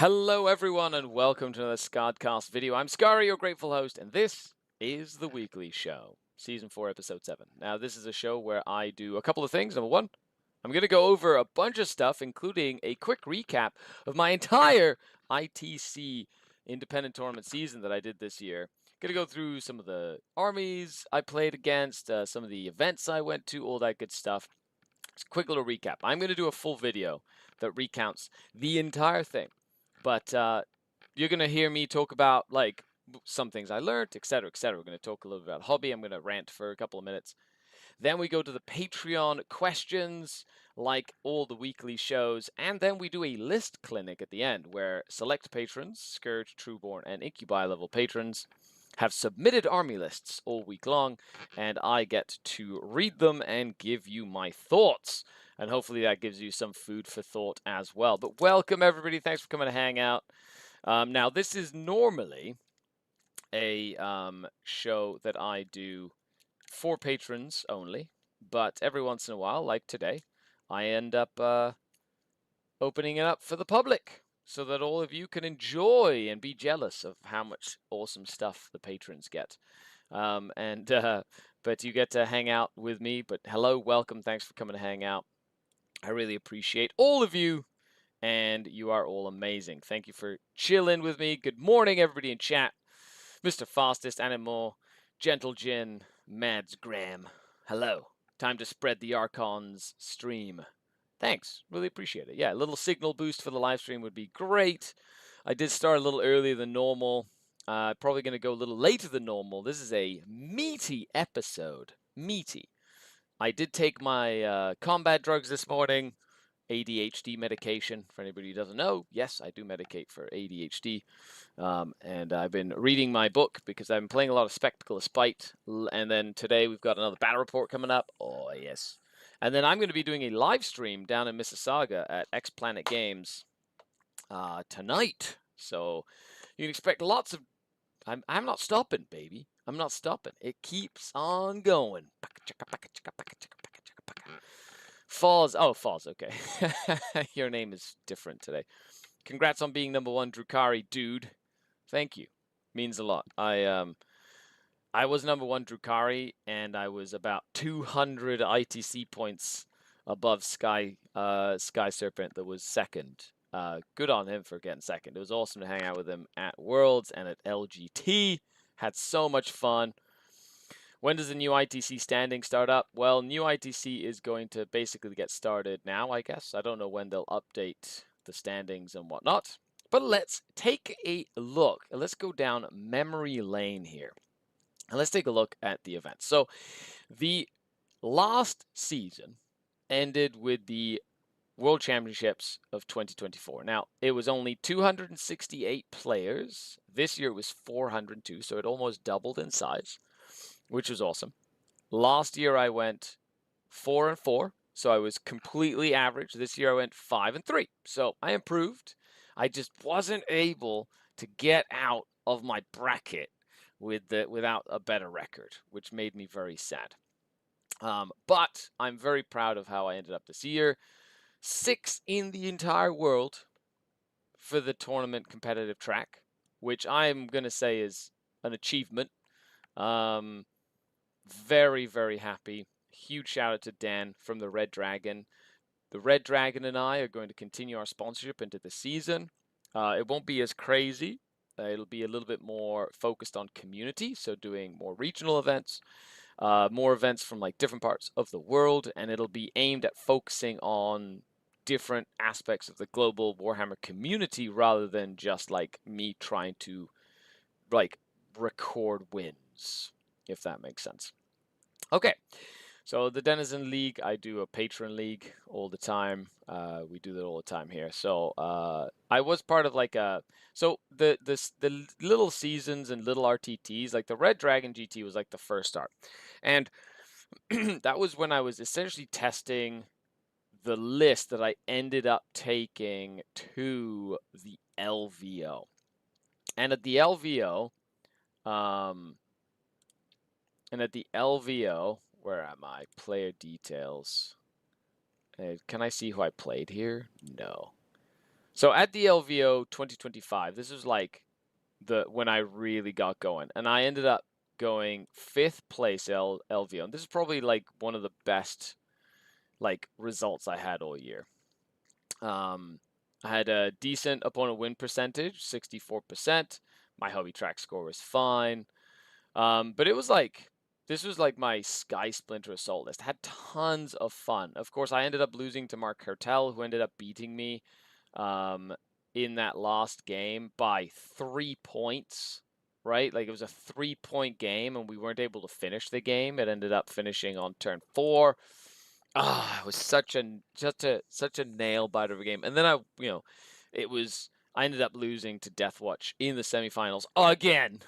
Hello everyone and welcome to another SkaredCast video. I'm Skari, your grateful host, and this is the weekly show, Season 4, Episode 7. Now this is a show where I do a couple of things. Number one, I'm going to go over a bunch of stuff, including a quick recap of my entire ITC independent tournament season that I did this year. Going to go through some of the armies I played against, some of the events I went to, all that good stuff. Just a quick little recap. I'm going to do a full video that recounts the entire thing. But you're going to hear me talk about like some things I learned, etc., etc. We're going to talk a little bit about hobby. I'm going to rant for a couple of minutes. Then we go to the Patreon questions, like all the weekly shows. And then we do a list clinic at the end where select patrons, Scourge, Trueborn, and Incubi level patrons, have submitted army lists all week long. And I get to read them and give you my thoughts. And hopefully that gives you some food for thought as well. But welcome, everybody. Thanks for coming to hang out. Now, this is normally a show that I do for patrons only. But every once in a while, like today, I end up opening it up for the public so that all of you can enjoy and be jealous of how much awesome stuff the patrons get. But you get to hang out with me. But hello, welcome. Thanks for coming to hang out. I really appreciate all of you, and you are all amazing. Thank you for chilling with me. Good morning, everybody in chat. Mr. Fastest, Animal, Gentle Jin, Mads Graham. Hello. Time to spread the Archons stream. Thanks. Really appreciate it. Yeah, a little signal boost for the live stream would be great. I did start a little earlier than normal. Probably going to go a little later than normal. This is a meaty episode. Meaty. I did take my combat drugs this morning, ADHD medication. For anybody who doesn't know, yes, I do medicate for ADHD. And I've been reading my book because I've been playing a lot of Spectacle of Spite. And then today we've got another battle report coming up. Oh, yes. And then I'm going to be doing a live stream down in Mississauga at X Planet Games tonight. So you can expect lots of... I'm not stopping, baby. I'm not stopping. It keeps on going. Falls. Oh, Falls. Okay. Your name is different today. Congrats on being number one, Drukari, dude. Thank you. Means a lot. I was number one Drukari, and I was about 200 ITC points above Sky Serpent that was second. Good on him for getting second. It was awesome to hang out with him at Worlds and at LGT. Had so much fun. When does the new ITC standing start up? Well, new ITC is going to basically get started now, I guess. I don't know when they'll update the standings and whatnot. But let's take a look. Let's go down memory lane here. And let's take a look at the events. So the last season ended with the World Championships of 2024. Now, it was only 268 players. This year it was 402, so it almost doubled in size, which was awesome. Last year I went 4-4, so I was completely average. This year I went 5-3, so I improved. I just wasn't able to get out of my bracket without a better record, which made me very sad. But I'm very proud of how I ended up this year. 6th in the entire world for the tournament competitive track, which I'm going to say is an achievement. Very, very happy. Huge shout out to Dan from the Red Dragon. The Red Dragon and I are going to continue our sponsorship into the season. It won't be as crazy. It'll be a little bit more focused on community, so doing more regional events, more events from like different parts of the world, and it'll be aimed at focusing on different aspects of the global Warhammer community rather than just like me trying to like record wins, if that makes sense. Okay, so the Denizen League, I do a patron league all the time. We do that all the time here. So I was part of like a... So the little seasons and little RTTs, like the Red Dragon GT was like the first start. And that was when I was essentially testing the list that I ended up taking to the LVO. And at the LVO, where am I? Player details. Can I see who I played here? No. So at the LVO 2025, this was like when I really got going, and I ended up going 5th place LVO, and this is probably like one of the best like results I had all year. I had a decent opponent win percentage, 64%. My hobby track score was fine. But it was like, this was like my Sky Splinter Assault list. I had tons of fun. Of course, I ended up losing to Mark Hertel, who ended up beating me in that last game by 3 points, right? Like it was a 3-point game, and we weren't able to finish the game. It ended up finishing on turn 4. It was such a nail biter of a game. And then I ended up losing to Deathwatch in the semifinals again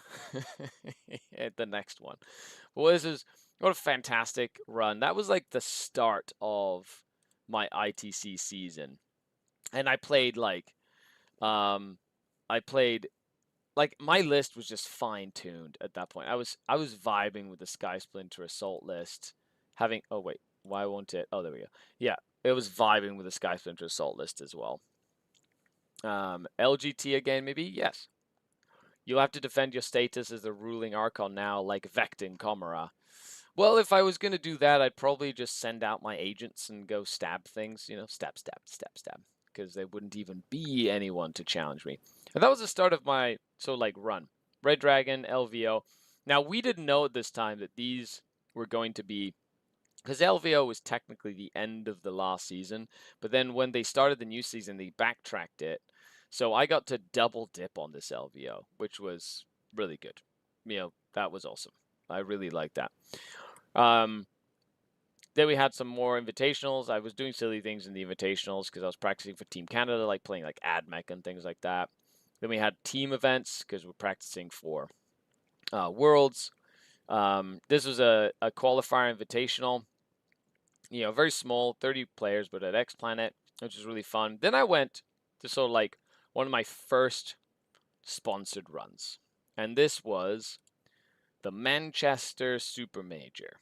at the next one. Well, what a fantastic run. That was like the start of my ITC season. And I played like my list was just fine-tuned at that point. I was vibing with the Sky Splinter Assault list, oh wait, why won't it? Oh, there we go. Yeah, it was vibing with the Sky Splinter Assault list as well. LGT again, maybe? Yes. You'll have to defend your status as the ruling Archon now, like Vectin Comera. Well, if I was going to do that, I'd probably just send out my agents and go stab things, stab, stab, stab, stab, because there wouldn't even be anyone to challenge me. And that was the start of my, run. Red Dragon, LVO. Now, we didn't know at this time that these were going to be, because LVO was technically the end of the last season, but then when they started the new season, they backtracked it. So I got to double dip on this LVO, which was really good. That was awesome. I really liked that. Then we had some more invitationals. I was doing silly things in the invitationals because I was practicing for Team Canada, like playing like AdMech and things like that. Then we had team events because we're practicing for Worlds. This was a qualifier invitational. Very small, 30 players, but at X Planet, which was really fun. Then I went to one of my first sponsored runs, and this was the Manchester Super Major.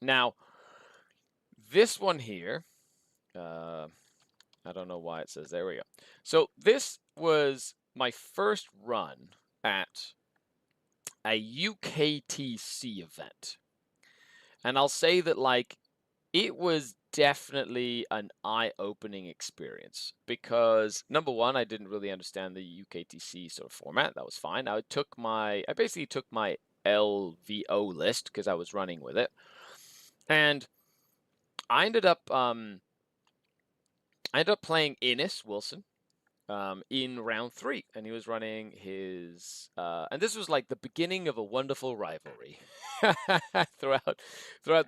Now, this one here, I don't know why it says, there we go. So this was my first run at a UKTC event. And I'll say that, it was definitely an eye-opening experience because, number one, I didn't really understand the UKTC sort of format. That was fine. I basically took my LVO list because I was running with it. And I ended up playing Innes Wilson in round 3, and he was running his and this was like the beginning of a wonderful rivalry throughout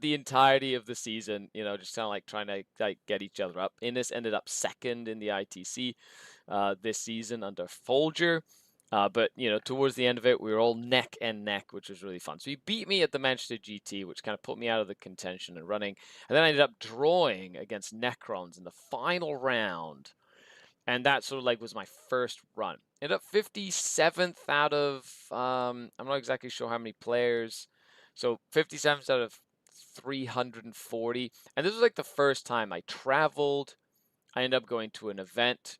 the entirety of the season, just kind of like trying to get each other up. Innes ended up 2nd in the ITC this season under Folger. But, towards the end of it, we were all neck and neck, which was really fun. So he beat me at the Manchester GT, which kind of put me out of the contention and running. And then I ended up drawing against Necrons in the final round. And that was my first run. Ended up 57th out of, I'm not exactly sure how many players. So 57th out of 340. And this was like the first time I traveled. I ended up going to an event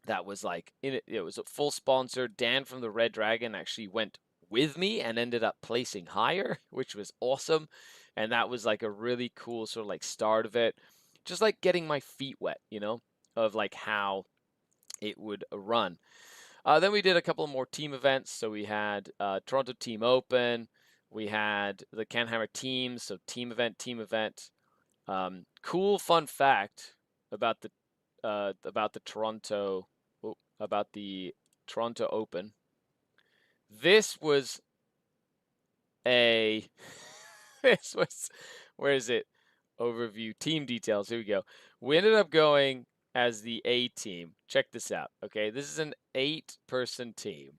that was it was a full sponsor. Dan from the Red Dragon actually went with me and ended up placing higher, which was awesome. And that was like a really cool start of it. Just like getting my feet wet, of how it would run. Then we did a couple more team events. So we had Toronto Team Open. We had the Canhammer teams, so team event. Cool fun fact about the Toronto Open. This was where is it? Overview, team details. Here we go. We ended up going as the A team. Check this out. Okay, this is an 8-person team.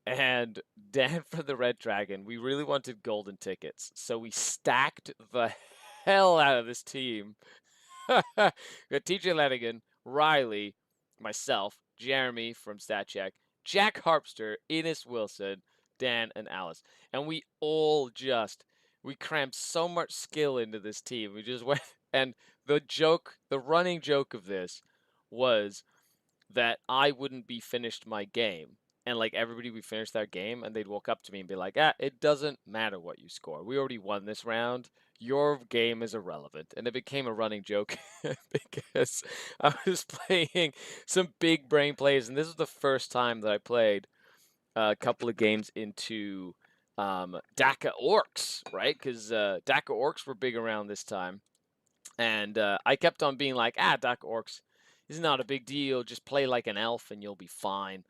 And Dan from the Red Dragon, we really wanted golden tickets. So we stacked the hell out of this team. We got TJ Lenigan, Riley, myself, Jeremy from StatCheck, Jack Harpster, Innes Wilson, Dan, and Alice. And we all we crammed so much skill into this team. We just went, and the running joke of this was that I wouldn't be finished my game. And like everybody would finish their game and they'd walk up to me and be like, it doesn't matter what you score. We already won this round. Your game is irrelevant. And it became a running joke because I was playing some big brain plays. And this was the first time that I played a couple of games into DACA Orcs, right? Because DACA Orcs were big around this time. And I kept on being like, DACA Orcs is not a big deal. Just play like an elf and you'll be fine.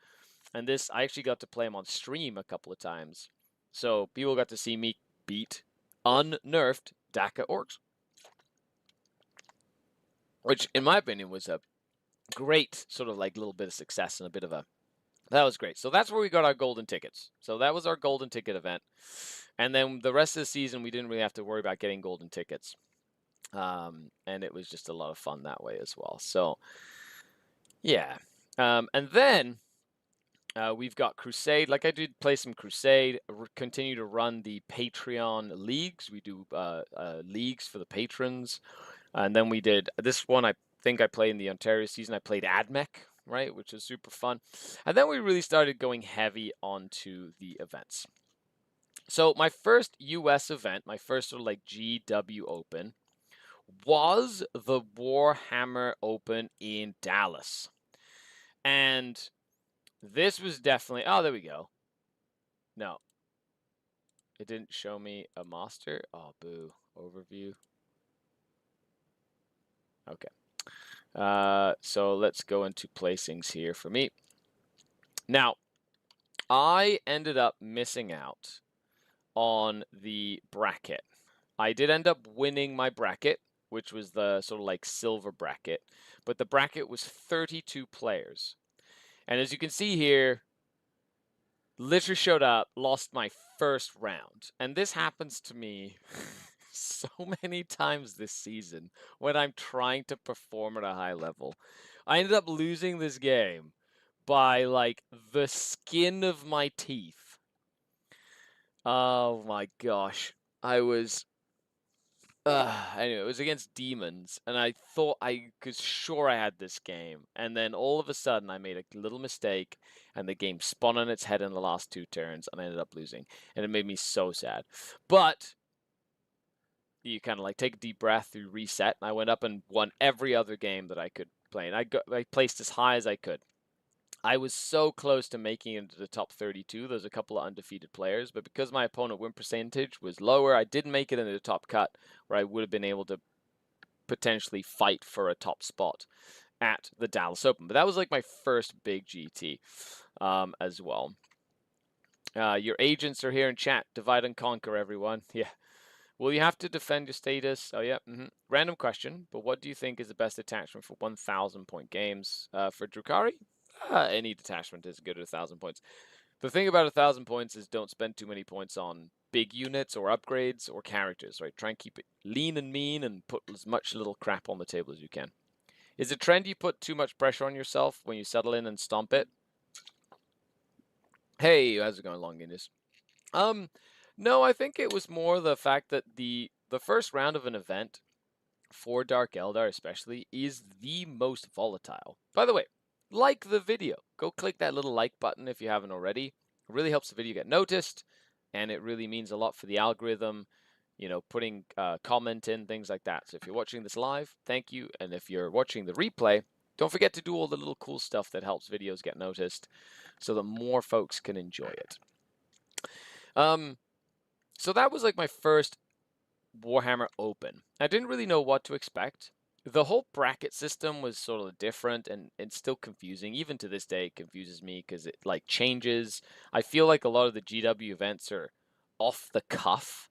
And this, I actually got to play him on stream a couple of times. So people got to see me beat unnerfed DACA Orcs. Which, in my opinion, was a great sort of like little bit of success and a bit of a... That was great. So that's where we got our golden tickets. So that was our golden ticket event. And then the rest of the season, we didn't really have to worry about getting golden tickets. And it was just a lot of fun that way as well. So, yeah. And then... we've got Crusade. Like I did play some Crusade. Continue to run the Patreon leagues. We do leagues for the patrons. And then we did this one. I think I played in the Ontario season. I played AdMech, right, which was super fun. And then we really started going heavy onto the events. So my first US event, my first sort of like GW Open, was the Warhammer Open in Dallas. And this was definitely... Oh, there we go. No. It didn't show me a master. Oh, boo. Overview. Okay. So let's go into placings here for me. Now, I ended up missing out on the bracket. I did end up winning my bracket, which was the sort of like silver bracket. But the bracket was 32 players. And as you can see here, literally showed up, lost my first round. And this happens to me so many times this season when I'm trying to perform at a high level. I ended up losing this game by like the skin of my teeth. Oh my gosh. I was... anyway, it was against demons, and I thought I was sure I had this game, and then all of a sudden I made a little mistake, and the game spun on its head in the last 2 turns, and I ended up losing, and it made me so sad. But you kind of like take a deep breath, you reset, and I went up and won every other game that I could play, and I placed as high as I could. I was so close to making it into the top 32. There's a couple of undefeated players, but because my opponent win percentage was lower, I didn't make it into the top cut, where I would have been able to potentially fight for a top spot at the Dallas Open. But that was like my first big GT as well. Your agents are here in chat. Divide and conquer, everyone. Yeah. Will you have to defend your status? Oh, yeah. Random question, but what do you think is the best attachment for 1,000-point games? For Drukhari? Any detachment is good at 1,000 points. The thing about 1,000 points is don't spend too many points on big units or upgrades or characters, right? Try and keep it lean and mean and put as much little crap on the table as you can. Is it trendy you put too much pressure on yourself when you settle in and stomp it? Hey, how's it going, Long Guinness? No, I think it was more the fact that the first round of an event, for Dark Eldar especially, is the most volatile. By the way, like the video. Go click that little like button if you haven't already. It really helps the video get noticed, and it really means a lot for the algorithm, you know, putting comment in, things like that. So if you're watching this live, thank you. And if you're watching the replay, don't forget to do all the little cool stuff that helps videos get noticed so that more folks can enjoy it. So that was like my first Warhammer Open. I didn't really know what to expect. The whole bracket system was sort of different, and it's still confusing. Even to this day, it confuses me because it like changes. I feel like a lot of the GW events are off the cuff,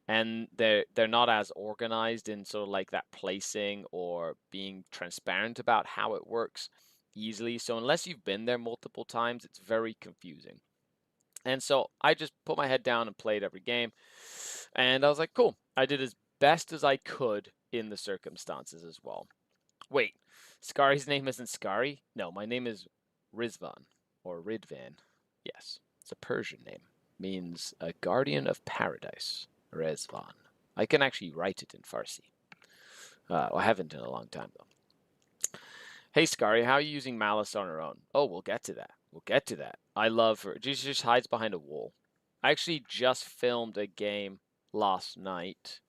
and they're not as organized in sort of like that placing or being transparent about how it works easily. So unless you've been there multiple times, it's very confusing. And so I just put my head down and played every game, and I was like, cool. I did as best as I could in the circumstances as well. Wait, Skari's name isn't Skari? No, my name is Rizvan, or Ridvan. Yes, it's a Persian name. Means a guardian of paradise. Rizvan. I can actually write it in Farsi. I haven't in a long time, though. Hey, Scary, how are you using Malice on her own? Oh, we'll get to that. We'll get to that. I love her. She just hides behind a wall. I actually just filmed a game last night.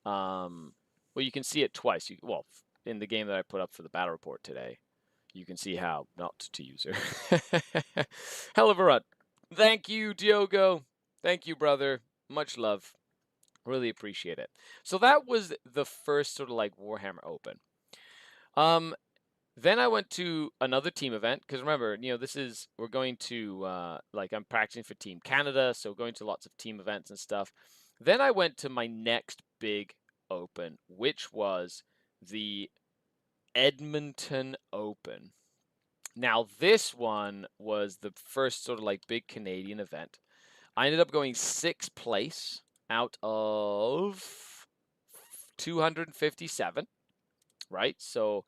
Well, you can see it twice. Well, in the game that I put up for the battle report today, you can see how not to use her. Hell of a run. Thank you, Diogo. Thank you, brother. Much love. Really appreciate it. So that was the first sort of like Warhammer Open. Then I went to another team event because remember, we're going to like I'm practicing for Team Canada, so going to lots of team events and stuff. Then I went to my next big open, which was the Edmonton Open. Now, this one was the first sort of like big Canadian event. I ended up going 6th place out of 257, right? So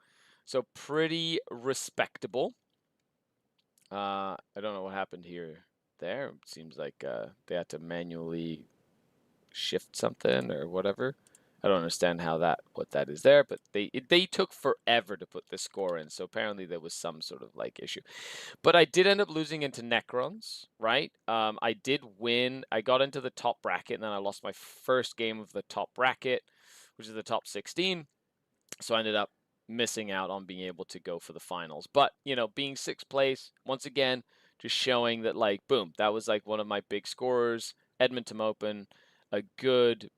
pretty respectable. I don't know what happened here. There, it seems like they had to manually shift something or whatever. I don't understand what that is there, but they took forever to put the score in, so apparently there was some sort of like issue. But I did end up losing into Necrons, right? I did win. I got into the top bracket, and then I lost my first game of the top bracket, which is the top 16. So I ended up missing out on being able to go for the finals. But, being 6th place, once again, just showing that, like, boom, that was like one of my big scorers. Edmonton Open, a good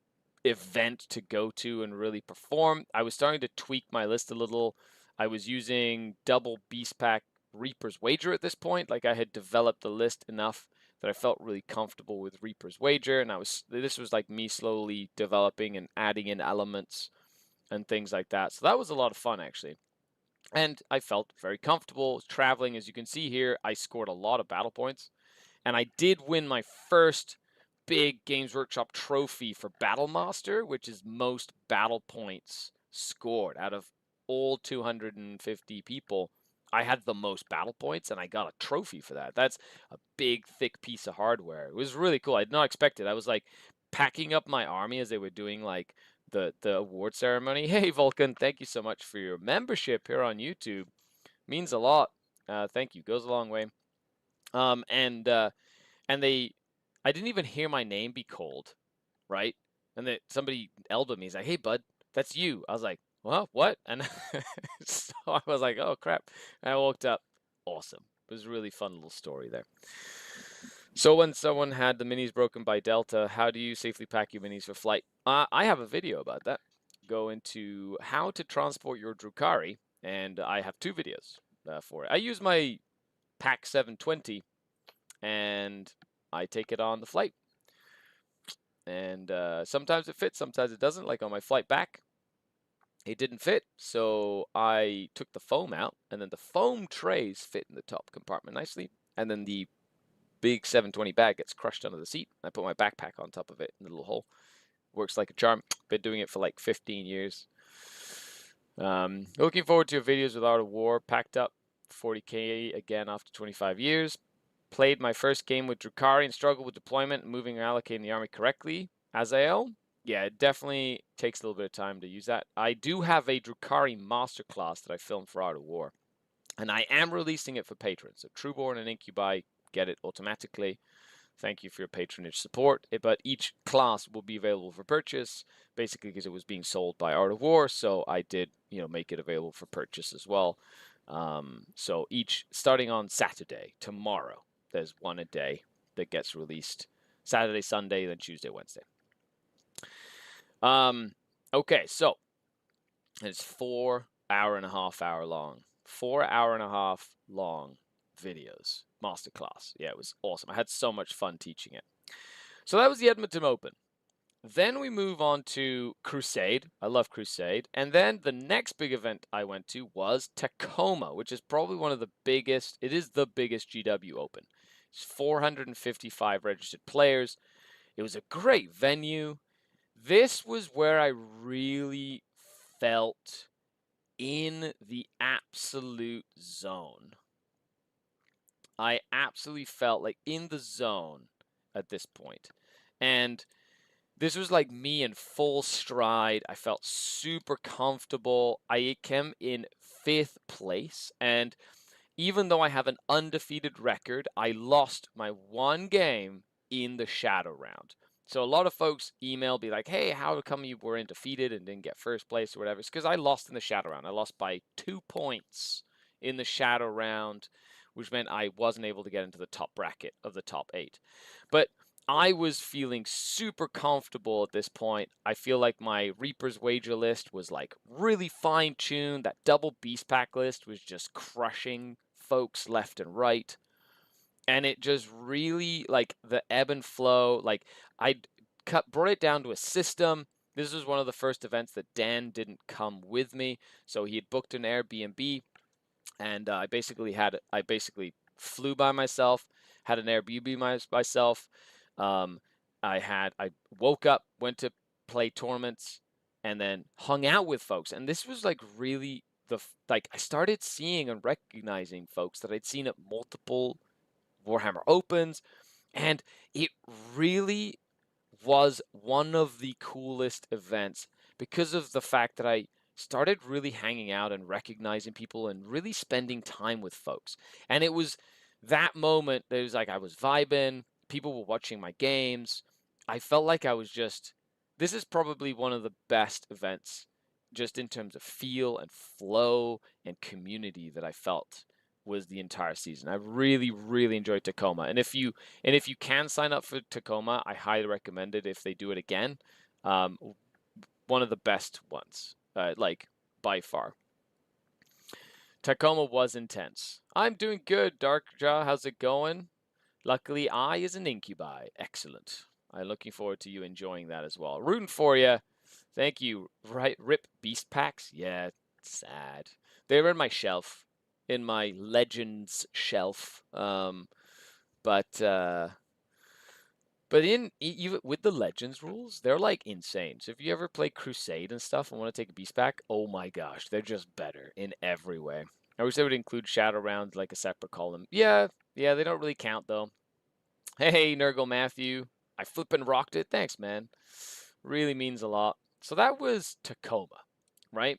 event to go to and really perform. I was starting to tweak my list a little. I was using double Beast Pack Reaper's Wager at this point. Like I had developed the list enough that I felt really comfortable with Reaper's Wager, and this was like me slowly developing and adding in elements and things like that. So that was a lot of fun actually. And I felt very comfortable traveling. As you can see here, I scored a lot of battle points. And I did win my first big Games Workshop trophy for Battle Master, which is most battle points scored out of all 250 people. I had the most battle points and I got a trophy for that. That's a big, thick piece of hardware. It was really cool. I did not expect it. I was like packing up my army as they were doing like the award ceremony. Hey, Vulcan, thank you so much for your membership here on YouTube. Means a lot. Thank you. Goes a long way. And I didn't even hear my name be called, right? And then somebody elbowed me. He's like, "Hey, bud, that's you." I was like, "Well, what?" And so I was like, "Oh crap!" And I woke up. Awesome. It was a really fun little story there. So when someone had the minis broken by Delta, how do you safely pack your minis for flight? I have a video about that. Go into how to transport your Drukhari, and I have 2 videos for it. I use my Pack 720, and I take it on the flight. And sometimes it fits, sometimes it doesn't. Like on my flight back, it didn't fit, so I took the foam out, and then the foam trays fit in the top compartment nicely, and then the big 720 bag gets crushed under the seat. I put my backpack on top of it in the little hole. Works like a charm. Been doing it for like 15 years. Looking forward to your videos with Art of War. Packed up 40k again after 25 years. Played my first game with Drukhari and struggled with deployment and moving and allocating the army correctly. Azael, yeah, it definitely takes a little bit of time to use that. I do have a Drukhari masterclass that I filmed for Art of War, and I am releasing it for patrons. So Trueborn and Incubi get it automatically. Thank you for your patronage support. But each class will be available for purchase, basically because it was being sold by Art of War, so I did, make it available for purchase as well. So each, starting on Saturday, tomorrow, there's one a day that gets released. Saturday, Sunday, then Tuesday, Wednesday. Okay, so it's 4 hour long. 4 hour-and-a-half long videos. Masterclass. Yeah, it was awesome. I had so much fun teaching it. So that was the Edmonton Open. Then we move on to Crusade. I love Crusade. And then the next big event I went to was Tacoma, which is probably one of the biggest. It is the biggest GW Open. It's 455 registered players. It was a great venue. This was where I really felt in the absolute zone. I absolutely felt like in the zone at this point. And this was like me in full stride. I felt super comfortable. I came in 5th place, and even though I have an undefeated record, I lost my one game in the shadow round. So a lot of folks email, be like, hey, how come you were undefeated and didn't get first place or whatever? It's because I lost in the shadow round. I lost by 2 points in the shadow round, which meant I wasn't able to get into the top bracket of the top 8. But I was feeling super comfortable at this point. I feel like my Reaper's Wager list was like really fine tuned. That double Beast Pack list was just crushing folks left and right. And it just really, like, the ebb and flow, like, I brought it down to a system. This was one of the first events that Dan didn't come with me. So he had booked an Airbnb, and I basically flew by myself, had an Airbnb myself. I woke up, went to play tournaments, and then hung out with folks. And this was like really I started seeing and recognizing folks that I'd seen at multiple Warhammer Opens, and it really was one of the coolest events because of the fact that I started really hanging out and recognizing people and really spending time with folks. And it was that moment that it was like I was vibing, people were watching my games. I felt like this is probably one of the best events just in terms of feel and flow and community that I felt was the entire season. I really, really enjoyed Tacoma. And if you can sign up for Tacoma, I highly recommend it if they do it again. One of the best ones, like by far. Tacoma was intense. I'm doing good, Darkjaw. How's it going? Luckily, I is an incubi. Excellent. I'm looking forward to you enjoying that as well. Rooting for you. Thank you. Right, rip beast packs. Yeah, sad. They were in my shelf, in my Legends shelf. But even with the Legends rules, they're like insane. So if you ever play Crusade and stuff and want to take a beast pack, oh my gosh, they're just better in every way. I wish they would include shadow rounds like a separate column. Yeah, they don't really count though. Hey, Nurgle Matthew, I flippin' rocked it. Thanks, man. Really means a lot. So that was Tacoma, right?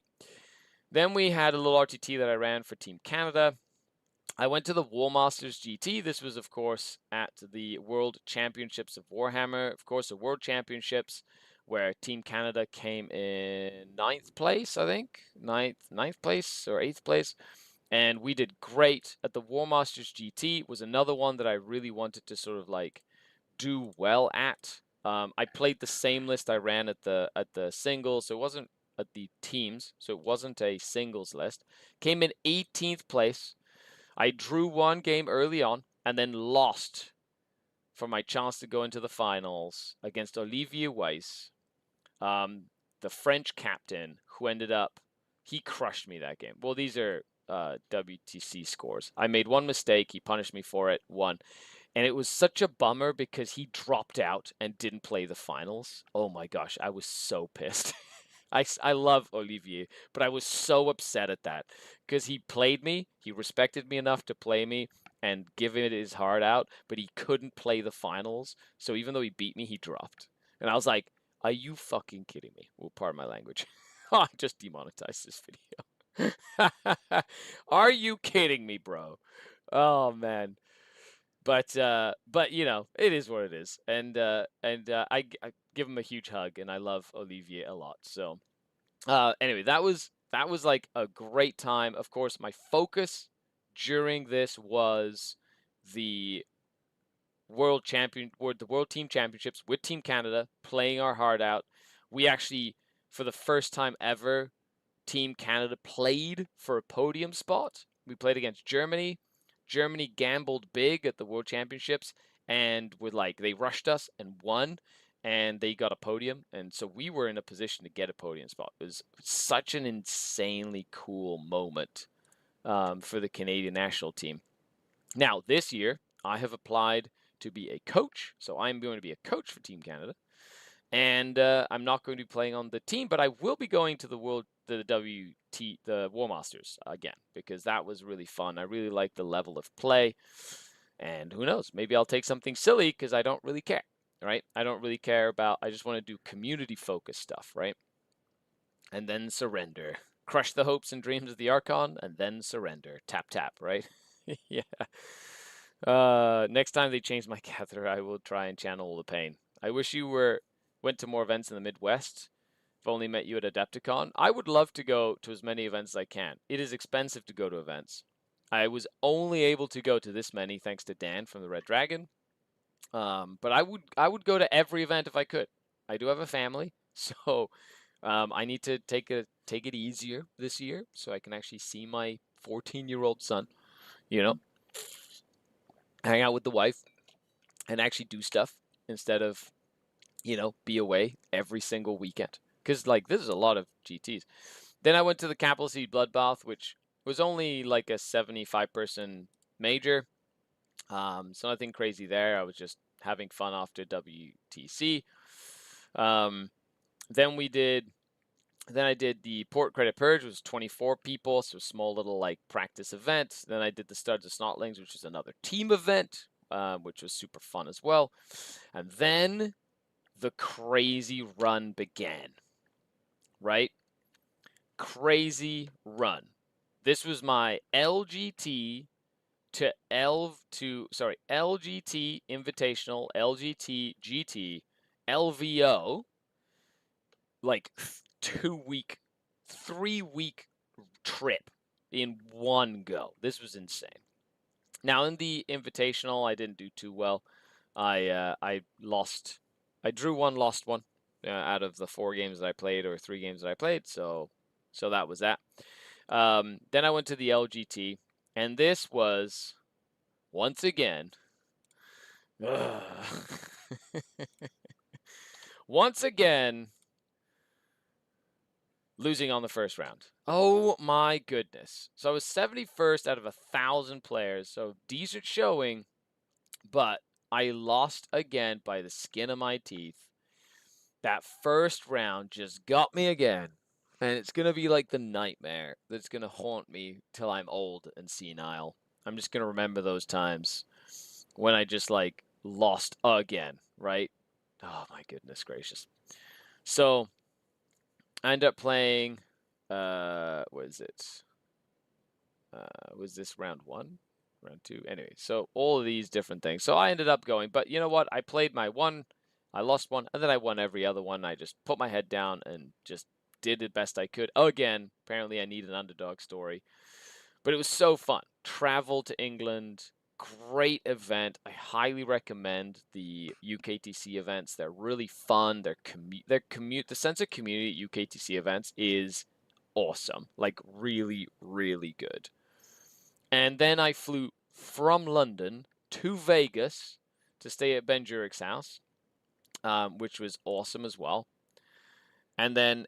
Then we had a little RTT that I ran for Team Canada. I went to the Warmasters GT. This was, of course, at the World Championships of Warhammer. Of course, the World Championships where Team Canada came in 9th place, I think. 9th place or 8th place. And we did great at the Warmasters GT. Was another one that I really wanted to sort of like do well at. I played the same list I ran at the singles, so it wasn't at the teams, so it wasn't a singles list. Came in 18th place. I drew one game early on and then lost for my chance to go into the finals against Olivier Weiss, the French captain, who he crushed me that game. Well, these are WTC scores. I made one mistake. He punished me for it, won. And it was such a bummer because he dropped out and didn't play the finals. Oh my gosh, I was so pissed. I love Olivier, but I was so upset at that because he played me. He respected me enough to play me and give it his heart out, but he couldn't play the finals. So even though he beat me, he dropped. And I was like, are you fucking kidding me? Well, pardon my language. I just demonetized this video. Are you kidding me, bro? Oh, man. But you know, it is what it is, and I give him a huge hug, and I love Olivier a lot. So anyway, that was like a great time. Of course, my focus during this was the World Team Championships with Team Canada, playing our heart out. We actually, for the first time ever, Team Canada played for a podium spot. We played against Germany. Germany gambled big at the World Championships and they rushed us and won, and they got a podium. And so we were in a position to get a podium spot. It was such an insanely cool moment for the Canadian national team. Now, this year, I have applied to be a coach. So I'm going to be a coach for Team Canada. And I'm not going to be playing on the team, but I will be going to the War Masters again, because that was really fun. I really like the level of play, and who knows, maybe I'll take something silly because I don't really care, right? I don't really care about, I just want to do community focused stuff, right? And then surrender. crush the hopes and dreams of the Archon, and then surrender. Tap, tap, right? Yeah. Next time they change my gather, I will try and channel all the pain. I wish you went to more events in the Midwest. I've only met you at Adepticon. I would love to go to as many events as I can. It is expensive to go to events. I was only able to go to this many thanks to Dan from the Red Dragon. But I would go to every event if I could. I do have a family, so I need to take it easier this year so I can actually see my 14-year-old son, you know, hang out with the wife and actually do stuff instead of, be away every single weekend. Because, like, this is a lot of GTs. Then I went to the Capital City Bloodbath, which was only like a 75-person major. So nothing crazy there. I was just having fun after WTC. Then I did the Port Credit Purge, which was 24 people, so a small little like practice event. Then I did the Studs of Snotlings, which was another team event, which was super fun as well. And then the crazy run began. Right? Crazy run. This was my LGT LGT Invitational, LGT GT, LVO, like 3-week trip in one go. This was insane. Now in the Invitational, I didn't do too well. I lost. I drew one, lost one out of the 4 games that I played, or 3 games that I played. So that was that. Then I went to the LGT, and this was once again. Once again, losing on the first round. Oh my goodness. So I was 71st out of 1,000 players, so decent showing, but I lost again by the skin of my teeth. That first round just got me again, and it's going to be like the nightmare that's going to haunt me till I'm old and senile. I'm just going to remember those times when I just like lost again, right? Oh my goodness gracious. So I ended up playing, what is it? Was this round 1? Round 2? Anyway, so all of these different things. So I ended up going, but you know what? I played my one, I lost one, and then I won every other one. I just put my head down and just did the best I could. Again, apparently I need an underdog story. But it was so fun. Travel to England, great event. I highly recommend the UKTC events. They're really fun. The sense of community at UKTC events is awesome. Like really, really good. And then I flew from London to Vegas to stay at Ben Jurick's house, which was awesome as well. And then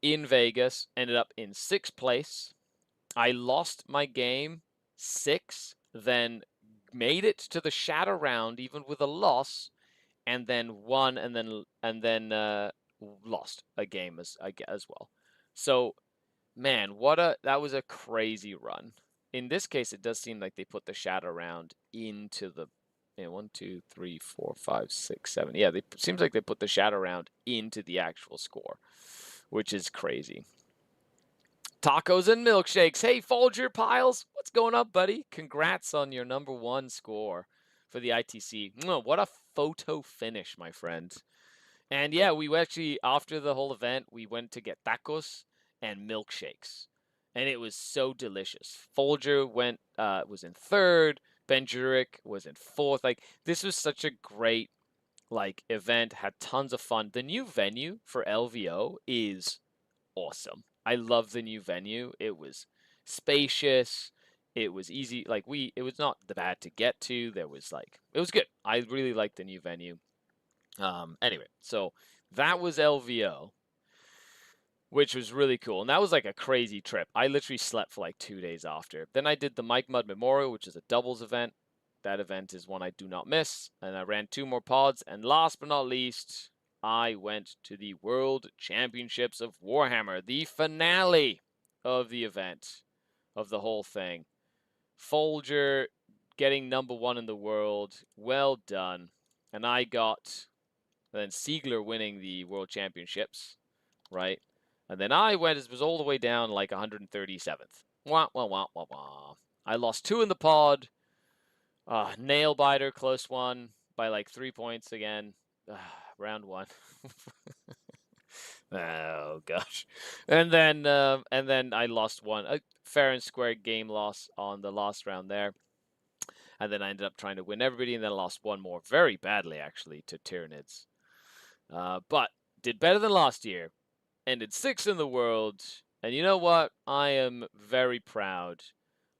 in Vegas, ended up in 6th place. I lost my game 6, then made it to the shadow round even with a loss, and then won, and then lost a game as well. So, man, that was a crazy run. In this case, it does seem like they put the shadow round into the 1, 2, 3, 4, 5, 6, 7. Yeah, it seems like they put the shadow round into the actual score, which is crazy. Tacos and milkshakes. Hey, Folger Piles, what's going up, buddy? Congrats on your #1 score for the ITC. What a photo finish, my friend. And yeah, we actually, after the whole event, we went to get tacos and milkshakes. And it was so delicious. Folger was in 3rd. Ben Jurick was in 4th. Like, this was such a great, event. Had tons of fun. The new venue for LVO is awesome. I love the new venue. It was spacious. It was easy. It was not bad to get to. It was good. I really liked the new venue. Anyway, so that was LVO, which was really cool. And that was like a crazy trip. I literally slept for like 2 days after. Then I did the Mike Mudd Memorial, which is a doubles event. That event is one I do not miss. And I ran 2 more pods. And last but not least, I went to the World Championships of Warhammer, the finale of the event, of the whole thing. Folger getting #1 in the world, well done. And then Siegler winning the World Championships, right? And then I was all the way down like 137th. Wah, wah, wah, wah, wah. I lost 2 in the pod. Nail biter, close one by like 3 points again. Round 1. Oh gosh. And then I lost one. A fair and square game loss on the last round there. And then I ended up trying to win everybody, and then I lost one more very badly, actually, to Tyranids. But did better than last year. Ended 6th in the world. And you know what? I am very proud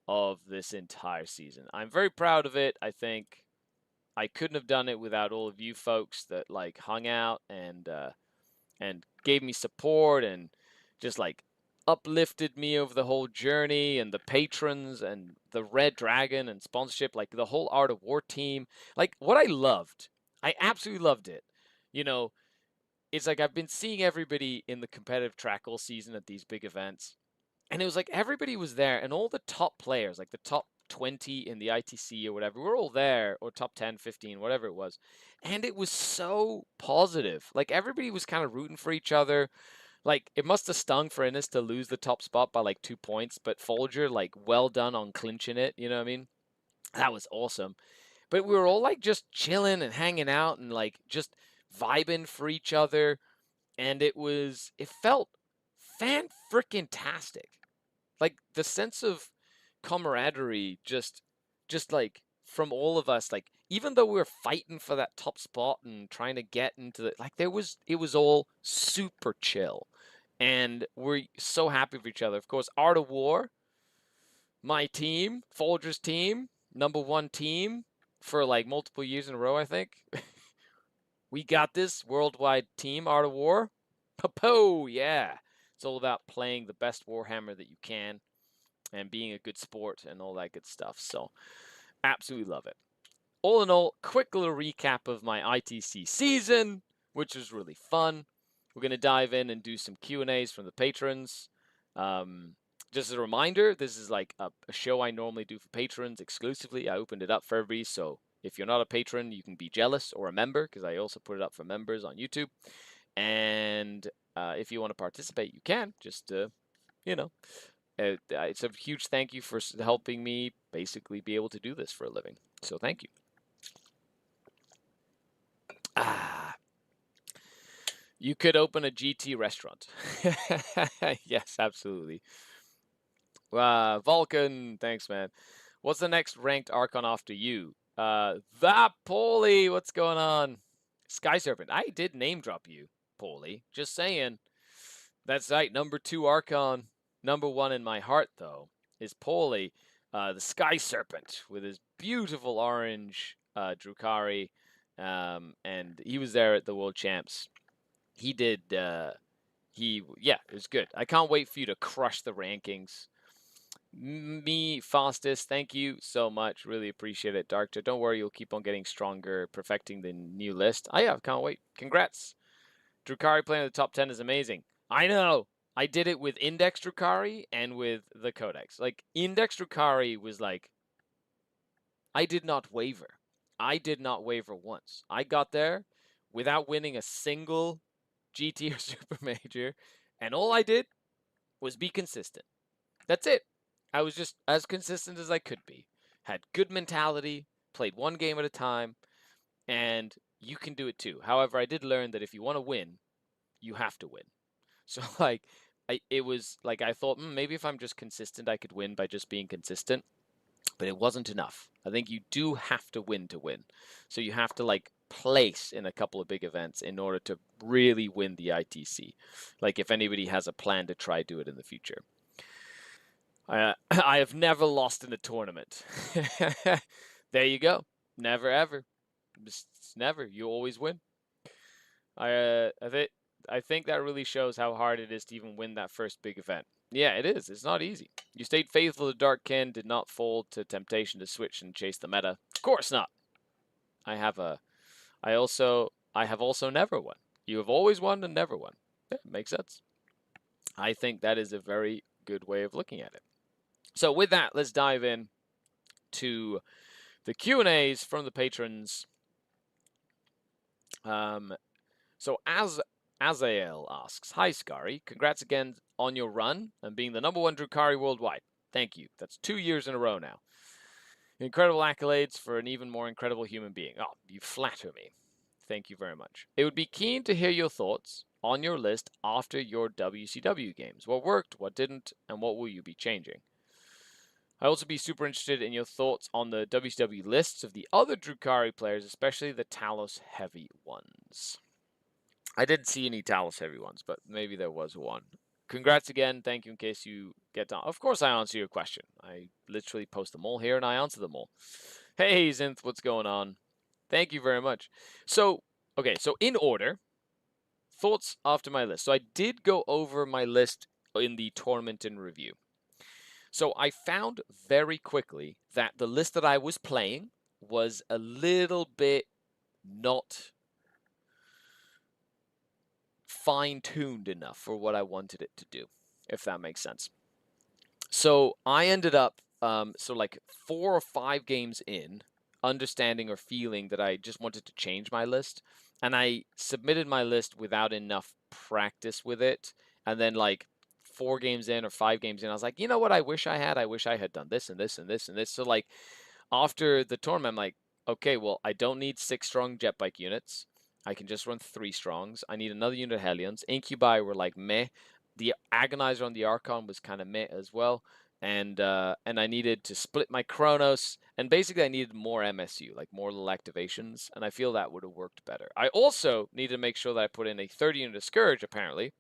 of this entire season. I'm very proud of it. I think I couldn't have done it without all of you folks that like hung out and gave me support and just like uplifted me over the whole journey, and the patrons and the Red Dragon and sponsorship, like the whole Art of War team. Like what I absolutely loved it. You know, it's like I've been seeing everybody in the competitive track all season at these big events, and it was like everybody was there, and all the top players, like the top 20 in the ITC or whatever, we're all there, or top 10, 15, whatever it was. And it was so positive. Like everybody was kind of rooting for each other. Like it must have stung for Innes to lose the top spot by like 2 points, but Folger, like, well done on clinching it. You know what I mean? That was awesome. But we were all like just chilling and hanging out and like just vibing for each other. And it felt fan-frickin-tastic. Like the sense of camaraderie just like from all of us, like even though we were fighting for that top spot and trying to get into the, like it was all super chill, and we're so happy for each other. Of course, Art of War, my team, Folger's team, #1 team for like multiple years in a row, I think. We got this worldwide team, Art of War. Popo, yeah. It's all about playing the best Warhammer that you can and being a good sport and all that good stuff. So, absolutely love it. All in all, quick little recap of my ITC season, which was really fun. We're going to dive in and do some Q&As from the patrons. Just as a reminder, this is like a show I normally do for patrons exclusively. I opened it up for everybody, so if you're not a patron, you can be jealous, or a member, because I also put it up for members on YouTube. And if you want to participate, you can. Just, you know, it's a huge thank you for helping me basically be able to do this for a living. So thank you. You could open a GT restaurant. Yes, absolutely. Vulcan, thanks, man. What's the next ranked Archon after you? That Paulie, what's going on? Sky Serpent, I did name drop you, Paulie. Just saying. That's right, #2 Archon. #1 in my heart, though, is Paulie, the Sky Serpent, with his beautiful orange Drukhari, and he was there at the World Champs. He did, yeah, it was good. I can't wait for you to crush the rankings. Me, fastest, thank you so much. Really appreciate it, Darkter. Don't worry, you'll keep on getting stronger, perfecting the new list. I can't wait. Congrats. Drukhari playing in the top 10 is amazing. I know. I did it with Index Drukhari and with the Codex. Like, Index Drukhari was like, I did not waver. I did not waver once. I got there without winning a single GT or Super Major, and all I did was be consistent. That's it. I was just as consistent as I could be. Had good mentality, played one game at a time, and you can do it too. However, I did learn that if you want to win, you have to win. So like, it was like I thought maybe if I'm just consistent, I could win by just being consistent, but it wasn't enough. I think you do have to win to win. So you have to like place in a couple of big events in order to really win the ITC. Like if anybody has a plan to try do it in the future. I have never lost in a tournament. There you go. Never ever. Just never. You always win. I think that really shows how hard it is to even win that first big event. Yeah, it is. It's not easy. You stayed faithful to Darkkin, did not fold to temptation to switch and chase the meta. Of course not. I have also never won. You have always won and never won. Yeah, makes sense. I think that is a very good way of looking at it. So with that, let's dive in to the Q&As from the patrons. So as Azael asks, "Hi, Scary. Congrats again on your run and being the #1 Drukhari worldwide. Thank you. That's 2 years in a row now. Incredible accolades for an even more incredible human being. Oh, you flatter me. Thank you very much. It would be keen to hear your thoughts on your list after your WCW games. What worked, what didn't, and what will you be changing? I'd also be super interested in your thoughts on the WCW lists of the other Drukhari players, especially the Talos heavy ones." I didn't see any Talos heavy ones, but maybe there was one. Congrats again. Thank you in case you get down. Of course I answer your question. I literally post them all here and I answer them all. Hey, Zinth, what's going on? Thank you very much. So, okay, so in order, thoughts after my list. So I did go over my list in the tournament in review. So I found very quickly that the list that I was playing was a little bit not fine-tuned enough for what I wanted it to do, if that makes sense. So I ended up, like 4 or 5 games in, understanding or feeling that I just wanted to change my list, and I submitted my list without enough practice with it, and then like 4 games in or 5 games in, I was like, you know what I wish I had? I wish I had done this and this and this and this. So like after the tournament, I'm like, okay, well, I don't need 6 strong jet bike units. I can just run 3 strongs. I need another unit of Hellions. Incubi were like meh. The Agonizer on the Archon was kind of meh as well. And I needed to split my Chronos. And basically, I needed more MSU, like more little activations. And I feel that would have worked better. I also needed to make sure that I put in a 30 unit of Scourge, apparently,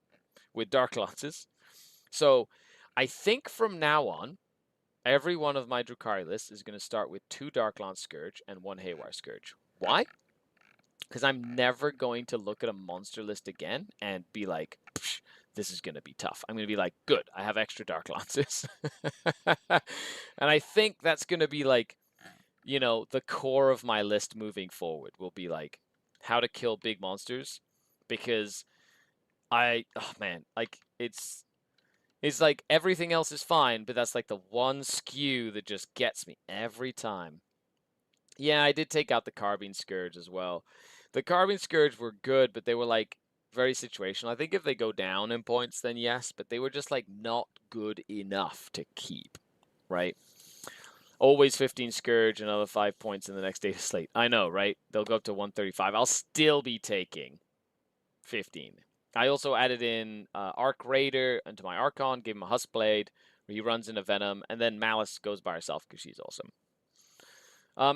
with Dark Lances. So I think from now on, every one of my Drukhari lists is going to start with 2 Dark Lance Scourge and 1 Haywire Scourge. Why? Because I'm never going to look at a monster list again and be like, this is going to be tough. I'm going to be like, good, I have extra Dark Lances. And I think that's going to be like, you know, the core of my list moving forward will be like how to kill big monsters. Because oh man, like it's like everything else is fine, but that's like the one skew that just gets me every time. Yeah, I did take out the Carbine Scourge as well. The Carbine Scourge were good, but they were like very situational. I think if they go down in points, then yes, but they were just like not good enough to keep, right? Always 15 Scourge, another 5 points in the next data slate. I know, right? They'll go up to 135. I'll still be taking 15. I also added in Arc Raider into my Archon, gave him a Huskblade, where he runs into Venom, and then Malice goes by herself because she's awesome.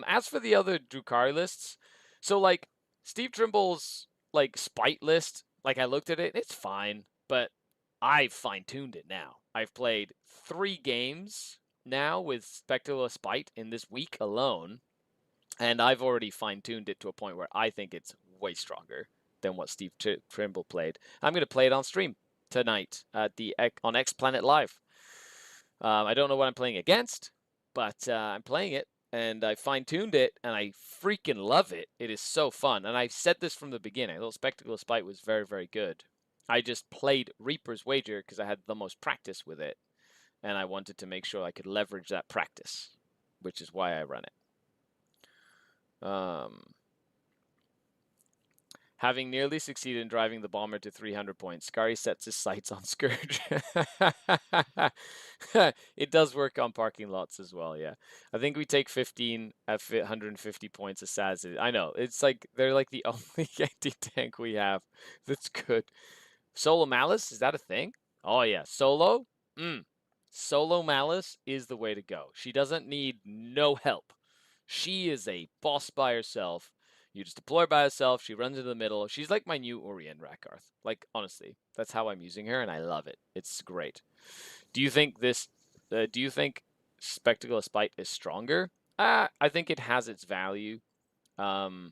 As for the other Drukhari lists, so like Steve Trimble's like Spite list, like I looked at it, it's fine, but I've fine-tuned it now. I've played 3 games now with Spectacular Spite in this week alone, and I've already fine-tuned it to a point where I think it's way stronger than what Steve Trimble played. I'm going to play it on stream tonight at on X Planet Live. I don't know what I'm playing against, but I'm playing it, and I fine-tuned it, and I freaking love it. It is so fun, and I said this from the beginning. Little Spectacle Spite was very, very good. I just played Reaper's Wager because I had the most practice with it, and I wanted to make sure I could leverage that practice, which is why I run it. Having nearly succeeded in driving the bomber to 300 points, Scary sets his sights on Scourge. It does work on parking lots as well, yeah. I think we take 15 at 150 points assassins. I know, it's like, they're like the only anti-tank we have that's good. Solo Malice, is that a thing? Oh yeah, Solo? Solo Malice is the way to go. She doesn't need no help. She is a boss by herself. You just deploy by herself. She runs into the middle. She's like my new Orion Rakarth. Like, honestly, that's how I'm using her, and I love it. It's great. Do you think this? Do you think Spectacle of Spite is stronger? I think it has its value. I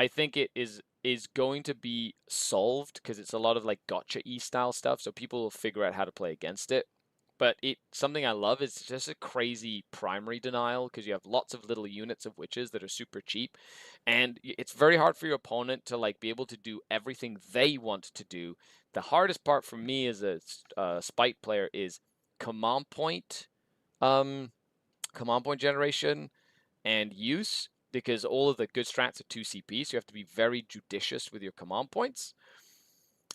think it is going to be solved because it's a lot of like gotcha-y style stuff, so people will figure out how to play against it. But something I love is just a crazy primary denial because you have lots of little units of witches that are super cheap, and it's very hard for your opponent to like be able to do everything they want to do. The hardest part for me as a Spite player is command point generation and use, because all of the good strats are 2 CP, so you have to be very judicious with your command points.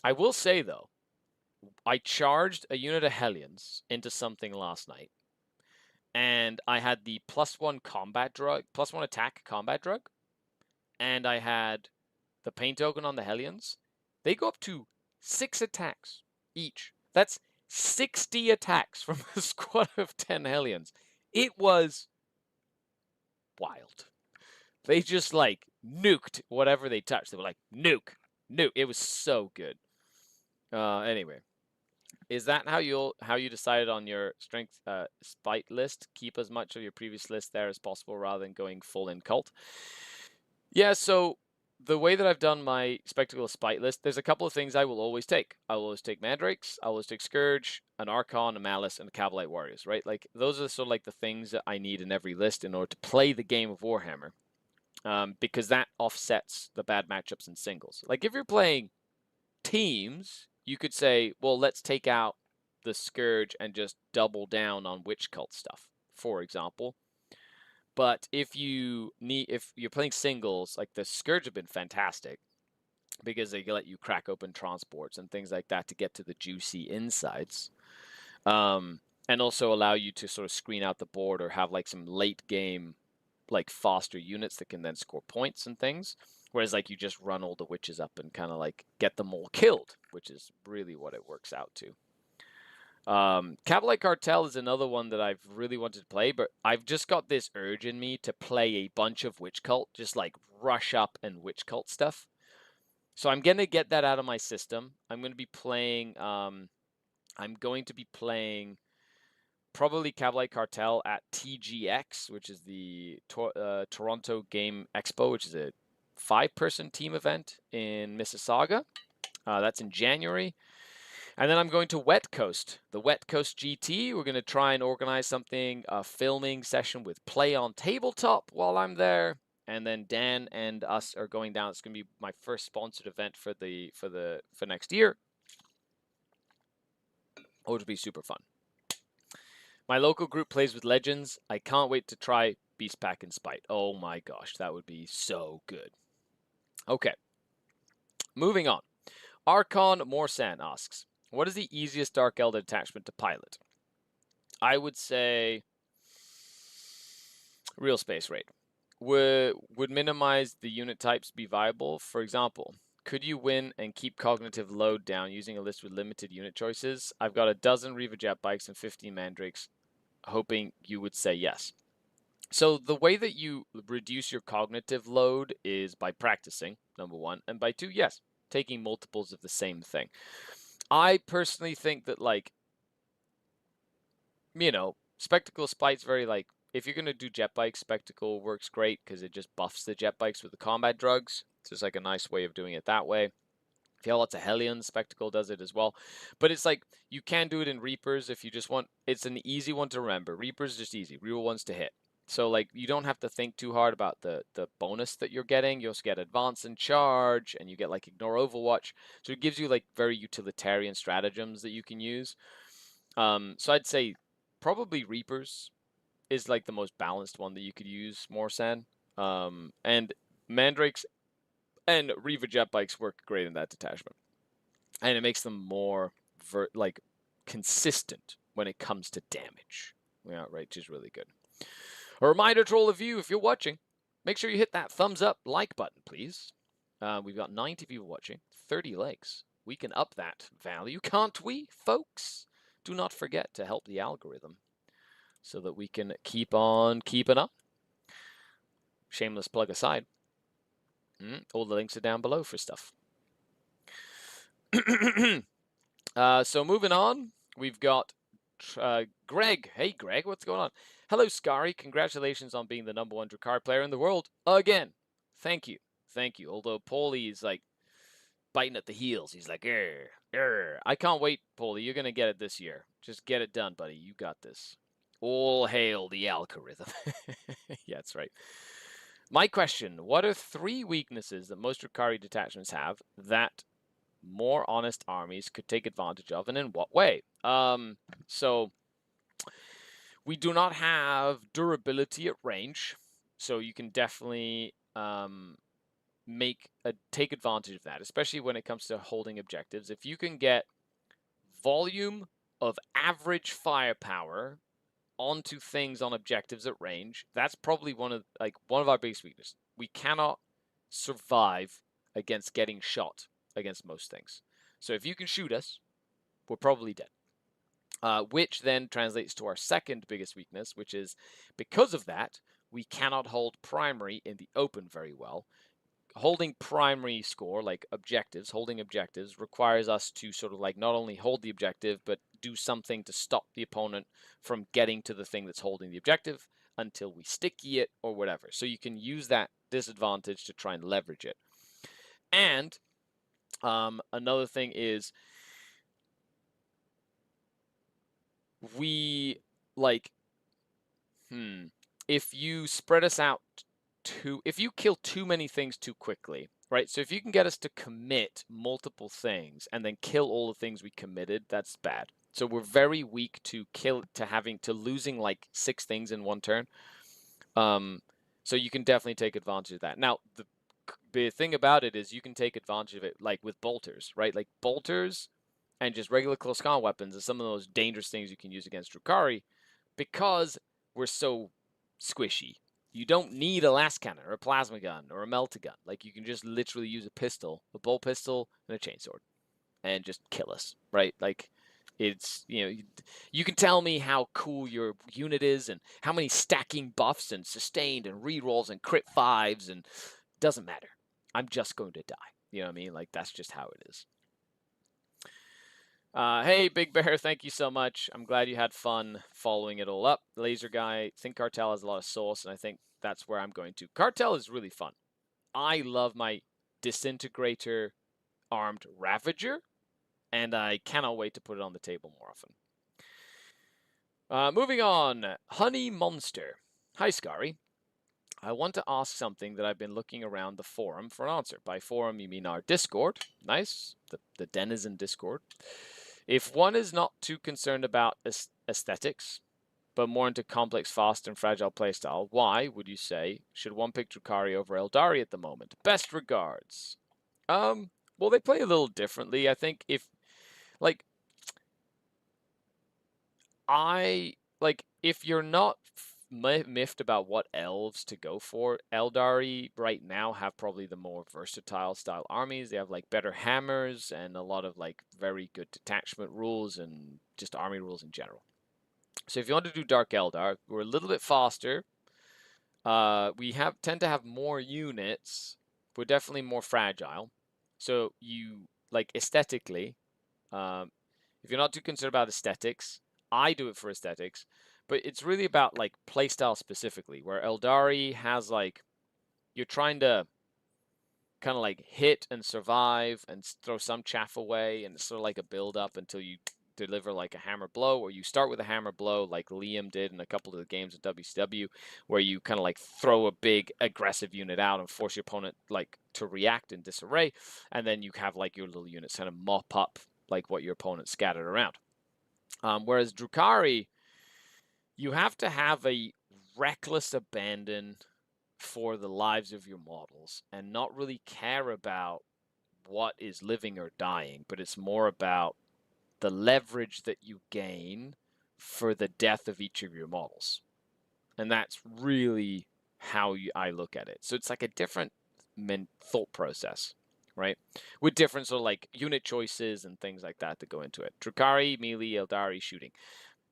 I will say, though, I charged a unit of Hellions into something last night, and I had the +1 combat drug, +1 attack combat drug, and I had the paint token on the Hellions. They go up to 6 attacks each. That's 60 attacks from a squad of 10 Hellions. It was wild. They just like nuked whatever they touched. They were like, nuke, nuke. It was so good. Anyway, is that how you decided on your strength spite list? Keep as much of your previous list there as possible rather than going full in cult. Yeah, so the way that I've done my Spectacle Spite list, there's a couple of things I will always take. I will always take Mandrakes, I will always take Scourge, an Archon, a Malice, and a Cavalite Warriors, right? Like, those are sort of like the things that I need in every list in order to play the game of Warhammer. Because that offsets the bad matchups in singles. Like, if you're playing teams, you could say, well, let's take out the Scourge and just double down on Witch Cult stuff, for example. But if you're playing singles, like the Scourge have been fantastic because they let you crack open transports and things like that to get to the juicy insides, and also allow you to sort of screen out the board or have like some late game, like faster units that can then score points and things. Whereas like you just run all the witches up and kind of like get them all killed, which is really what it works out to. Cavalite Cartel is another one that I've really wanted to play, but I've just got this urge in me to play a bunch of Witch Cult, just like rush up and Witch Cult stuff. So I'm going to get that out of my system. I'm going to be playing probably Cavalite Cartel at TGX, which is the Toronto Game Expo, which is a 5-person team event in Mississauga. That's in January. And then I'm going to Wet Coast, the Wet Coast GT. We're going to try and organize something, a filming session with Play on Tabletop while I'm there. And then Dan and us are going down. It's going to be my first sponsored event for next year. Oh, it'll be super fun. My local group plays with Legends. I can't wait to try Beast Pack and Spite. Oh my gosh, that would be so good. Okay, moving on. Archon Morsan asks, what is the easiest Dark Elder attachment to pilot? I would say Real Space Raid. Would minimize the unit types be viable? For example, could you win and keep cognitive load down using a list with limited unit choices? I've got a dozen Reaver Jet Bikes and 15 Mandrakes, hoping you would say yes. So the way that you reduce your cognitive load is by practicing, number one, and by two, yes, taking multiples of the same thing. I personally think that, like, you know, Spectacle Spite's very, like, if you're going to do jet bikes, Spectacle works great because it just buffs the jet bikes with the combat drugs. So it's like a nice way of doing it that way. If you have lots of Hellions, Spectacle does it as well. But it's like, you can do it in Reapers if you just want. It's an easy one to remember. Reapers just easy. Real ones to hit. So, like, you don't have to think too hard about the bonus that you're getting. You also get Advance and Charge, and you get, like, Ignore Overwatch. So it gives you, like, very utilitarian stratagems that you can use. So I'd say probably Reapers is, like, the most balanced one that you could use, Morsan. And Mandrakes and Reaver Jet Bikes work great in that detachment. And it makes them more, consistent when it comes to damage. Yeah, right, which is really good. A reminder to all of you, if you're watching, make sure you hit that thumbs up like button, please. We've got 90 people watching, 30 likes. We can up that value, can't we, folks? Do not forget to help the algorithm so that we can keep on keeping up. Shameless plug aside. All the links are down below for stuff. So moving on, we've got Greg. Hey, Greg, what's going on? Hello, Scary. Congratulations on being the #1 Drukhari player in the world again. Thank you. Thank you. Although Paulie is like biting at the heels. He's like, I can't wait, Paulie. You're going to get it this year. Just get it done, buddy. You got this. All hail the algorithm. Yeah, that's right. My question, what are 3 weaknesses that most Drukhari detachments have that more honest armies could take advantage of, and in what way? So we do not have durability at range, so you can definitely take advantage of that, especially when it comes to holding objectives. If you can get volume of average firepower onto things on objectives at range, that's probably one of our biggest weaknesses. We cannot survive against getting shot against most things. So if you can shoot us, we're probably dead. Which then translates to our second biggest weakness, which is because of that, we cannot hold primary in the open very well. Holding primary score, like objectives, holding objectives requires us to sort of like not only hold the objective, but do something to stop the opponent from getting to the thing that's holding the objective until we sticky it or whatever. So you can use that disadvantage to try and leverage it. And another thing is we like, if you spread us out if you kill too many things too quickly, right? So if you can get us to commit multiple things and then kill all the things we committed, that's bad. So we're very weak to losing like 6 things in one turn. So you can definitely take advantage of that. Now, the thing about it is you can take advantage of it like with bolters, right? Like bolters and just regular close combat weapons are some of those dangerous things you can use against Drukhari because we're so squishy. You don't need a las cannon or a plasma gun or a melta gun. Like you can just literally use a pistol, a bolt pistol, and a chainsword, and just kill us, right? Like it's, you can tell me how cool your unit is and how many stacking buffs and sustained and rerolls and crit 5s, and doesn't matter. I'm just going to die. You know what I mean? Like that's just how it is. Hey, Big Bear, thank you so much. I'm glad you had fun following it all up. Laser Guy, I think Cartel has a lot of sauce, and I think that's where I'm going to. Cartel is really fun. I love my Disintegrator armed Ravager, and I cannot wait to put it on the table more often. Moving on, Honey Monster. Hi, Scary. I want to ask something that I've been looking around the forum for an answer. By forum, you mean our Discord. Nice. The Denizen Discord. If one is not too concerned about aesthetics, but more into complex, fast, and fragile playstyle, why, would you say, should one pick Drukhari over Eldari at the moment? Best regards. Well, they play a little differently. I think if you're not miffed about what elves to go for, Eldari right now have probably the more versatile style armies. They have like better hammers and a lot of like very good detachment rules and just army rules in general. So if you want to do Dark Eldar, we're a little bit faster. We tend to have more units. We're definitely more fragile. So you like aesthetically, if you're not too concerned about aesthetics, I do it for aesthetics, but it's really about like playstyle specifically, where Eldari has like, you're trying to kind of like hit and survive and throw some chaff away, and it's sort of like a build up until you deliver like a hammer blow, or you start with a hammer blow like Liam did in a couple of the games at WCW, where you kind of like throw a big aggressive unit out and force your opponent like to react in disarray, and then you have like your little units kind of mop up like what your opponent scattered around. Whereas Drukhari, you have to have a reckless abandon for the lives of your models and not really care about what is living or dying, but it's more about the leverage that you gain for the death of each of your models. And that's really how I look at it. So it's like a different thought process, right? With different sort of like unit choices and things like that go into it. Drukhari, melee, Eldari, shooting.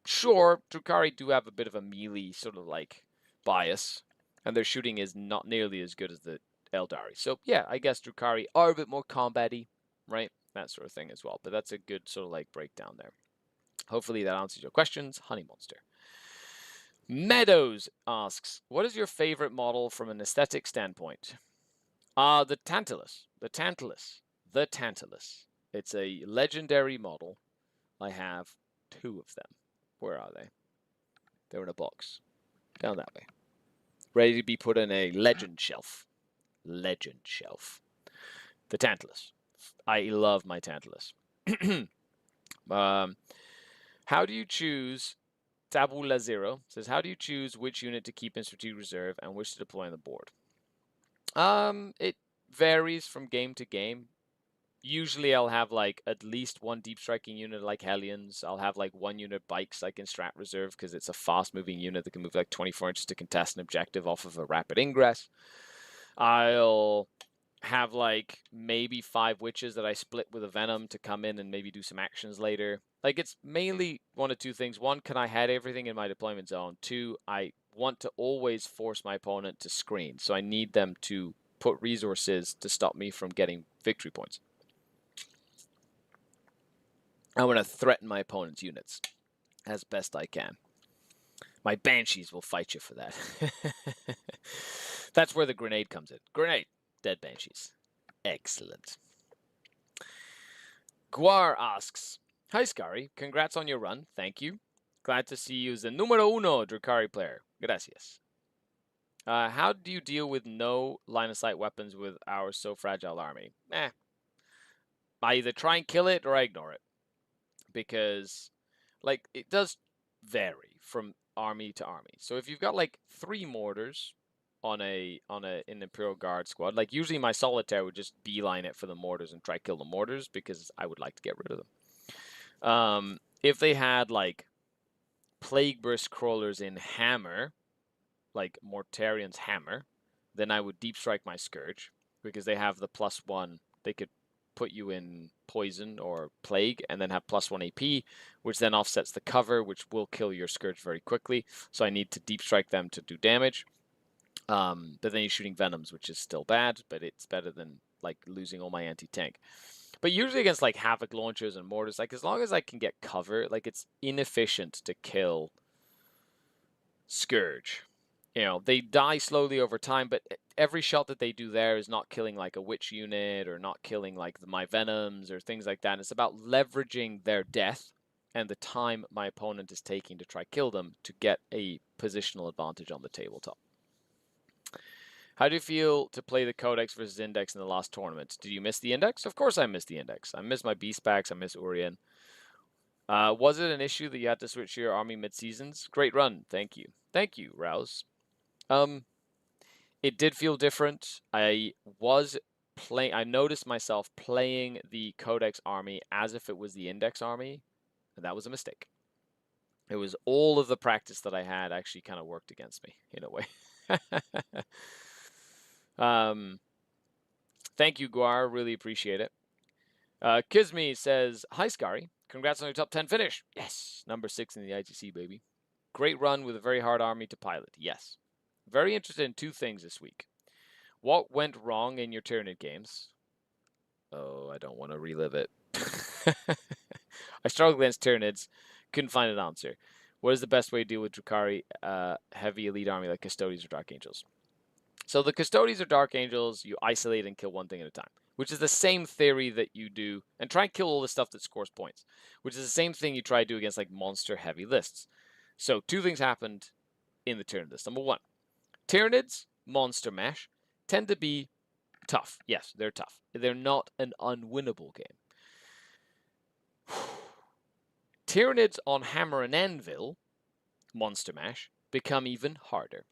Sure, Drukhari do have a bit of a melee sort of like bias, and their shooting is not nearly as good as the Eldari. So yeah, I guess Drukhari are a bit more combat-y, right? That sort of thing as well. But that's a good sort of like breakdown there. Hopefully that answers your questions, Honey Monster. Meadows asks, what is your favorite model from an aesthetic standpoint? The Tantalus. The Tantalus. The Tantalus. It's a legendary model. I have 2 of them. Where are they? They're in a box. Down that way. Ready to be put in a legend shelf. Legend shelf. The Tantalus. I love my Tantalus. How do you choose? Tabula Zero says, how do you choose which unit to keep in strategic reserve and which to deploy on the board? It varies from game to game. Usually I'll have like at least one deep striking unit like Hellions. I'll have like one unit bikes like in Strat Reserve because it's a fast moving unit that can move like 24 inches to contest an objective off of a rapid ingress. I'll have like maybe 5 witches that I split with a venom to come in and maybe do some actions later. Like it's mainly one of two things. One, can I head everything in my deployment zone? Two, I want to always force my opponent to screen. So I need them to put resources to stop me from getting victory points. I want to threaten my opponent's units as best I can. My banshees will fight you for that. That's where the grenade comes in. Grenade. Dead banshees. Excellent. Guar asks, hi Skari, congrats on your run. Thank you. Glad to see you as the numero uno Drukhari player. Gracias. How do you deal with no line of sight weapons with our so fragile army? I either try and kill it or I ignore it. Because, like, it does vary from army to army. So if you've got like 3 mortars on an Imperial Guard squad, like usually my solitaire would just beeline it for the mortars and try to kill the mortars because I would like to get rid of them. If they had like Plague Burst crawlers in hammer, like Mortarian's hammer, then I would deep strike my Scourge because they have the +1. They could put you in poison or plague and then have +1 AP, which then offsets the cover, which will kill your Scourge very quickly. So I need to deep strike them to do damage. But then you're shooting venoms, which is still bad, but it's better than like losing all my anti-tank. But usually against like Havoc launchers and mortars, like as long as I can get cover, like it's inefficient to kill Scourge. You know, they die slowly over time, but every shot that they do there is not killing like a witch unit or not killing like my venoms or things like that. And it's about leveraging their death and the time my opponent is taking to try kill them to get a positional advantage on the tabletop. How do you feel to play the Codex versus Index in the last tournament? Did you miss the Index? Of course I missed the Index. I missed my Beast Packs. I missed Urien. Was it an issue that you had to switch your army mid-seasons? Great run. Thank you. Thank you, Rouse. It did feel different. I noticed myself playing the Codex army as if it was the Index army, and that was a mistake. It was all of the practice that I had actually kind of worked against me in a way. Thank you, Guar. Really appreciate it. Kizmi says, hi, Skari. Congrats on your top 10 finish. Yes. Number 6 in the IGC, baby. Great run with a very hard army to pilot. Yes. Very interested in 2 things this week. What went wrong in your Tyranid games? Oh, I don't want to relive it. I struggled against Tyranids. Couldn't find an answer. What is the best way to deal with Drukhari heavy elite army like Custodies or Dark Angels? So the Custodies or Dark Angels, you isolate and kill one thing at a time, which is the same theory that you do, and try and kill all the stuff that scores points, which is the same thing you try to do against like monster heavy lists. So 2 things happened in the Tyranid list. Number 1, Tyranids, monster mash, tend to be tough. Yes, they're tough. They're not an unwinnable game. Tyranids on Hammer and Anvil, monster mash, become even harder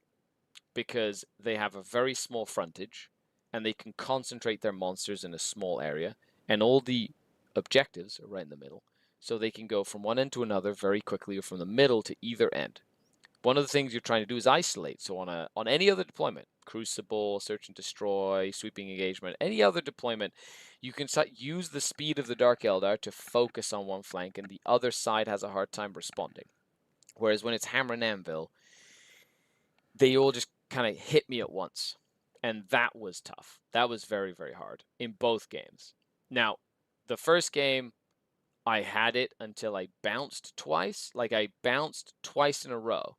because they have a very small frontage and they can concentrate their monsters in a small area, and all the objectives are right in the middle, so they can go from one end to another very quickly or from the middle to either end. One of the things you're trying to do is isolate. So on any other deployment, Crucible, Search and Destroy, Sweeping Engagement, any other deployment, you can use the speed of the Dark Eldar to focus on one flank, and the other side has a hard time responding. Whereas when it's Hammer and Anvil, they all just kind of hit me at once. And that was tough. That was very, very hard in both games. Now, the first game, I had it until I bounced twice. Like, I bounced twice in a row.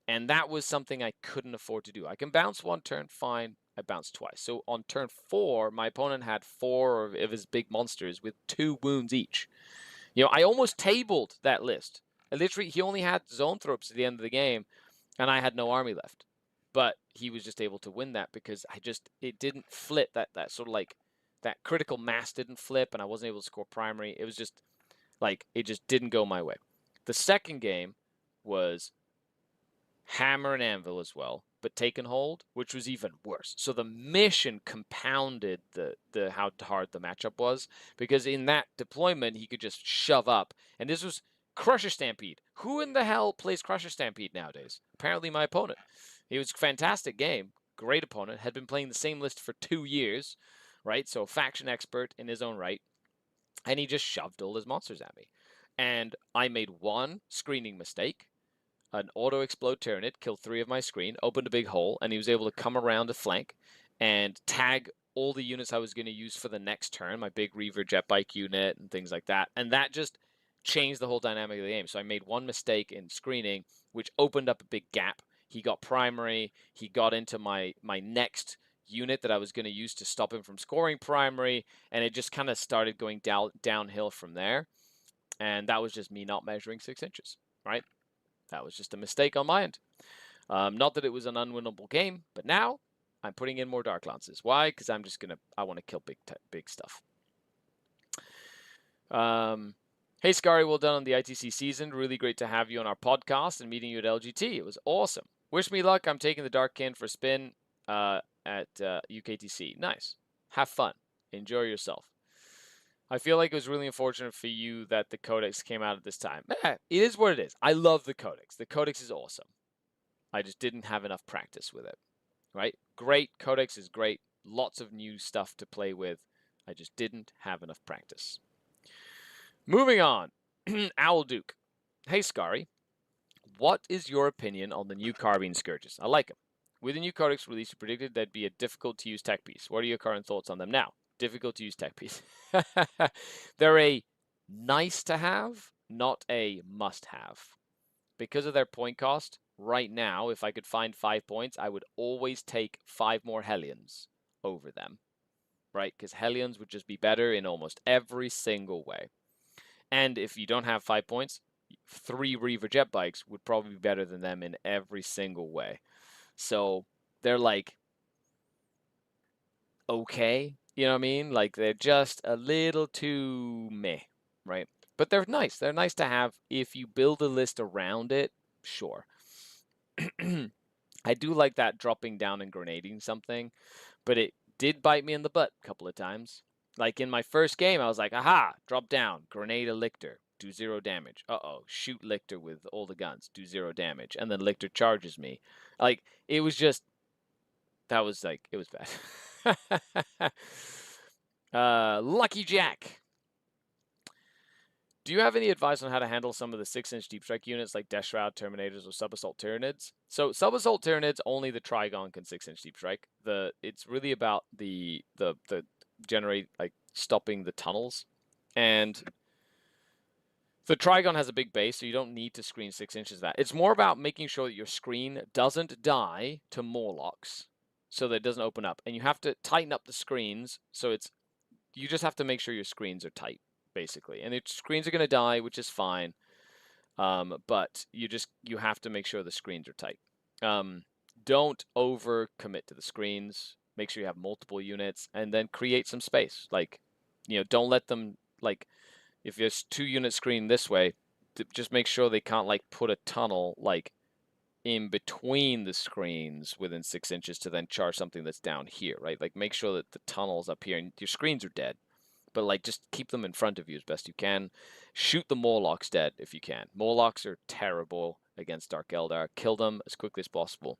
And that was something I couldn't afford to do. I can bounce one turn, fine. I bounced twice. So on turn 4, my opponent had 4 of his big monsters with 2 wounds each. You know, I almost tabled that list. He only had Zoanthropes at the end of the game, and I had no army left. But he was just able to win that because it didn't flip. That sort of like, that critical mass didn't flip, and I wasn't able to score primary. It was just, like, it just didn't go my way. The second game was Hammer and Anvil as well, but take and hold, which was even worse. So the mission compounded the how hard the matchup was, because in that deployment he could just shove up, and this was Crusher Stampede. Who in the hell plays Crusher Stampede nowadays? Apparently my opponent. It was a fantastic game, great opponent, had been playing the same list for 2 years, right? So faction expert in his own right, and he just shoved all his monsters at me. And I made one screening mistake. An auto-explode Tyranid killed 3 of my screen, opened a big hole, and he was able to come around the flank and tag all the units I was going to use for the next turn, my big Reaver jet bike unit and things like that. And that just changed the whole dynamic of the game. So I made one mistake in screening, which opened up a big gap. He got primary. He got into my next unit that I was going to use to stop him from scoring primary, and it just kind of started going downhill from there. And that was just me not measuring 6 inches, right? That was just a mistake on my end. Not that it was an unwinnable game, but now I'm putting in more Dark Lances. Why? Because I want to kill big stuff. Hey, Scary, well done on the ITC season. Really great to have you on our podcast and meeting you at LGT. It was awesome. Wish me luck. I'm taking the Darkkin for a spin at UKTC. Nice. Have fun. Enjoy yourself. I feel like it was really unfortunate for you that the Codex came out at this time. It is what it is. I love the Codex. The Codex is awesome. I just didn't have enough practice with it, right? Great. Codex is great. Lots of new stuff to play with. I just didn't have enough practice. Moving on. Owl Duke. Hey, Scary. What is your opinion on the new Carbine Scourges? I like them. With the new Codex release, you predicted they'd be a difficult-to-use tech piece. What are your current thoughts on them now? Difficult to use tech piece. They're a nice to have, not a must have. Because of their point cost, right now, if I could find 5 points, I would always take 5 more Hellions over them. Right? Because Hellions would just be better in almost every single way. And if you don't have 5 points, 3 Reaver jet bikes would probably be better than them in every single way. So they're like okay. You know what I mean? Like, they're just a little too meh, right? But they're nice. They're nice to have if you build a list around it, sure. I do like that dropping down and grenading something, but it did bite me in the butt a couple of times. Like, in my first game, I was like, aha, drop down, grenade a Lictor, do 0 damage. Uh-oh, shoot Lictor with all the guns, do 0 damage. And then Lictor charges me. Like, it was just, that was like, it was bad. Lucky Jack. Do you have any advice on how to handle some of the 6-inch deep strike units like Death Shroud, Terminators, or Sub-Assault Tyranids? So Sub-Assault Tyranids, only the Trigon can 6-inch deep strike. It's really about the generate, like, stopping the tunnels. And the Trigon has a big base, so you don't need to screen 6 inches of that. It's more about making sure that your screen doesn't die to Morlocks, so that it doesn't open up. And you have to tighten up the screens, so you just have to make sure your screens are tight, basically. And the screens are going to die, which is fine, but you have to make sure the screens are tight. Don't over-commit to the screens. Make sure you have multiple units, and then create some space. Like, don't let them, like, if there's 2 units screened this way, just make sure they can't, like, put a tunnel, like, in between the screens within 6 inches to then charge something that's down here, right? Like, make sure that the tunnel's up here and your screens are dead. But, like, just keep them in front of you as best you can. Shoot the Morlocks dead if you can. Morlocks are terrible against Dark Eldar. Kill them as quickly as possible.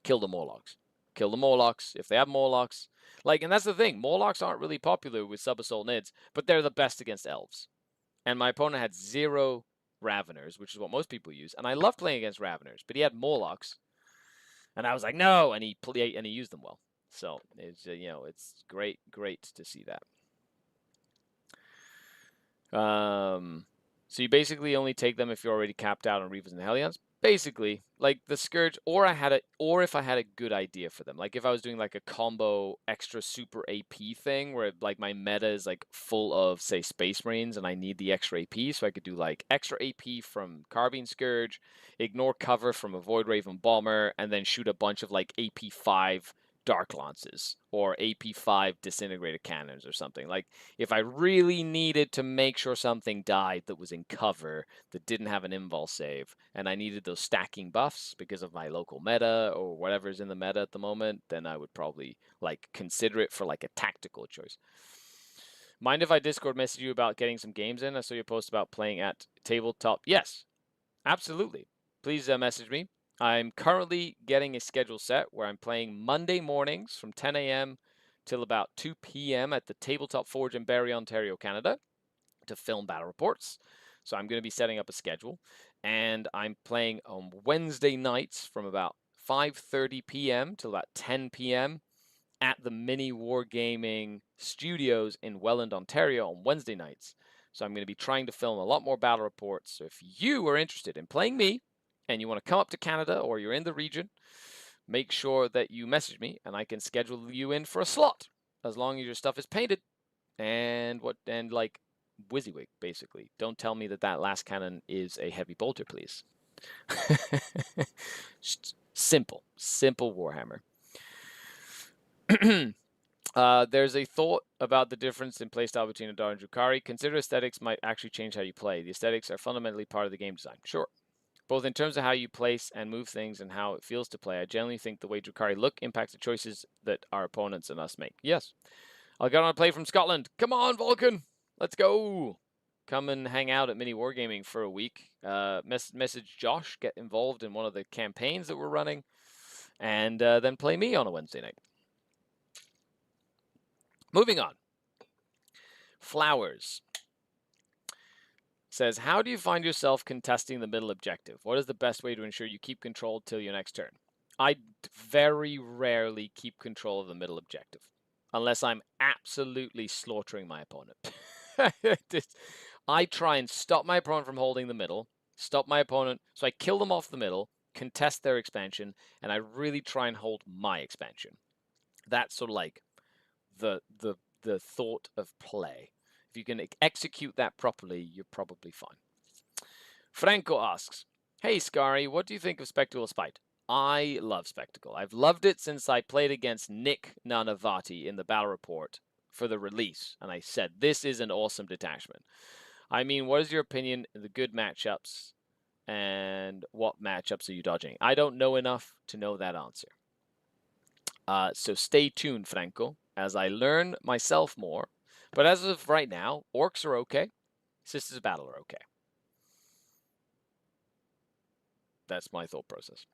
Kill the Morlocks. Kill the Morlocks. If they have Morlocks. Like, and that's the thing. Morlocks aren't really popular with Sub-Assault Nids, but they're the best against Elves. And my opponent had 0 Raveners, which is what most people use. And I love playing against Raveners, but he had Morlocks. And I was like, no, and he used them well. So it's it's great to see that. So you basically only take them if you're already capped out on Reavers and Hellions. Basically, like the Scourge, or if I had a good idea for them. Like if I was doing like a combo extra super AP thing where like my meta is like full of, say, Space Marines and I need the extra AP, so I could do like extra AP from Carbine Scourge, ignore cover from a Void Raven Bomber, and then shoot a bunch of like AP 5 dark lances or AP5 disintegrated cannons or something. Like, if I really needed to make sure something died that was in cover, that didn't have an invul save, and I needed those stacking buffs because of my local meta or whatever's in the meta at the moment, then I would probably like consider it for like a tactical choice. Mind if I Discord message you about getting some games in? I saw your post about playing at tabletop. Yes, absolutely. Please message me. I'm currently getting a schedule set where I'm playing Monday mornings from 10 a.m. till about 2 p.m. at the Tabletop Forge in Barrie, Ontario, Canada, to film battle reports. So I'm going to be setting up a schedule. And I'm playing on Wednesday nights from about 5:30 p.m. till about 10 p.m. at the Mini Wargaming Studios in Welland, Ontario on Wednesday nights. So I'm going to be trying to film a lot more battle reports. So if you are interested in playing me and you want to come up to Canada or you're in the region, make sure that you message me and I can schedule you in for a slot as long as your stuff is painted and like WYSIWYG, basically. Don't tell me that that last cannon is a heavy bolter, please. Simple Warhammer. There's a thought about the difference in playstyle between Adar and Drukhari. Consider aesthetics might actually change how you play. The aesthetics are fundamentally part of the game design. Sure. Both in terms of how you place and move things and how it feels to play. I generally think the way Drukhari look impacts the choices that our opponents and us make. Yes. I'll get on a play from Scotland. Come on, Vulcan. Let's go. Come and hang out at Mini Wargaming for a week. Message Josh. Get involved in one of the campaigns that we're running. And then play me on a Wednesday night. Moving on. Flowers says, how do you find yourself contesting the middle objective? What is the best way to ensure you keep control till your next turn? I very rarely keep control of the middle objective, unless I'm absolutely slaughtering my opponent. I try and stop my opponent from holding the middle, stop my opponent, so I kill them off the middle, contest their expansion, and I really try and hold my expansion. That's sort of like the thought of play. If you can execute that properly, you're probably fine. Franco asks, hey, Scary, what do you think of Spectacle Spite? I love Spectacle. I've loved it since I played against Nick Nanavati in the battle report for the release, and I said, this is an awesome detachment. I mean, what is your opinion of the good matchups, and what matchups are you dodging? I don't know enough to know that answer. So stay tuned, Franco, as I learn myself more. But as of right now, orcs are okay. Sisters of Battle are okay. That's my thought process.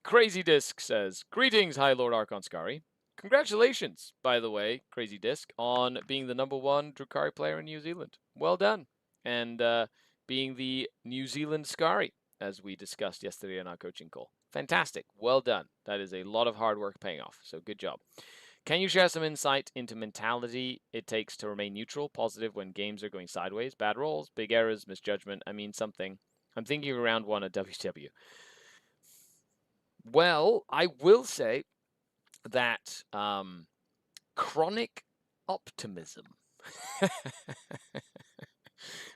Crazy Disc says, greetings, High Lord Archon Scary. Congratulations, by the way, Crazy Disc, on being the #1 Drukhari player in New Zealand. Well done. And being the New Zealand Scary, as we discussed yesterday in our coaching call. Fantastic. Well done. That is a lot of hard work paying off. So good job. Can you share some insight into mentality it takes to remain neutral, positive when games are going sideways? Bad rolls, big errors, misjudgment. I mean something. I'm thinking of round 1 at WW. Well, I will say that chronic optimism,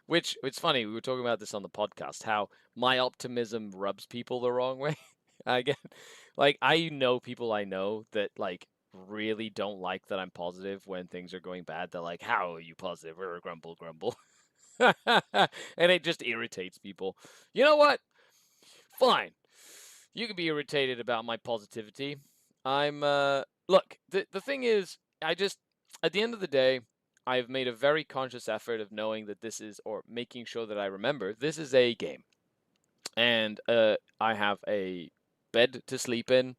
which it's funny, we were talking about this on the podcast, how my optimism rubs people the wrong way. I get, like, I know people I know that, like, really don't like that I'm positive when things are going bad. They're like, how are you positive? Grumble, grumble. And it just irritates people. You know what? Fine. You can be irritated about my positivity. I'm, look, the thing is, at the end of the day, I've made a very conscious effort of knowing that this is, or making sure that I remember, this is a game. And I have a bed to sleep in.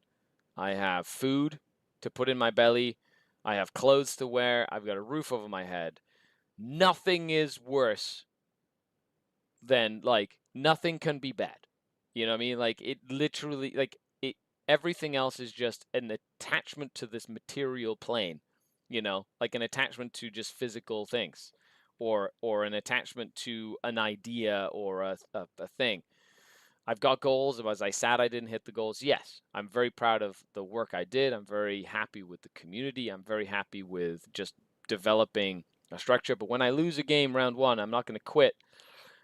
I have food to put in my belly. I have clothes to wear. I've got a roof over my head. Nothing is worse than, like, nothing can be bad. You know what I mean? Like, it literally, like, everything else is just an attachment to this material plane, you know, like an attachment to just physical things, or an attachment to an idea or a thing. I've got goals. Was I sad I didn't hit the goals? Yes. I'm very proud of the work I did. I'm very happy with the community. I'm very happy with just developing a structure. But when I lose a game round 1, I'm not going to quit,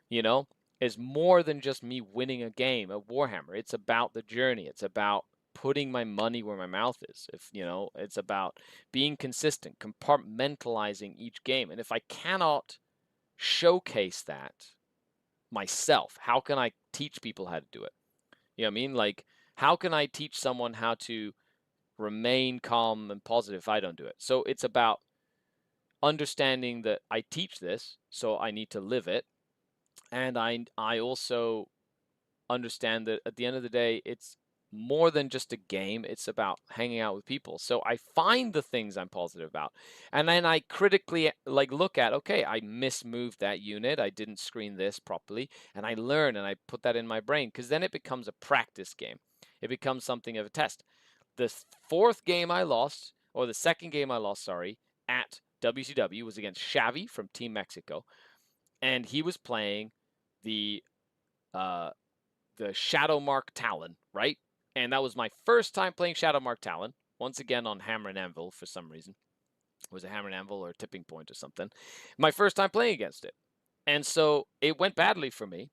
you know? It's more than just me winning a game of Warhammer. It's about the journey. It's about putting my money where my mouth is. If, you know, it's about being consistent, compartmentalizing each game. And if I cannot showcase that myself, how can I teach people how to do it? You know what I mean? Like, how can I teach someone how to remain calm and positive if I don't do it? So it's about understanding that I teach this, so I need to live it. And I also understand that at the end of the day, it's more than just a game. It's about hanging out with people. So I find the things I'm positive about. And then I critically like look at, okay, I mismoved that unit. I didn't screen this properly. And I learn and I put that in my brain, because then it becomes a practice game. It becomes something of a test. The fourth game I lost, or the second game I lost, sorry, at WCW was against Xavi from Team Mexico. And he was playing the Shadowmark Talon, right? And that was my first time playing Shadowmark Talon, once again on Hammer and Anvil for some reason. It was a Hammer and Anvil or a Tipping Point or something. My first time playing against it. And so it went badly for me.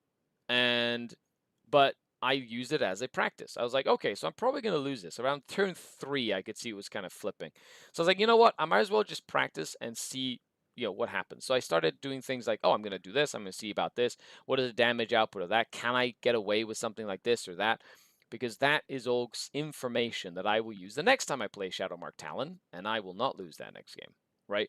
But I used it as a practice. I was like, okay, so I'm probably going to lose this. Around turn 3, I could see it was kind of flipping. So I was like, you know what? I might as well just practice and see, you know, what happens. So I started doing things like, oh, I'm going to do this. I'm going to see about this. What is the damage output of that? Can I get away with something like this or that? Because that is all information that I will use the next time I play Shadowmark Talon, and I will not lose that next game, right?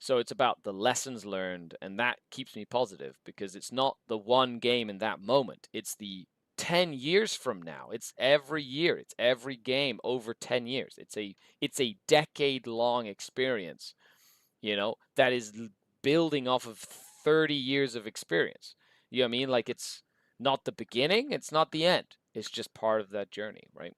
So it's about the lessons learned, and that keeps me positive, because it's not the one game in that moment. It's the 10 years from now. It's every year. It's every game over 10 years. It's a decade-long experience, you know, that is building off of 30 years of experience. You know what I mean? Like, it's not the beginning, it's not the end. It's just part of that journey, right?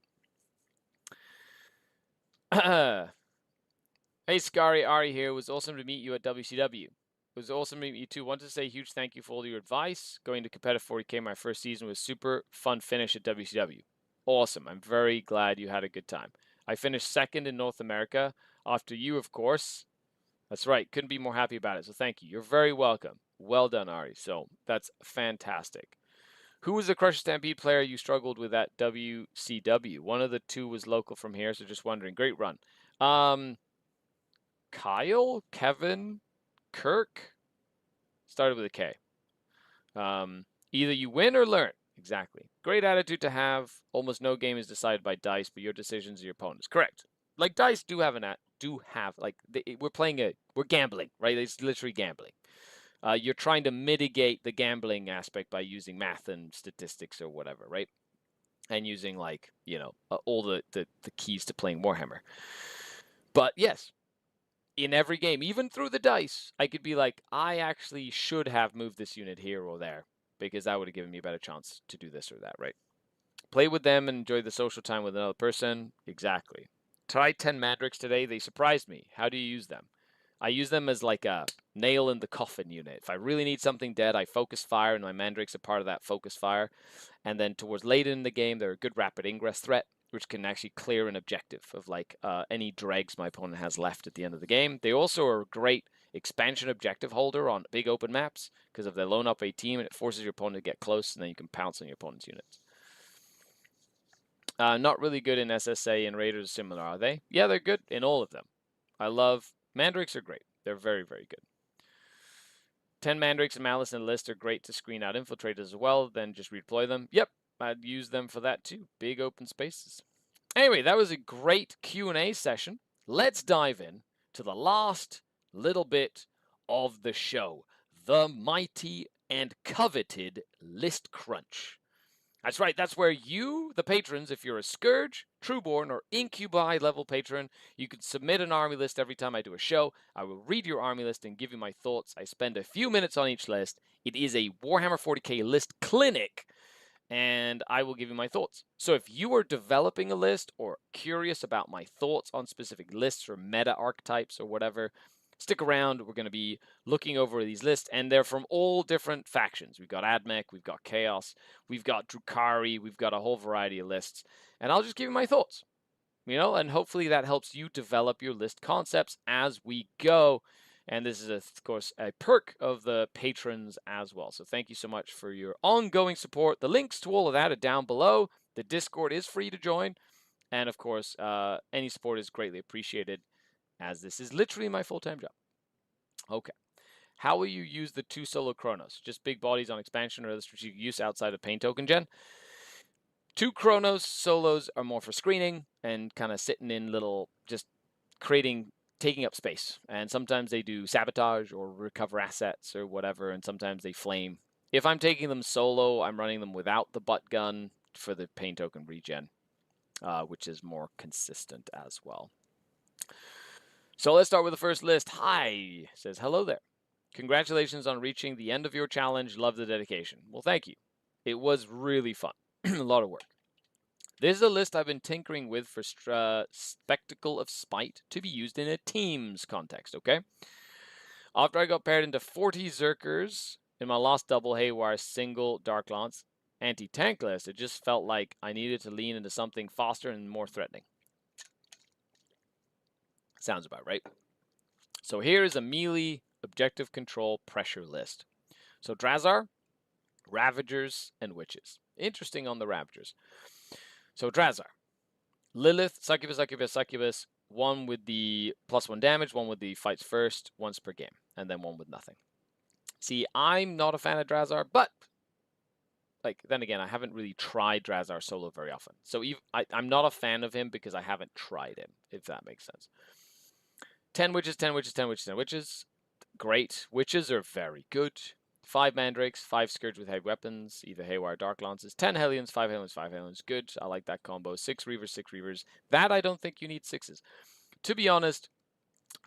Hey, Scary, Ari here. It was awesome to meet you at WCW. It was awesome to meet you too. Wanted to say a huge thank you for all your advice. Going to competitive 40k my first season was super fun finish at WCW. Awesome. I'm very glad you had a good time. I finished second in North America after you, of course. That's right. Couldn't be more happy about it. So thank you. You're very welcome. Well done, Ari. So that's fantastic. Who was the Crusher Stampede player you struggled with at WCW? One of the two was local from here, so just wondering. Great run. Kyle, Kevin, Kirk, started with a K. Either you win or learn. Exactly. Great attitude to have. Almost no game is decided by dice, but your decisions are your opponents. Correct. Like, dice we're gambling, right? It's literally gambling. You're trying to mitigate the gambling aspect by using math and statistics or whatever, right? And using, like, you know, all the keys to playing Warhammer. But yes, in every game, even through the dice, I could be like, I actually should have moved this unit here or there, because that would have given me a better chance to do this or that, right? Play with them and enjoy the social time with another person. Exactly. Tried 10 Mandrakes today. They surprised me. How do you use them? I use them as like a nail in the coffin unit. If I really need something dead, I focus fire, and my Mandrakes are part of that focus fire. And then towards late in the game, they're a good rapid ingress threat, which can actually clear an objective of like any dregs my opponent has left at the end of the game. They also are a great expansion objective holder on big open maps, because if they loan up a team, and it forces your opponent to get close, and then you can pounce on your opponent's units. Not really good in SSA and Raiders similar, are they? Yeah, they're good in all of them. I love Mandrakes are great. They're very, very good. 10 Mandrakes and Malice in a list are great to screen out infiltrators as well, then just redeploy them. Yep, I'd use them for that too. Big open spaces. Anyway, that was a great Q&A session. Let's dive in to the last little bit of the show. The mighty and coveted list crunch. That's right, that's where you, the patrons, if you're a Scourge, Trueborn, or Incubi level patron, you can submit an army list every time I do a show. I will read your army list and give you my thoughts. I spend a few minutes on each list. It is a Warhammer 40k list clinic, and I will give you my thoughts. So if you are developing a list or curious about my thoughts on specific lists or meta archetypes or whatever, stick around. We're going to be looking over these lists, and they're from all different factions. We've got Admech, we've got Chaos, we've got Drukhari, we've got a whole variety of lists, and I'll just give you my thoughts, you know, and hopefully that helps you develop your list concepts as we go. And this is, of course, a perk of the patrons as well. So thank you so much for your ongoing support. The links to all of that are down below. The Discord is free to join. And of course, any support is greatly appreciated, as this is literally my full-time job. Okay. How will you use the 2 solo Chronos? Just big bodies on expansion or other strategic use outside of pain token gen? 2 Chronos solos are more for screening and kind of sitting in little, just taking up space. And sometimes they do sabotage or recover assets or whatever, and sometimes they flame. If I'm taking them solo, I'm running them without the butt gun for the pain token regen, which is more consistent as well. So let's start with the first list. Hi, says hello there. Congratulations on reaching the end of your challenge. Love the dedication. Well, thank you. It was really fun. A lot of work. This is a list I've been tinkering with for Spectacle of Spite to be used in a Teams context, okay? After I got paired into 40 Zerkers in my last double Haywire single Dark Lance anti-tank list, it just felt like I needed to lean into something faster and more threatening. Sounds about right. So here is a melee objective control pressure list. So Drazar, Ravagers, and Witches. Interesting on the Ravagers. So Drazar, Lilith, Succubus, Succubus, Succubus, one with the +1 damage, one with the fights first, once per game, and then one with nothing. See, I'm not a fan of Drazar, but then again, I haven't really tried Drazar solo very often. So I'm not a fan of him because I haven't tried him, if that makes sense. 10 Witches, 10 Witches, 10 Witches, 10 Witches. Great. Witches are very good. 5 Mandrakes, 5 Scourge with heavy weapons, either Haywire Dark Lances, 10 Hellions, 5 Hellions, 5 Hellions. Good. I like that combo. 6 Reavers, 6 Reavers. That I don't think you need 6s. To be honest,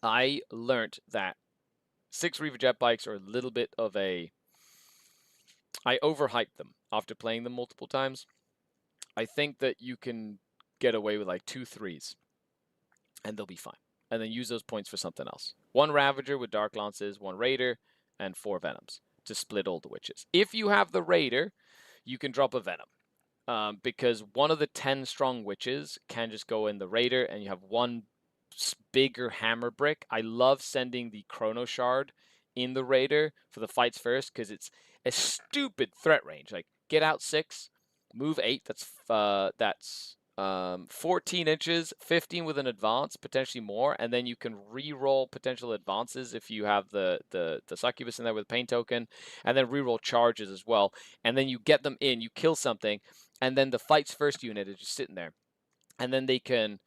I learnt that 6 Reaver jet bikes are a little bit of a... I overhyped them after playing them multiple times. I think that you can get away with like 2 3s, and they'll be fine. And then use those points for something else. 1 Ravager with Dark Lances, 1 Raider, and 4 Venoms to split all the Witches. If you have the Raider, you can drop a Venom. Because one of the 10 strong Witches can just go in the Raider, and you have 1 bigger hammer brick. I love sending the Chrono Shard in the Raider for the fights first, because it's a stupid threat range. Like, get out 6, move 8, that's 14 inches, 15 with an advance, potentially more, and then you can re-roll potential advances if you have the Succubus in there with a pain token, and then re-roll charges as well. And then you get them in, you kill something, and then the fights first unit is just sitting there. And then they can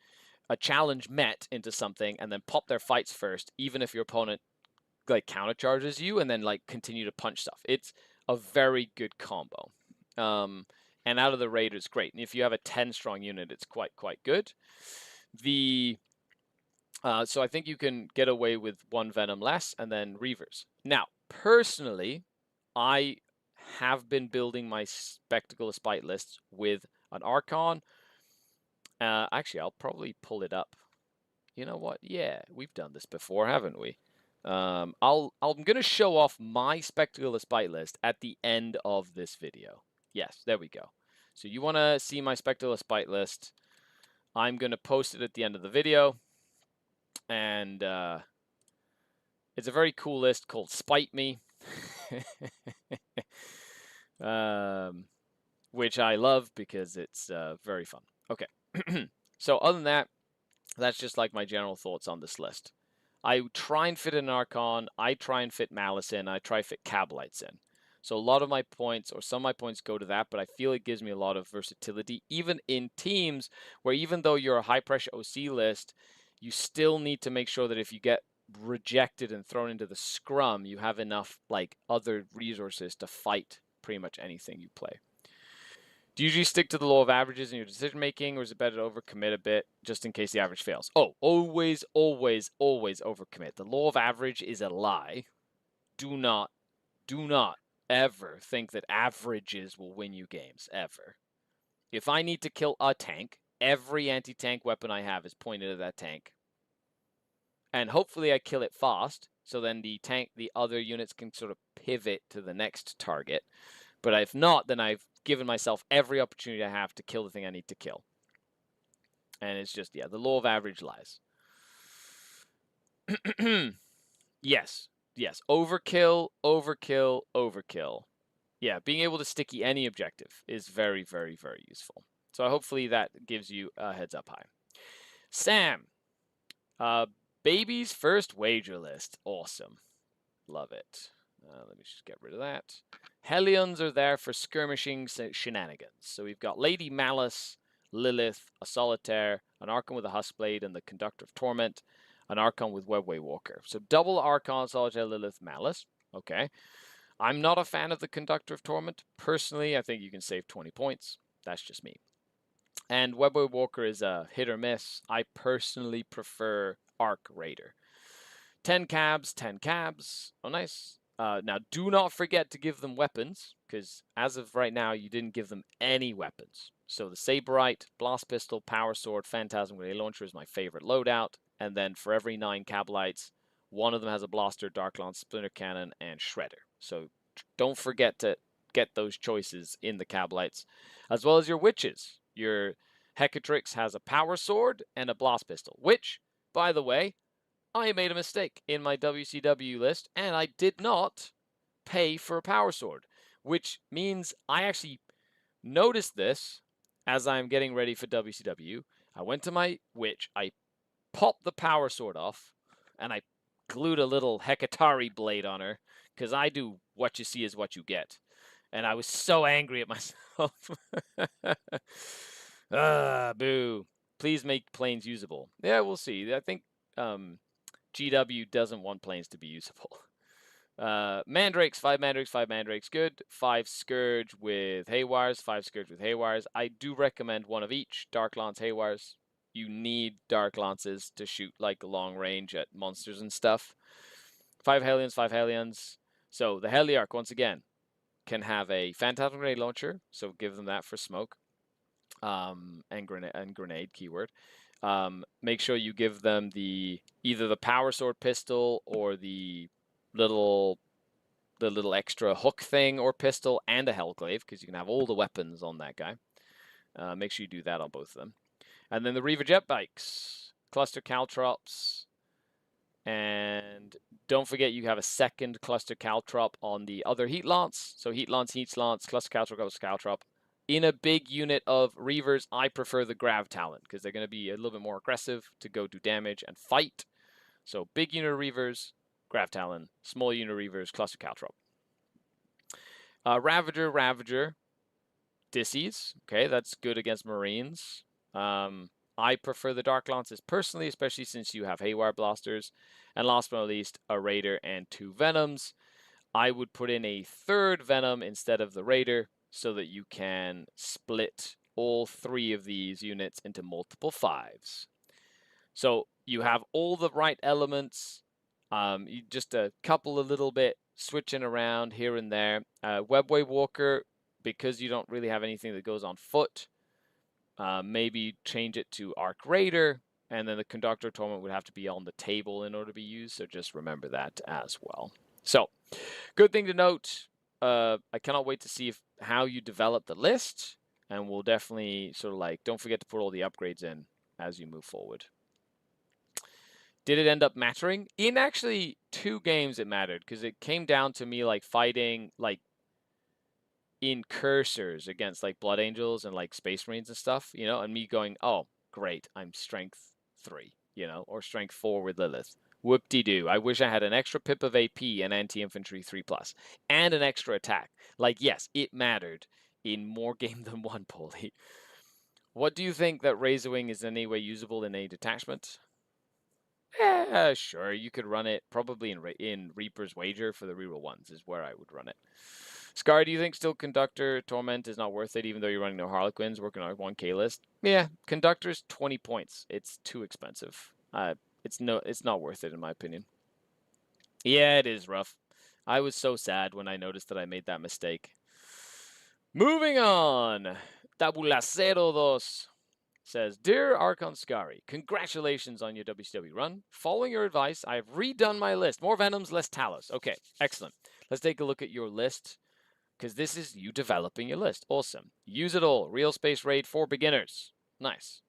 challenge met into something and then pop their fights first, even if your opponent like counter charges you, and then like continue to punch stuff. It's a very good combo. And out of the Raider, it's great. And if you have a 10 strong unit, it's quite good. So I think you can get away with 1 Venom less and then Reavers. Now, personally, I have been building my Spectacle of Spite lists with an Archon. Actually, I'll probably pull it up. You know what? Yeah, we've done this before, haven't we? I'm going to show off my Spectacle of Spite list at the end of this video. Yes, there we go. So you want to see my Spectacle of Spite list. I'm going to post it at the end of the video. And it's a very cool list called Spite Me. Which I love because it's very fun. Okay. So other than that, that's just like my general thoughts on this list. I try and fit an Archon. I try and fit Malice in. I try and fit Cabalites in. So a lot of my points, or some of my points, go to that, but I feel it gives me a lot of versatility, even in teams where even though you're a high-pressure OC list, you still need to make sure that if you get rejected and thrown into the scrum, you have enough like other resources to fight pretty much anything you play. Do you usually stick to the law of averages in your decision-making, or is it better to overcommit a bit just in case the average fails? Oh, always, always, always overcommit. The law of average is a lie. Do not ever think that averages will win you games, ever. If I need to kill a tank, every anti-tank weapon I have is pointed at that tank. And hopefully I kill it fast, so then the other units can sort of pivot to the next target. But if not, then I've given myself every opportunity I have to kill the thing I need to kill. And it's just, yeah, the law of average lies. Yes. Overkill, overkill, overkill. Yeah, being able to sticky any objective is very, very, very useful. So hopefully that gives you a heads up high. Sam, baby's first wager list. Awesome. Love it. Let me just get rid of that. Hellions are there for skirmishing shenanigans. So we've got Lady Malice, Lilith, a Solitaire, an Archon with a Huskblade, and the Conductor of Torment, an Archon with Webway Walker. So double Archon, Solitaire, Lilith, Malice. Okay. I'm not a fan of the Conductor of Torment. Personally, I think you can save 20 points. That's just me. And Webway Walker is a hit or miss. I personally prefer Arc Raider. 10 cabs, 10 cabs. Oh, nice. Now, do not forget to give them weapons, because as of right now, you didn't give them any weapons. So the Saberite, Blast Pistol, Power Sword, Phantasm Grenade Launcher is my favorite loadout. And then for every 9 Cablites, one of them has a Blaster, Dark Lance, Splinter Cannon, and Shredder. So don't forget to get those choices in the Cablites, as well as your Witches. Your Hecatrix has a Power Sword and a Blast Pistol, which, by the way, I made a mistake in my WCW list, and I did not pay for a Power Sword, which means I actually noticed this as I'm getting ready for WCW. I went to my Witch, I popped the Power Sword off, and I glued a little Hecatari blade on her, because I do what you see is what you get. And I was so angry at myself. Boo. Please make planes usable. Yeah, we'll see. I think GW doesn't want planes to be usable. Mandrakes, 5 Mandrakes, 5 Mandrakes, good. 5 Scourge with Haywires, 5 Scourge with Haywires. I do recommend one of each. Dark Lance, Haywires. You need Dark Lances to shoot like long range at monsters and stuff. 5 Hellions, 5 Hellions. So the Heliarch, once again, can have a Phantasm Grenade Launcher, so give them that for smoke. And grenade keyword. Make sure you give them either the Power Sword pistol or the little extra hook thing or pistol and a Hellglaive, because you can have all the weapons on that guy. Make sure you do that on both of them. And then the Reaver Jet Bikes, Cluster Caltrops, and don't forget you have a second Cluster Caltrop on the other Heat Lance. So Heat Lance, Cluster Caltrop, Cluster Caltrop. In a big unit of Reavers, I prefer the Grav Talon, because they're going to be a little bit more aggressive to go do damage and fight. So big unit of Reavers, Grav Talon. Small unit of Reavers, Cluster Caltrop. Ravager, Dissies. Okay, that's good against Marines. I prefer the Dark Lances personally, especially since you have Haywire Blasters. And last but not least, a Raider and 2 Venoms. I would put in a 3rd Venom instead of the Raider, so that you can split all 3 of these units into multiple 5s. So you have all the right elements, just a couple a little bit switching around here and there. Webway Walker, because you don't really have anything that goes on foot, maybe change it to Arc Raider, and then the Conductor Torment would have to be on the table in order to be used, so just remember that as well. So, good thing to note, I cannot wait to see how you develop the list, and we'll definitely sort of like, don't forget to put all the upgrades in as you move forward. Did it end up mattering? In actually 2 games it mattered, because it came down to me like fighting like in cursors against like Blood Angels and like Space Marines and stuff, you know, and me going, oh, great, I'm strength 3, you know, or strength 4 with Lilith. Whoop-de-doo. I wish I had an extra pip of AP and anti-infantry 3+, and an extra attack. Like, yes, it mattered in more game than one, Paulie. What do you think that Razorwing is in any way usable in a detachment? Sure, you could run it probably in Reaper's Wager for the reroll ones is where I would run it. Scar, do you think still Conductor Torment is not worth it, even though you're running no Harlequins, working on a 1K list? Yeah, Conductor's 20 points. It's too expensive. It's not worth it in my opinion. Yeah, it is rough. I was so sad when I noticed that I made that mistake. Moving on. Tabulacero 2 says, Dear Archon Scary, congratulations on your WCW run. Following your advice, I have redone my list. More Venoms, less Talos. Okay, excellent. Let's take a look at your list, because this is you developing your list. Awesome. Use it all. Real Space Raid for beginners. Nice.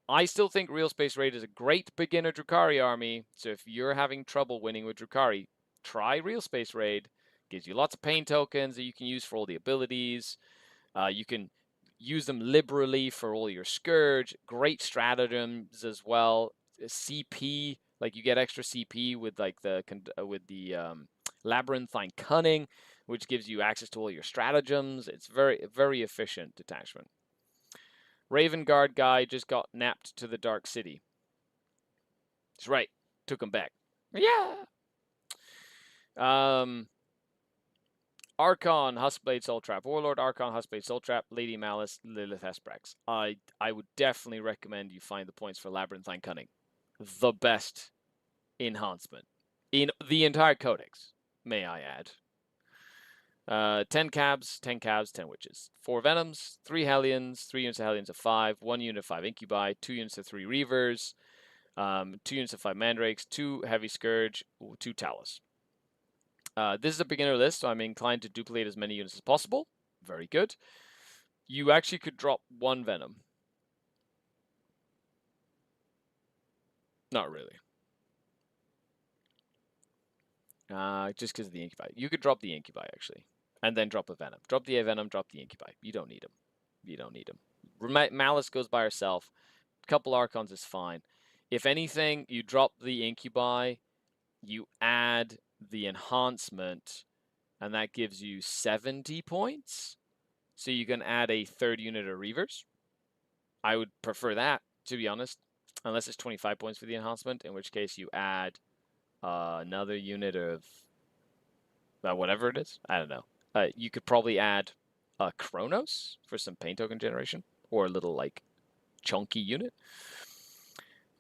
I still think Real Space Raid is a great beginner Drukhari army, so if you're having trouble winning with Drukhari, try Real Space Raid. Gives you lots of pain tokens that you can use for all the abilities. You can Use them liberally for all your Scourge. Great stratagems as well. CP, like you get extra CP with like the Labyrinthine Cunning, which gives you access to all your stratagems. It's very efficient detachment. Raven Guard guy just got napped to the Dark City. That's right. Took him back. Yeah. Archon, Huskblade, Soul Trap, Warlord, Archon, Huskblade, Soul Trap, Lady Malice, Lilith Esprax. I would definitely recommend you find the points for Labyrinthine Cunning. The best enhancement in the entire codex, may I add. 10 cabs, 10 witches. 4 venoms, 3 hellions, 3 units of hellions of 5, 1 unit of 5 incubi, 2 units of 3 reavers, 2 units of 5 mandrakes, 2 heavy scourge, 2 talus. This is a beginner list, so I'm inclined to duplicate as many units as possible. Very good. You actually could drop 1 venom. Not really. Just because of the incubi. You could drop the incubi, actually. And then drop a venom. Drop the venom, drop the incubi. You don't need them. You don't need them. Malice goes by herself. A couple archons is fine. If anything, you drop the incubi, you add the enhancement, and that gives you 70 points. So you can add a 3rd unit of reavers. I would prefer that, to be honest. Unless it's 25 points for the enhancement, in which case you add another unit of whatever it is. I don't know. You could probably add a Chronos for some pain token generation, or a little like chunky unit.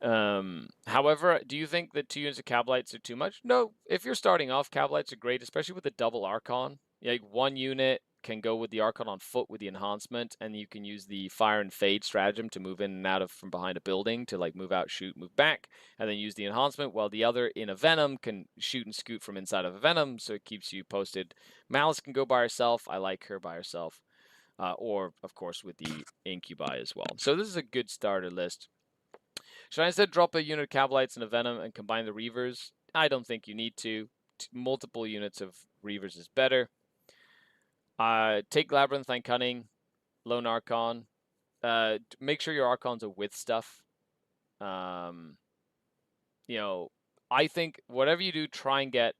However, do you think that 2 units of Cabalites are too much? No. If you're starting off, Cabalites are great, especially with the double Archon. Like 1 unit can go with the Archon on foot with the enhancement, and you can use the Fire and Fade stratagem to move in and out of from behind a building to like move out, shoot, move back, and then use the enhancement, while the other in a Venom can shoot and scoot from inside of a Venom, so it keeps you posted. Malice can go by herself. I like her by herself. Or, of course, with the Incubi as well. So this is a good starter list. Should I instead drop a unit of Cabalites and a Venom and combine the Reavers? I don't think you need to. Multiple units of Reavers is better. Take Labyrinthine Cunning, Lone Archon. Make sure your Archons are with stuff. You know, I think whatever you do, try and get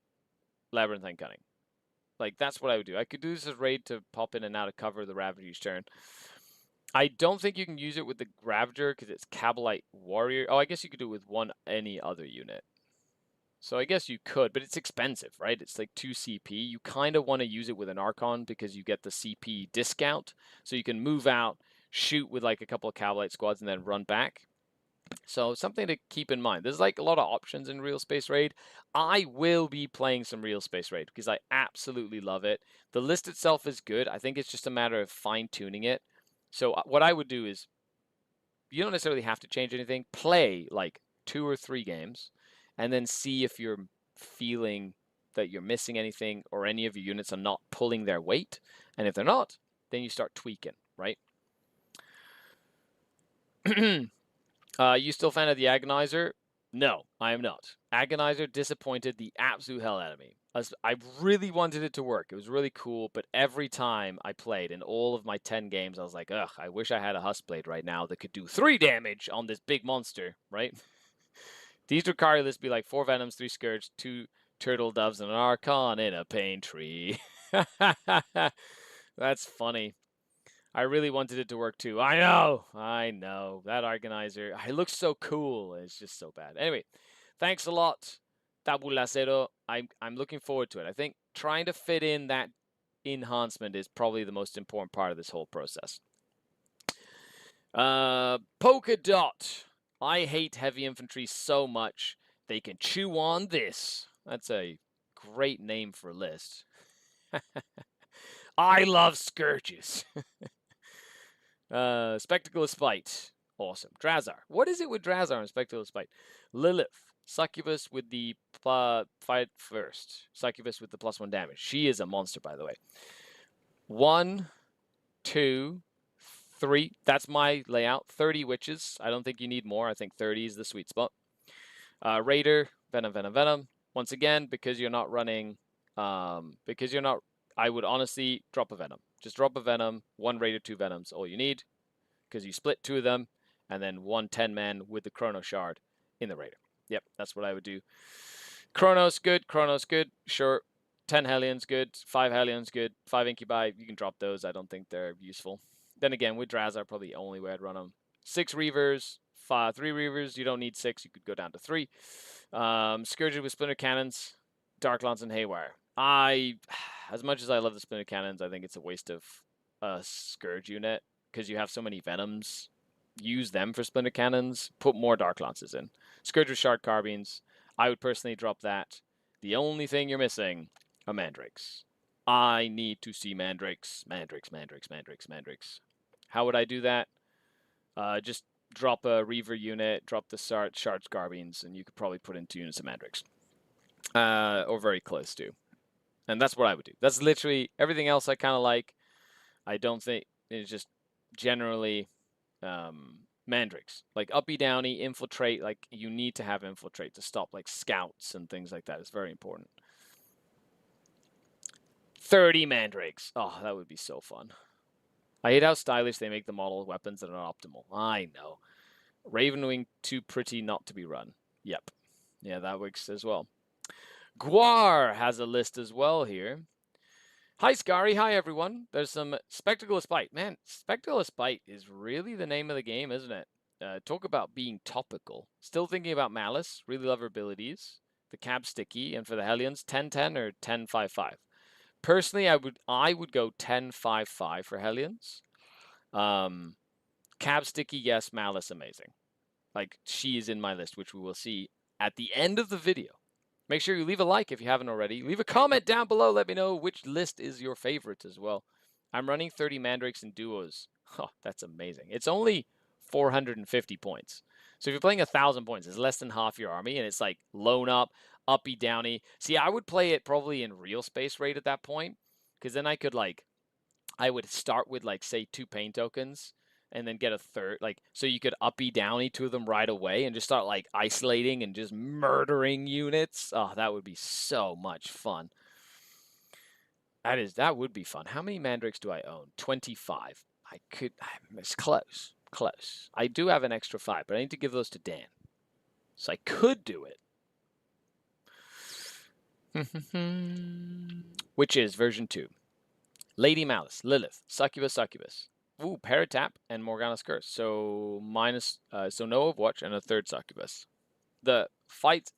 Labyrinthine Cunning. Like, that's what I would do. I could do this as raid to pop in and out of cover the Ravager each turn. I don't think you can use it with the Ravager because it's Cabalite Warrior. Oh, I guess you could do it with any other unit. So I guess you could, but it's expensive, right? It's like 2 CP. You kind of want to use it with an Archon because you get the CP discount. So you can move out, shoot with like a couple of Cabalite squads, and then run back. So something to keep in mind. There's like a lot of options in Real Space Raid. I will be playing some Real Space Raid because I absolutely love it. The list itself is good. I think it's just a matter of fine-tuning it. So what I would do is, you don't necessarily have to change anything. Play like 2 or 3 games, and then see if you're feeling that you're missing anything or any of your units are not pulling their weight. And if they're not, then you start tweaking, right? You still a fan of the Agonizer? No, I am not. Agonizer disappointed the absolute hell out of me. I really wanted it to work. It was really cool, but every time I played in all of my 10 games, I was like, ugh, I wish I had a Huskblade right now that could do 3 damage on this big monster, right? These Drukhari lists be like 4 Venoms, 3 Scourge, 2 Turtle Doves, and an Archon in a Pain Tree. That's funny. I really wanted it to work too. I know. That Organizer, it looks so cool. It's just so bad. Anyway, thanks a lot, Tabulacero. I'm looking forward to it. I think trying to fit in that enhancement is probably the most important part of this whole process. Polka Dot. I hate heavy infantry so much. They can chew on this. That's a great name for a list. I love Scourges. Spectacle of Spite. Awesome. Drazar. What is it with Drazar and Spectacle of Spite? Lilith. Succubus with the fight first. Succubus with the +1 damage. She is a monster, by the way. 1, 2, 3. That's my layout. 30 witches. I don't think you need more. I think 30 is the sweet spot. Raider. Venom. Once again, because you're not running... I would honestly drop a Venom. Just drop a Venom, 1 Raider, 2 Venoms, all you need, because you split 2 of them, and then 1 10-man with the Chrono Shard in the Raider. Yep, that's what I would do. Chronos, good. Sure. 10 Hellions, good. 5 Hellions, good. 5 Incubi, you can drop those. I don't think they're useful. Then again, with Drazar, probably the only way I'd run them. 6 Reavers, 3 Reavers. You don't need 6. You could go down to 3. Scourge with Splinter Cannons, Dark Lance, and Haywire. As much as I love the Splinter Cannons, I think it's a waste of a Scourge unit because you have so many Venoms. Use them for Splinter Cannons. Put more Dark Lances in. Scourge with Shard Carbines. I would personally drop that. The only thing you're missing are Mandrakes. I need to see Mandrakes. Mandrakes. How would I do that? Just drop a Reaver unit, drop the Shards Carbines, and you could probably put in 2 units of Mandrakes. Or very close to. And that's what I would do. That's literally everything else I kind of like. I don't think it's just generally Mandrakes. Like uppy downy, infiltrate, like you need to have infiltrate to stop like scouts and things like that. It's very important. 30 Mandrakes. Oh, that would be so fun. I hate how stylish they make the model weapons that are optimal. I know. Ravenwing too pretty not to be run. Yep. Yeah, that works as well. Guar has a list as well here. Hi, Scary. Hi, everyone. There's some Spectacle of Spite. Man, Spectacle of Spite is really the name of the game, isn't it? Talk about being topical. Still thinking about Malice. Really love her abilities. The Cab Sticky. And for the Hellions, 10-10 or 10-5-5. Personally, I would go 10-5-5 for Hellions. Cab Sticky, yes. Malice, amazing. Like, she is in my list, which we will see at the end of the video. Make sure you leave a like if you haven't already. Leave a comment down below. Let me know which list is your favorite as well. I'm running 30 Mandrakes in duos. Oh, that's amazing. It's only 450 points. So if you're playing 1,000 points, it's less than half your army, and it's like loan up, uppy, downy. See, I would play it probably in real space rate at that point, because then I would start with like, say, 2 pain tokens, and then get a third, like, so you could uppy downy 2 of them right away and just start like isolating and just murdering units. Oh, that would be so much fun. That would be fun. How many Mandrakes do I own? 25. It's close. I do have an extra 5, but I need to give those to Dan. So I could do it. Which is version 2. Lady Malice, Lilith, Succubus. Ooh, Paratap and Morgana's Curse. So so no Overwatch and a 3rd Succubus. The fights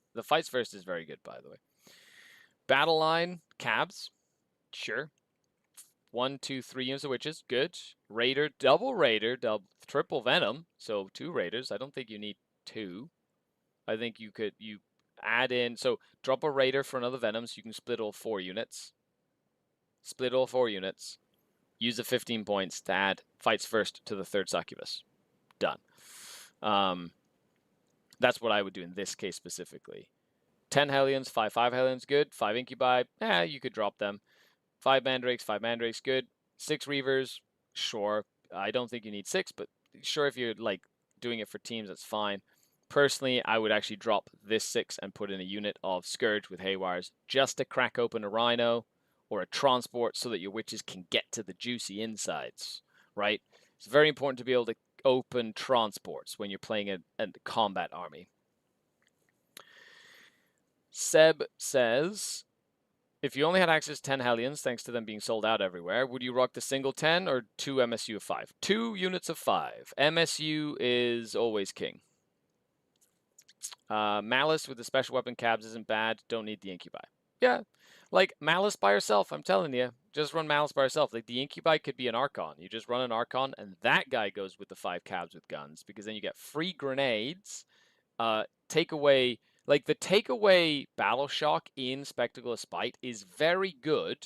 first is very good, by the way. Battle line, Cabs, sure. 1, 2, 3 units of Witches, good. Raider, triple Venom, so 2 Raiders. I don't think you need 2. I think you add in, so drop a Raider for another Venom, so you can split all 4 units. Use the 15 points to add fights first to the 3rd Succubus. Done. That's what I would do in this case specifically. 10 Hellions, 5 Hellions, good. 5 Incubi, you could drop them. 5 Mandrakes, good. 6 Reavers, sure. I don't think you need 6, but sure, if you're like doing it for teams, that's fine. Personally, I would actually drop this 6 and put in a unit of Scourge with Haywires just to crack open a Rhino or a Transport so that your witches can get to the juicy insides, right? It's very important to be able to open transports when you're playing a combat army. Seb says, if you only had access to 10 Hellions, thanks to them being sold out everywhere, would you rock the single 10 or 2 MSU of 5? 2 units of 5. MSU is always king. Malice with the special weapon cabs isn't bad. Don't need the Incubi. Yeah, like Malice by herself, I'm telling you. Just run Malice by herself. Like the Incubi could be an Archon. You just run an Archon, and that guy goes with the 5 cabs with guns, because then you get free grenades, take away... Like, the takeaway Battle Shock in Spectacle of Spite is very good,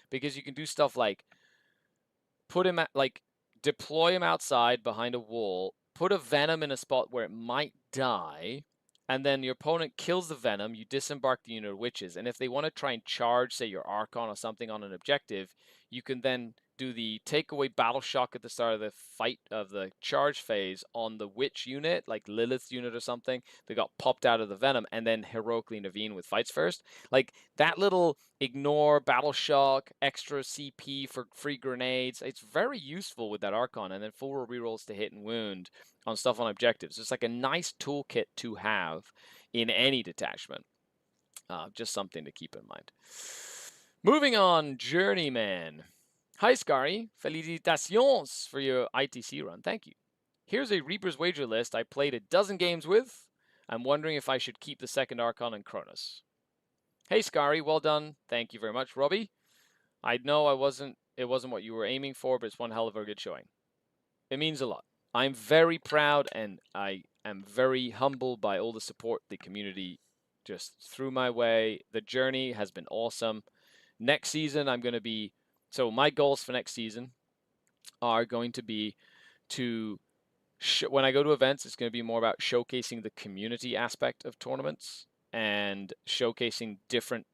because you can do stuff like deploy him outside behind a wall, put a Venom in a spot where it might die, and then your opponent kills the Venom, you disembark the unit of Witches, and if they want to try and charge, say, your Archon or something on an objective, you can then do the takeaway battle shock at the start of the fight of the charge phase on the witch unit, like Lilith's unit or something, that got popped out of the venom, and then heroically intervene with fights first. Like that little ignore battle shock, extra CP for free grenades. It's very useful with that Archon, and then full rerolls to hit and wound on stuff on objectives. It's like a nice toolkit to have in any detachment. Just something to keep in mind. Moving on, Journeyman. Hi, Scary. Felicitations for your ITC run. Thank you. Here's a Reaper's Wager list I played a dozen games with. I'm wondering if I should keep the second Archon and Cronus. Hey, Scary. Well done. Thank you very much, Robbie. I know it wasn't what you were aiming for, but it's one hell of a good showing. It means a lot. I'm very proud, and I am very humbled by all the support the community just threw my way. The journey has been awesome. Next season, I'm going to be... So my goals for next season are going to be to... when I go to events, it's going to be more about showcasing the community aspect of tournaments and showcasing different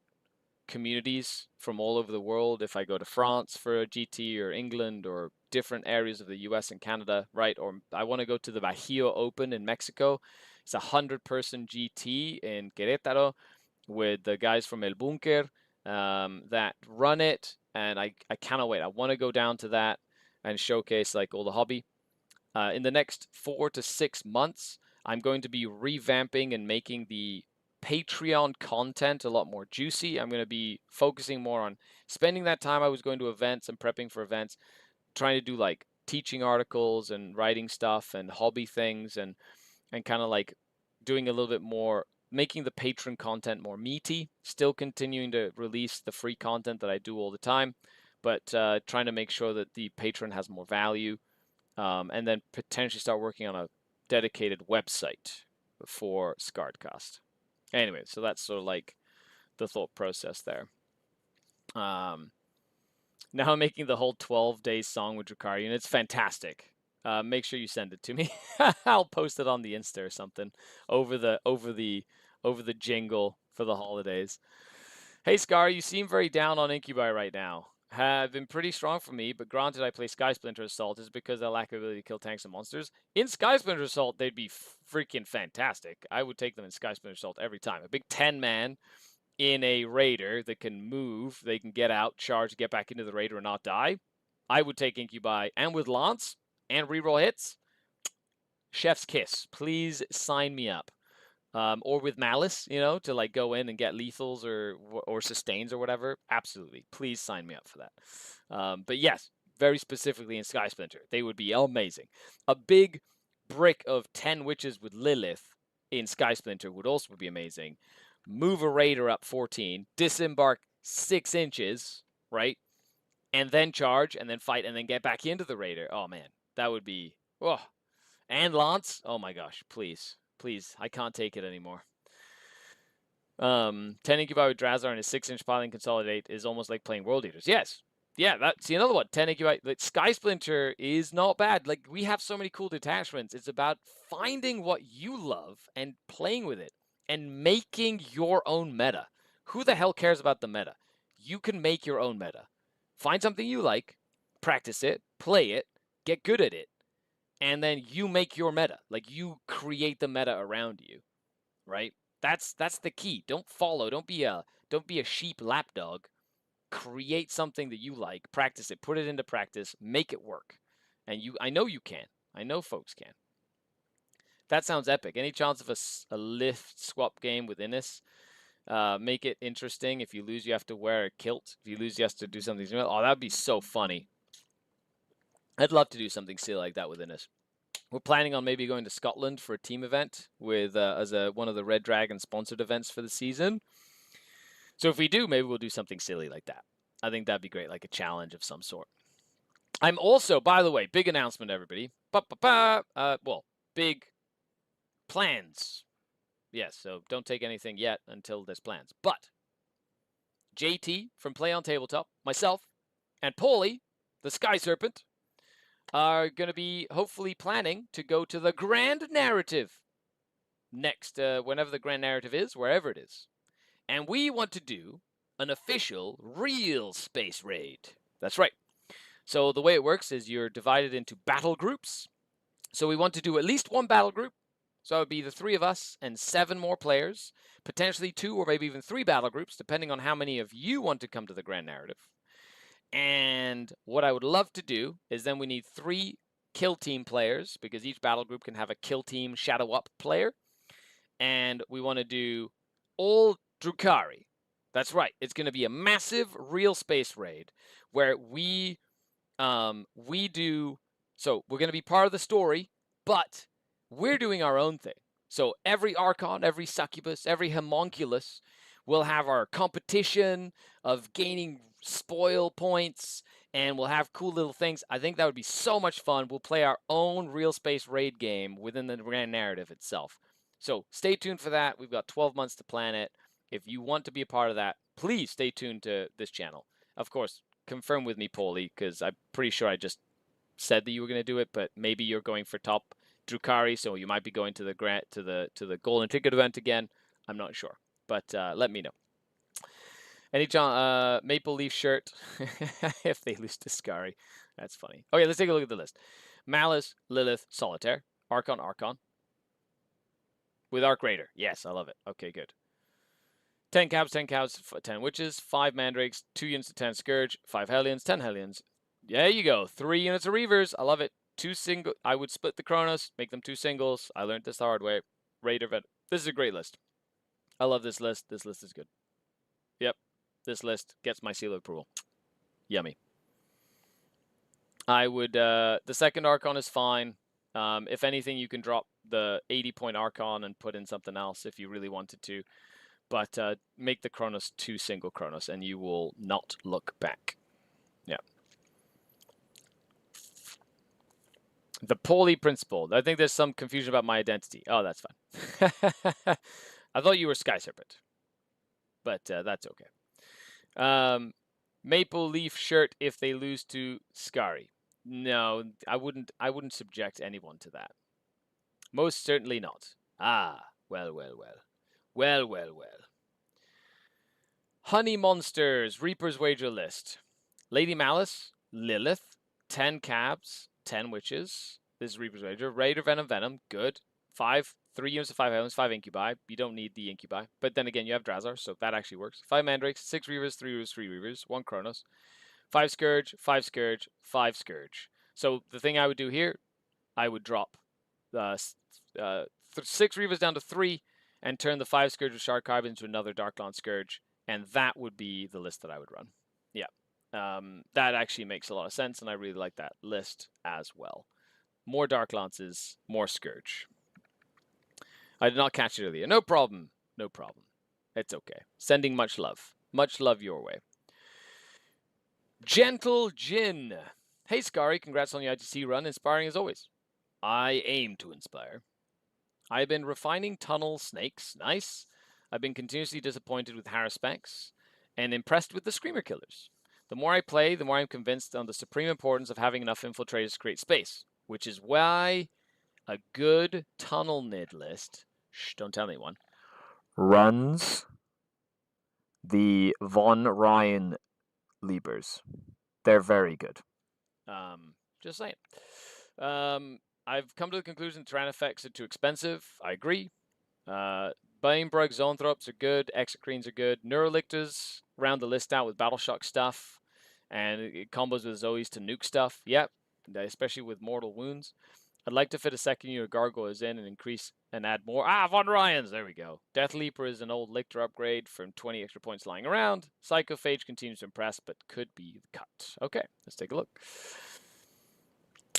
communities from all over the world. If I go to France for a GT, or England, or different areas of the US and Canada, right? Or I want to go to the Bajío Open in Mexico. It's a 100-person GT in Querétaro with the guys from El Bunker that run it, and I cannot wait. I want to go down to that and showcase like all the hobby. In the next 4 to 6 months, I'm going to be revamping and making the Patreon content a lot more juicy. I'm going to be focusing more on spending that time I was going to events and prepping for events, trying to do like teaching articles and writing stuff and hobby things, and kind of like doing a little bit more, making the patron content more meaty, still continuing to release the free content that I do all the time, but trying to make sure that the patron has more value, and then potentially start working on a dedicated website for SkaredCast. Anyway, so that's sort of like the thought process there. Now I'm making the whole 12-day song with Drukari, and it's fantastic. Make sure you send it to me. I'll post it on the Insta or something over the jingle for the holidays. Hey Scar, you seem very down on Incubi right now. Have been pretty strong for me, but granted I play Sky Splinter Assault is because I lack ability to kill tanks and monsters. In Sky Splinter Assault, they'd be freaking fantastic. I would take them in Sky Splinter Assault every time. A big 10-man in a raider that can move, they can get out, charge, get back into the raider and not die. I would take Incubi, and with Lance and reroll hits, chef's kiss. Please sign me up. Or with Malice, you know, to like go in and get lethals or sustains or whatever. Absolutely, please sign me up for that. But yes, very specifically in Sky Splinter, they would be amazing. A big brick of 10 witches with Lilith in Sky Splinter would also be amazing. Move a raider up 14, disembark 6 inches, right? And then charge, and then fight, and then get back into the raider. Oh, man, that would be... Oh. And Lance, oh my gosh, please. Please, I can't take it anymore. 10 Incubi with Drazar and a 6-inch piling consolidate is almost like playing World Eaters. Yes. Yeah, see another one. 10 Incubi. Like, Sky Splinter is not bad. Like, we have so many cool detachments. It's about finding what you love and playing with it and making your own meta. Who the hell cares about the meta? You can make your own meta. Find something you like, practice it, play it, get good at it, and then you make your meta. Like, you create the meta around you, right? That's the key. Don't follow. Don't be a sheep lapdog. Create something that you like, practice it, put it into practice, make it work. And I know you can. I know folks can. That sounds epic. Any chance of a lift swap game with Innis? Make it interesting. If you lose, you have to wear a kilt. If you lose, you have to do something similar. Oh, that'd be so funny. I'd love to do something silly like that with Innis. We're planning on maybe going to Scotland for a team event with as one of the Red Dragon sponsored events for the season. So if we do, maybe we'll do something silly like that. I think that'd be great, like a challenge of some sort. I'm also, by the way, big announcement, everybody. Well, big plans. Yes, so don't take anything yet until there's plans. But JT from Play on Tabletop, myself, and Paulie, the Sky Serpent, are going to be hopefully planning to go to the Grand Narrative next, whenever the Grand Narrative is, wherever it is. And we want to do an official real space raid. That's right. So the way it works is you're divided into battle groups. So we want to do at least one battle group. So it would be the 3 of us and 7 more players, potentially 2 or maybe even 3 battle groups, depending on how many of you want to come to the Grand Narrative. And what I would love to do is then we need 3 kill team players, because each battle group can have a kill team shadow up player. And we want to do all Drukhari. That's right. It's going to be a massive real space raid where we do. So we're going to be part of the story, but we're doing our own thing. So every Archon, every Succubus, every Homunculus will have our competition of gaining spoil points, and we'll have cool little things. I think that would be so much fun. We'll play our own real space raid game within the Grand Narrative itself. So stay tuned for that. We've got 12 months to plan it. If you want to be a part of that, please stay tuned to this channel. Of course, confirm with me, Paulie, because I'm pretty sure I just said that you were going to do it, but maybe you're going for top Drukhari, so you might be going to the golden ticket event again. I'm not sure, but let me know. Any Maple Leaf shirt if they lose to Skari. That's funny. Okay, let's take a look at the list. Malice, Lilith, Solitaire, Archon, with Arc Raider. Yes, I love it. Okay, good. 10 cabs, 10 cows, 10 witches, 5 mandrakes, 2 units of 10 scourge, 5 hellions, 10 hellions. There you go. 3 units of reavers. I love it. 2 single. I would split the Chronos, make them 2 singles. I learned this the hard way. Raider vet. This is a great list. I love this list. This list is good. Yep. This list gets my seal of approval. Yummy. I would. The second Archon is fine. If anything, you can drop the 80-point Archon and put in something else if you really wanted to. But make the Chronos 2 single Chronos, and you will not look back. Yeah. The Paulie principle. I think there's some confusion about my identity. Oh, that's fine. I thought you were Sky Serpent, but that's okay. Maple Leaf shirt if they lose to Skari. No, I wouldn't subject anyone to that. Most certainly not. Ah, well. Honey Monsters, Reaper's Wager list. Lady Malice, Lilith, 10 cabs, 10 witches. This is Reaper's Wager. Raider Venom, good. 3 units of 5 helms, 5 incubi. You don't need the incubi. But then again, you have Drazar, so that actually works. 5 mandrakes, 6 reavers, 3 reavers, 3 reavers, 1 Chronos. 5 scourge, 5 scourge, 5 scourge. So the thing I would do here, I would drop 6 reavers down to 3 and turn the 5 scourge of Shark Carbon into another Darklon scourge, and that would be the list that I would run. Yeah. That actually makes a lot of sense, and I really like that list as well. More Dark Lances, more Scourge. I did not catch it earlier. No problem. No problem. It's okay. Sending much love. Much love your way. Gentle Jin. Hey, Skari. Congrats on the ITC run. Inspiring as always. I aim to inspire. I've been refining tunnel snakes. Nice. I've been continuously disappointed with Haruspecs and impressed with the Screamer Killers. The more I play, the more I'm convinced on the supreme importance of having enough infiltrators to create space, which is why a good tunnel nid list, don't tell anyone, runs the Von Ryan Liebers. They're very good. Just saying. I've come to the conclusion Tyrann effects are too expensive. I agree. Banebrug Zoanthropes are good. Exocrines are good. Neurolictors round the list out with Battleshock stuff. And it combos with Zoes to nuke stuff. Yep. Especially with mortal wounds. I'd like to fit a second unit of Gargoyles in and increase and add more. Von Ryans! There we go. Death Leaper is an old Lictor upgrade from 20 extra points lying around. Psychophage continues to impress, but could be cut. Okay, let's take a look.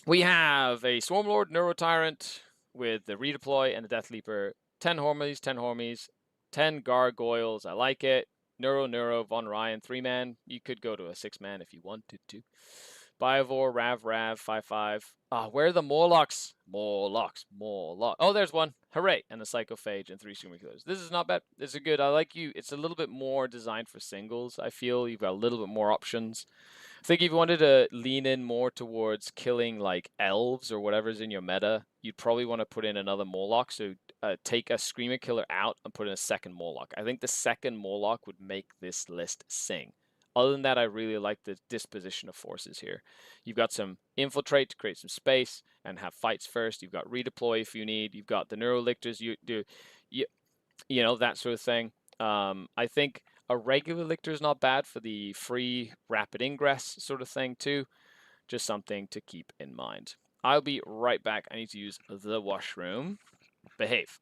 We have a Swarmlord, Neurotyrant with the Redeploy and the Death Leaper. 10 Hormies, 10 Hormies, 10 Gargoyles. I like it. Neuro, Von Ryan, 3-man. You could go to a 6-man if you wanted to. Biovore, Rav, 5/5. Where are the Morlocks? Morlocks. Oh, there's one. Hooray. And a Psychophage and 3 Screamer Killers. This is not bad. This is good. I like you. It's a little bit more designed for singles. I feel you've got a little bit more options. I think if you wanted to lean in more towards killing like elves or whatever's in your meta, you'd probably want to put in another Morlock. So take a Screamer Killer out and put in a second Morlock. I think the second Morlock would make this list sing. Other than that, I really like the disposition of forces here. You've got some infiltrate to create some space and have fights first. You've got redeploy if you need. You've got the neurolictors. You know, that sort of thing. I think a regular lictor is not bad for the free rapid ingress sort of thing too. Just something to keep in mind. I'll be right back. I need to use the washroom. Behave.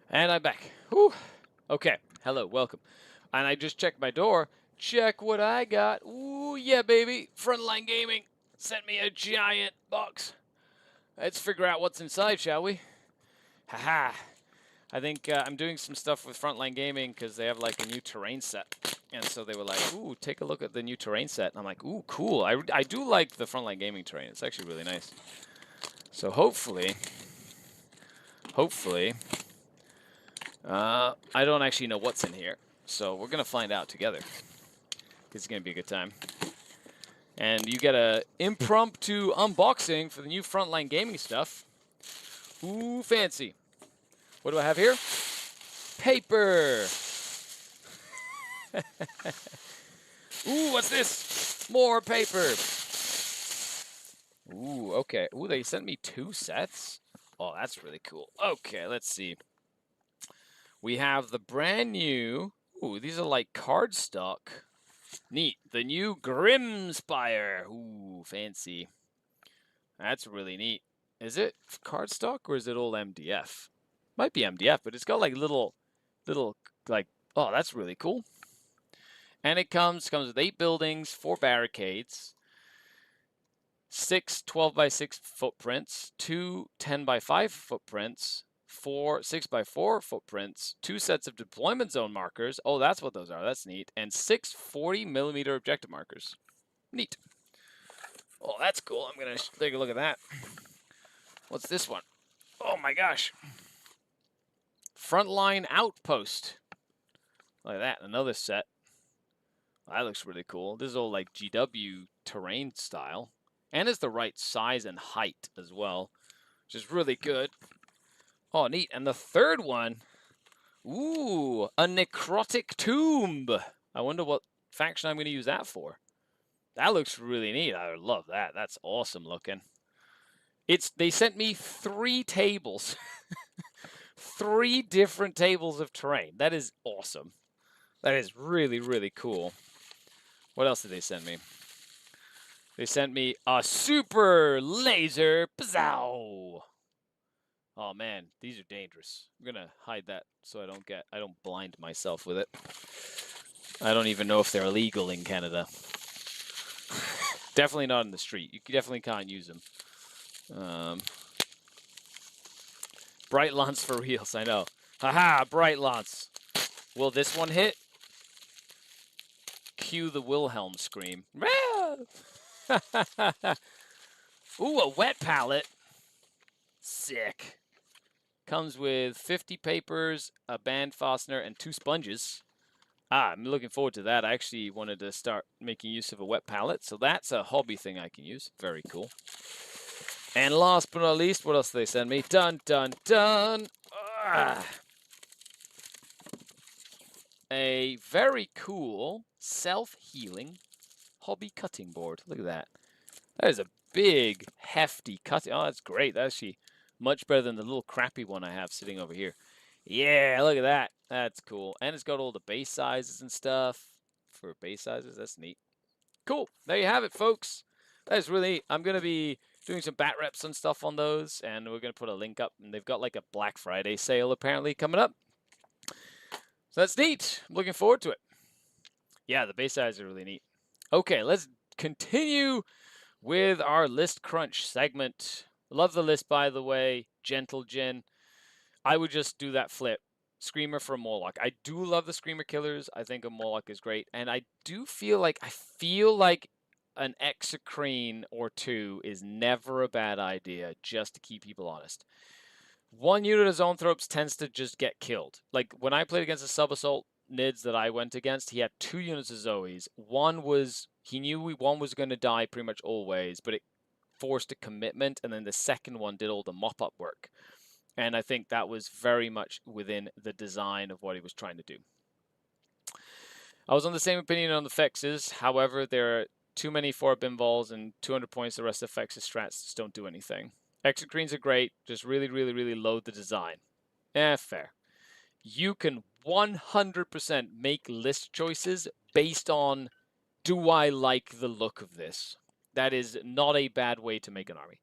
And I'm back. Whew. Okay. Hello. Welcome. And I just checked my door. Check what I got. Ooh, yeah, baby. Frontline Gaming sent me a giant box. Let's figure out what's inside, shall we? Haha. I think I'm doing some stuff with Frontline Gaming because they have like a new terrain set. And so they were like, ooh, take a look at the new terrain set. And I'm like, ooh, cool. I do like the Frontline Gaming terrain. It's actually really nice. So hopefully, I don't actually know what's in here. So we're going to find out together. It's going to be a good time. And you get a impromptu unboxing for the new Frontline Gaming stuff. Ooh, fancy. What do I have here? Paper. Ooh, what's this? More paper. Ooh, okay. Ooh, they sent me 2 sets? Oh, that's really cool. Okay, let's see. We have the brand new... Ooh, these are like cardstock. Neat. The new Grimspire. Ooh, fancy. That's really neat. Is it cardstock or is it all MDF? Might be MDF, but it's got like little, like, oh, that's really cool. And it comes with 8 buildings, 4 barricades, 6 12x6 footprints, 2 10x5 footprints, 4 6x4 footprints, 2 sets of deployment zone markers. Oh, that's what those are. That's neat. And 6 40mm objective markers. Neat. Oh, that's cool. I'm going to take a look at that. What's this one? Oh my gosh. Frontline Outpost. Like that. Another set. That looks really cool. This is all like GW terrain style. And it's the right size and height as well, which is really good. Oh, neat. And the third one, ooh, a necrotic tomb. I wonder what faction I'm going to use that for. That looks really neat. I love that. That's awesome looking. They sent me 3 tables. 3 different tables of terrain. That is awesome. That is really, really cool. What else did they send me? They sent me a super laser pzow. Oh man, these are dangerous. I'm gonna hide that so I don't blind myself with it. I don't even know if they're illegal in Canada. Definitely not in the street. You definitely can't use them. Bright lance for reals, I know. Haha, bright lance. Will this one hit? Cue the Wilhelm scream. Ooh, a wet palette. Sick. Comes with 50 papers, a band fastener, and 2 sponges. I'm looking forward to that. I actually wanted to start making use of a wet palette, so that's a hobby thing I can use. Very cool. And last but not least, what else did they send me? Dun, dun, dun. A very cool self-healing hobby cutting board. Look at that. That is a big, hefty cutting. Oh, that's great. That's actually much better than the little crappy one I have sitting over here. Yeah, look at that. That's cool. And it's got all the base sizes and stuff for base sizes. That's neat. Cool. There you have it, folks. That is really neat. I'm going to be doing some bat reps and stuff on those, and we're going to put a link up. And they've got like a Black Friday sale apparently coming up. So that's neat. I'm looking forward to it. Yeah, the base sizes are really neat. Okay, let's continue with our list crunch segment. Love the list, by the way. Gentle Jin. I would just do that flip. Screamer for a Morlock. I do love the Screamer killers. I think a Morlock is great. And I do feel like an Exocrine or 2 is never a bad idea, just to keep people honest. 1 unit of Zoanthropes tends to just get killed. Like, when I played against the Sub-Assault Nids that I went against, he had 2 units of Zoes. He knew one was going to die pretty much always, but it forced a commitment, and then the second one did all the mop-up work. And I think that was very much within the design of what he was trying to do. I was on the same opinion on the Fexes. However, there are too many 4 Binvols and 200 points. The rest of Fexes strats just don't do anything. Exocrines are great. Just really, really, really load the design. Fair. You can 100% make list choices based on, do I like the look of this? That is not a bad way to make an army.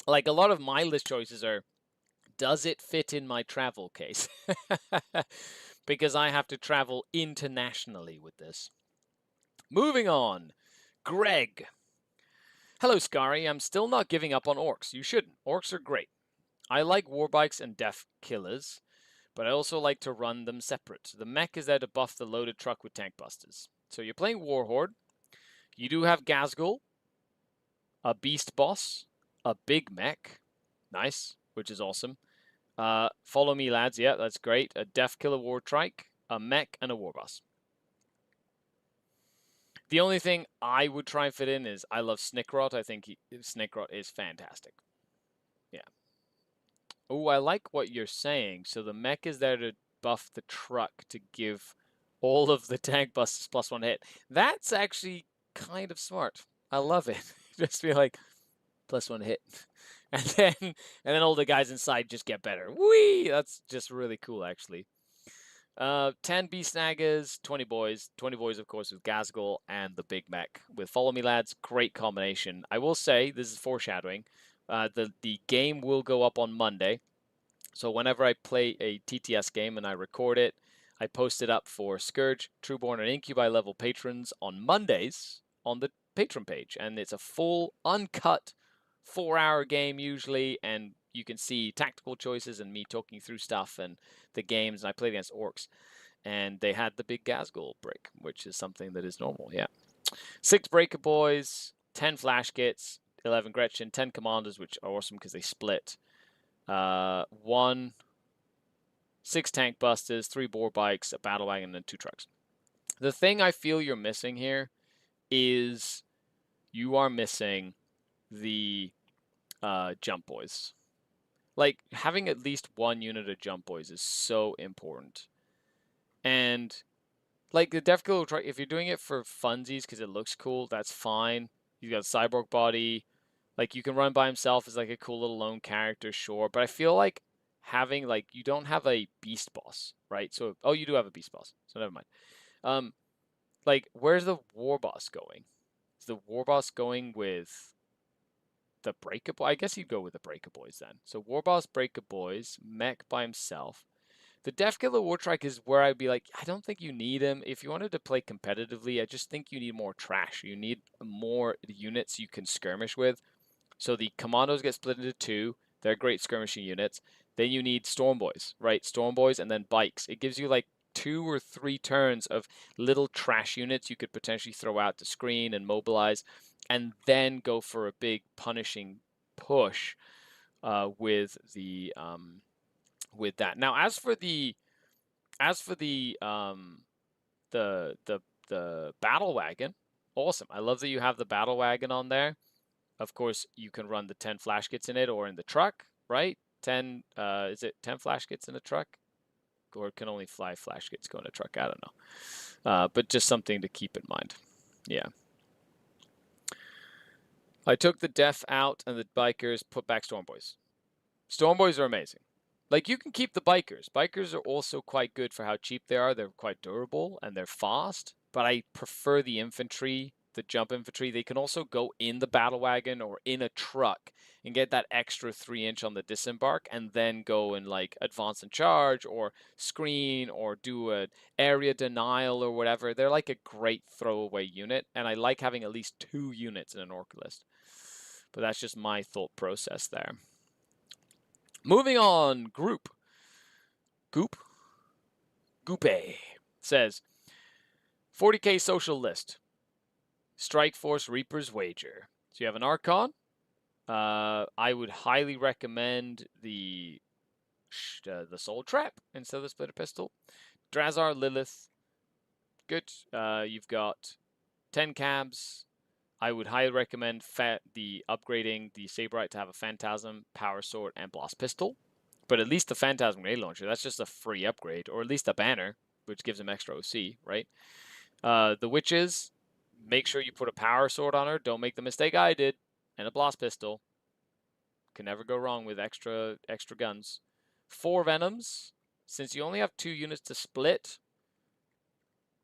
Like, a lot of my list choices are, does it fit in my travel case? Because I have to travel internationally with this. Moving on. Greg. Hello, Skari. I'm still not giving up on orcs. You shouldn't. Orcs are great. I like warbikes and death killers, but I also like to run them separate. The mech is there to buff the loaded truck with tank busters. So you're playing Warhorde. You do have Ghazghkull, a beast boss, a big mech, nice, which is awesome. Follow me, lads. Yeah, that's great. A Death Killer War Trike, a mech, and a war boss. The only thing I would try and fit in is I love Snickrot. I think Snickrot is fantastic. Yeah. Oh, I like what you're saying. So the mech is there to buff the truck to give all of the tank busters +1 hit. That's actually kind of smart. I love it. Just be like, +1 hit. And then all the guys inside just get better. Whee! That's just really cool, actually. 10 beast snaggers, 20 boys. 20 boys, of course, with Ghazghkull and the big mech. With Follow Me Lads, great combination. I will say, this is foreshadowing, the game will go up on Monday. So whenever I play a TTS game and I record it, I post it up for Scourge, Trueborn, and Incubi level patrons on Mondays on the patron page. And it's a full, uncut 4-hour game usually, and you can see tactical choices and me talking through stuff and the games. And I played against orcs, and they had the big Ghazghkull break, which is something that is normal, yeah. 6 Breaker Boys, 10 Flash Kits, 11 Gretchen, 10 Commanders, which are awesome because they split. 6 Tank Busters, 3 Boar Bikes, a Battle Wagon, and 2 trucks. The thing I feel you're missing here is you are missing the Jump Boys. Like, having at least 1 unit of Jump Boys is so important. And, like, the Death Killer, if you're doing it for funsies because it looks cool, that's fine. He's got a cyborg body. Like, you can run by himself as, like, a cool little lone character, sure. But I feel like having like you don't have a beast boss, right? So oh, you do have a beast boss, so never mind. Like where's the war boss going? Is the war boss going with the Breaker Boy? I guess you'd go with the Breaker Boys then. So war boss, Breaker Boys, mech by himself. The Death Killer Wartrike is where I'd be like, I don't think you need him. If you wanted to play competitively, I just think you need more trash. You need more units you can skirmish with. So the Commandos get split into two. They're great skirmishing units. Then you need Storm Boys, right? Storm Boys and then Bikes. It gives you like 2 or 3 turns of little trash units you could potentially throw out to screen and mobilize, and then go for a big punishing push with that. Now, as for the the battle wagon, awesome. I love that you have the battle wagon on there. Of course, you can run the 10 flash kits in it or in the truck, right? 10, is it 10 flash kits in a truck? Or can only 5 flash kits go in a truck? I don't know. But just something to keep in mind. Yeah. I took the Def out and the Bikers, put back Storm Boys. Storm Boys are amazing. Like, you can keep the Bikers. Bikers are also quite good for how cheap they are. They're quite durable and they're fast. But I prefer the infantry, the jump infantry. They can also go in the battle wagon or in a truck and get that extra 3-inch on the disembark and then go and like advance and charge or screen or do an area denial or whatever. They're like a great throwaway unit, and I like having at least 2 units in an orc list. But that's just my thought process there. Moving on, Goop says 40k social list. Strike Force Reaper's Wager. So you have an Archon. I would highly recommend the Soul Trap instead of the Splitter Pistol. Drazar Lilith. Good. You've got 10 cabs. I would highly recommend the upgrading the Saberite to have a Phantasm, Power Sword, and Blast Pistol. But at least the Phantasm Grenade Launcher, that's just a free upgrade. Or at least a banner, which gives him extra OC, right? The Witches, make sure you put a Power Sword on her. Don't make the mistake I did. And a Blast Pistol. Can never go wrong with extra guns. 4 Venoms. Since you only have 2 units to split,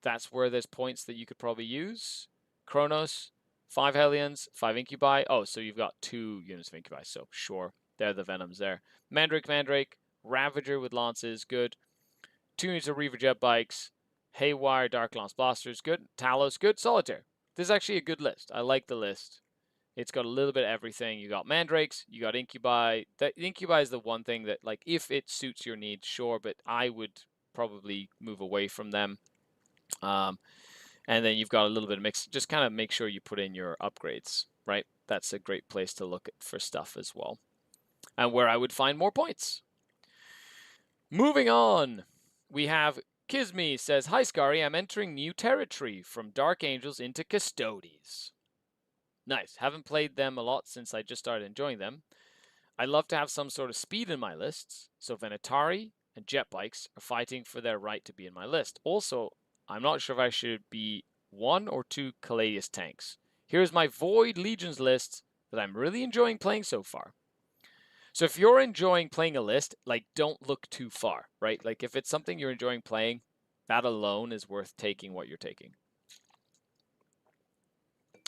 that's where there's points that you could probably use. Kronos, 5 Hellions, 5 Incubi. Oh, so you've got 2 units of Incubi, so sure. They're the Venoms there. Mandrake, Ravager with Lances, good. 2 units of Reaver Jet Bikes, Haywire, Dark Lance Blasters, good. Talos, good. Solitaire. This is actually a good list. I like the list. It's got a little bit of everything. You got Mandrakes, you got Incubi. The Incubi is the one thing that, like, if it suits your needs, sure, but I would probably move away from them. And then you've got a little bit of mix. Just kind of make sure you put in your upgrades, right? That's a great place to look at for stuff as well. And where I would find more points. Moving on, we have Kisme says, "Hi Scary, I'm entering new territory from Dark Angels into Custodes." Nice. Haven't played them a lot since I just started enjoying them. I love to have some sort of speed in my lists, so Venatari and Jet Bikes are fighting for their right to be in my list. Also, I'm not sure if I should be 1 or 2 Caladius tanks. Here's my Void Legions list that I'm really enjoying playing so far. So if you're enjoying playing a list, like, don't look too far, right? Like, if it's something you're enjoying playing, that alone is worth taking what you're taking.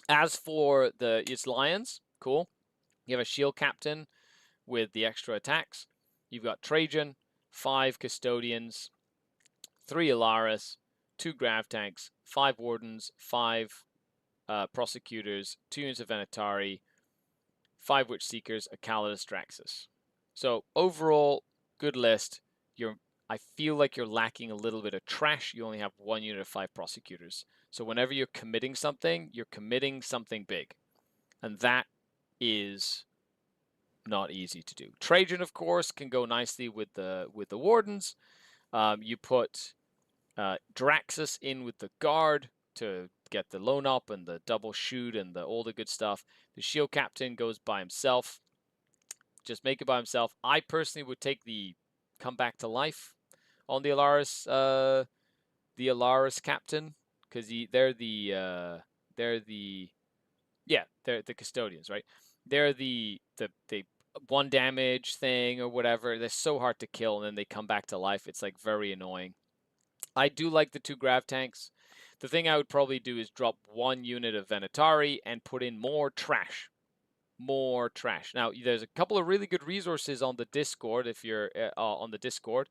As for its Lions, cool. You have a Shield Captain with the extra attacks. You've got Trajan, 5 Custodians, 3 Alaris, 2 Grav Tanks, 5 Wardens, 5 Prosecutors, 2 units of Venatari, 5 Witch Seekers, a Calidus Draxus. So overall, good list. I feel like you're lacking a little bit of trash. You only have 1 unit of 5 Prosecutors. So whenever you're committing something big. And that is not easy to do. Trajan, of course, can go nicely with the Wardens. You put Draxus in with the Guard to get the lone up and the double shoot and all the good stuff. The Shield Captain goes by himself. Just make it by himself. I personally would take the Come Back to Life on the Alaris Captain, because they're the Custodians, right? They're the 1 damage thing or whatever. They're so hard to kill, and then they come back to life. It's like very annoying. I do like the 2 grav tanks. The thing I would probably do is drop 1 unit of Venatari and put in more trash. More trash. Now, there's a couple of really good resources on the Discord if you're on the Discord.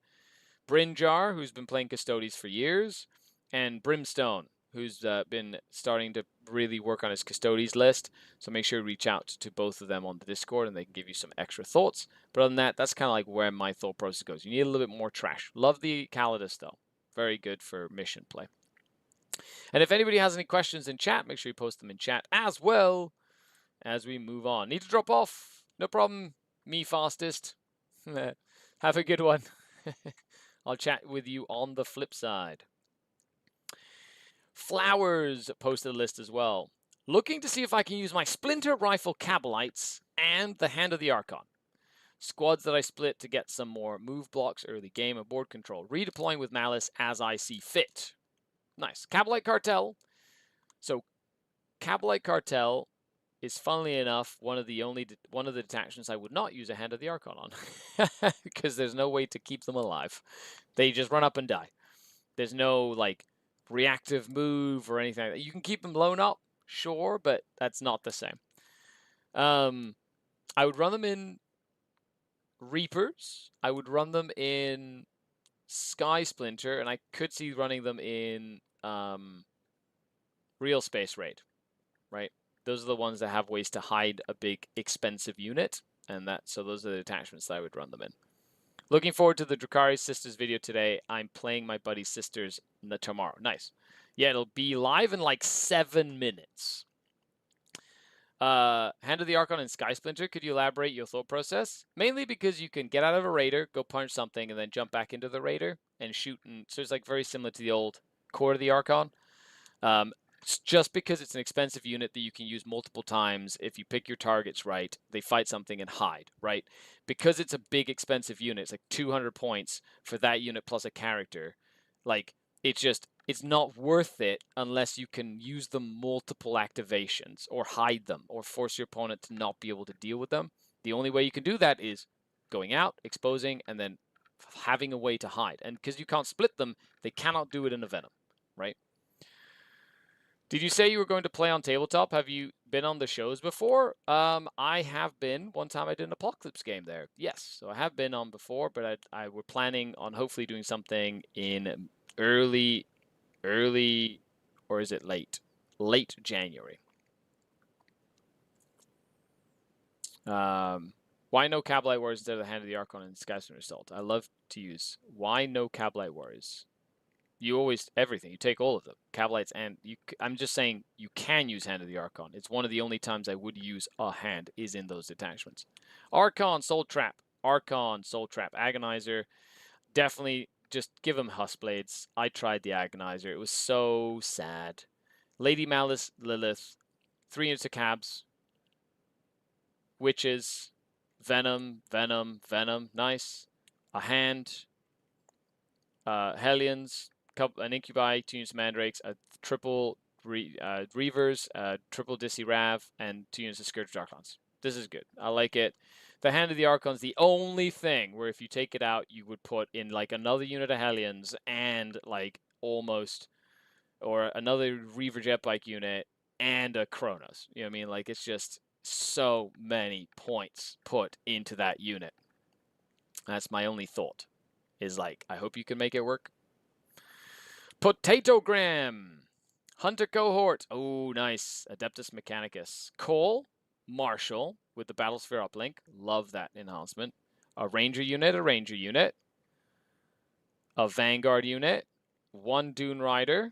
Brinjar, who's been playing Custodes for years, and Brimstone, who's been starting to really work on his Custodes list. So make sure you reach out to both of them on the Discord and they can give you some extra thoughts. But other than that, that's kind of like where my thought process goes. You need a little bit more trash. Love the Calidus, though. Very good for mission play. And if anybody has any questions in chat, make sure you post them in chat as well as we move on. Need to drop off? No problem. Me fastest. Have a good one. I'll chat with you on the flip side. Flowers posted a list as well. Looking to see if I can use my Splinter Rifle Cabalites and the Hand of the Archon. Squads that I split to get some more move blocks early game and board control. Redeploying with Malice as I see fit. Nice. Cabalite Cartel. So, Cabalite Cartel is, funnily enough, one of the detachments I would not use a Hand of the Archon on. Because there's no way to keep them alive. They just run up and die. There's no, like, reactive move or anything like that. You can keep them blown up, sure, but that's not the same. I would run them in Reapers. I would run them in Sky Splinter, and I could see running them in Real Space Raid, right? Those are the ones that have ways to hide a big, expensive unit, and so those are the attachments that I would run them in. Looking forward to the Drukhari Sisters video today. I'm playing my buddy's sisters tomorrow. Nice. Yeah, it'll be live in like 7 minutes. Hand of the Archon and Sky Splinter, could you elaborate your thought process? Mainly because you can get out of a raider, go punch something, and then jump back into the raider and shoot. And so it's like very similar to the old core of the Archon. Just because it's an expensive unit that you can use multiple times. If you pick your targets right, they fight something and hide, right? Because it's a big expensive unit, it's like 200 points for that unit plus a character. Like, it's not worth it unless you can use them multiple activations or hide them or force your opponent to not be able to deal with them. The only way you can do that is going out, exposing, and then having a way to hide. And because you can't split them, they cannot do it in a Venom, right? Did you say you were going to play on tabletop? Have you been on the shows before? I have been. One time I did an Apocalypse game there. Yes, so I have been on before, but I were planning on hopefully doing something in early, or is it late? Late January. Why no Cabalite Warriors instead of the Hand of the Archon and Skyscraper Assault? I love to use. Why no Cabalite Warriors? You always, everything. You take all of them. Cabalites and, I'm just saying, you can use Hand of the Archon. It's one of the only times I would use a hand is in those detachments. Archon, Soul Trap. Archon, Soul Trap. Agonizer. Definitely just give him Huskblades. I tried the Agonizer. It was so sad. Lady Malice, Lilith. 3 units of cabs. Witches. Venom, Venom, Venom. Nice. A hand. Hellions. An Incubi, 2 units of Mandrakes, a triple Reavers, triple Dissy Rav, and 2 units of Scourge Darklons. This is good. I like it. The Hand of the Archon's the only thing where if you take it out, you would put in like another unit of Hellions and like almost, or another Reaver Jetbike unit and a Kronos. You know what I mean? Like it's just so many points put into that unit. That's my only thought. Is like, I hope you can make it work. Potatogram. Hunter Cohort. Oh, nice. Adeptus Mechanicus. Cole. Marshall with the Battlesphere uplink. Love that enhancement. A Ranger unit, a Ranger unit. A Vanguard unit. 1 Dune Rider.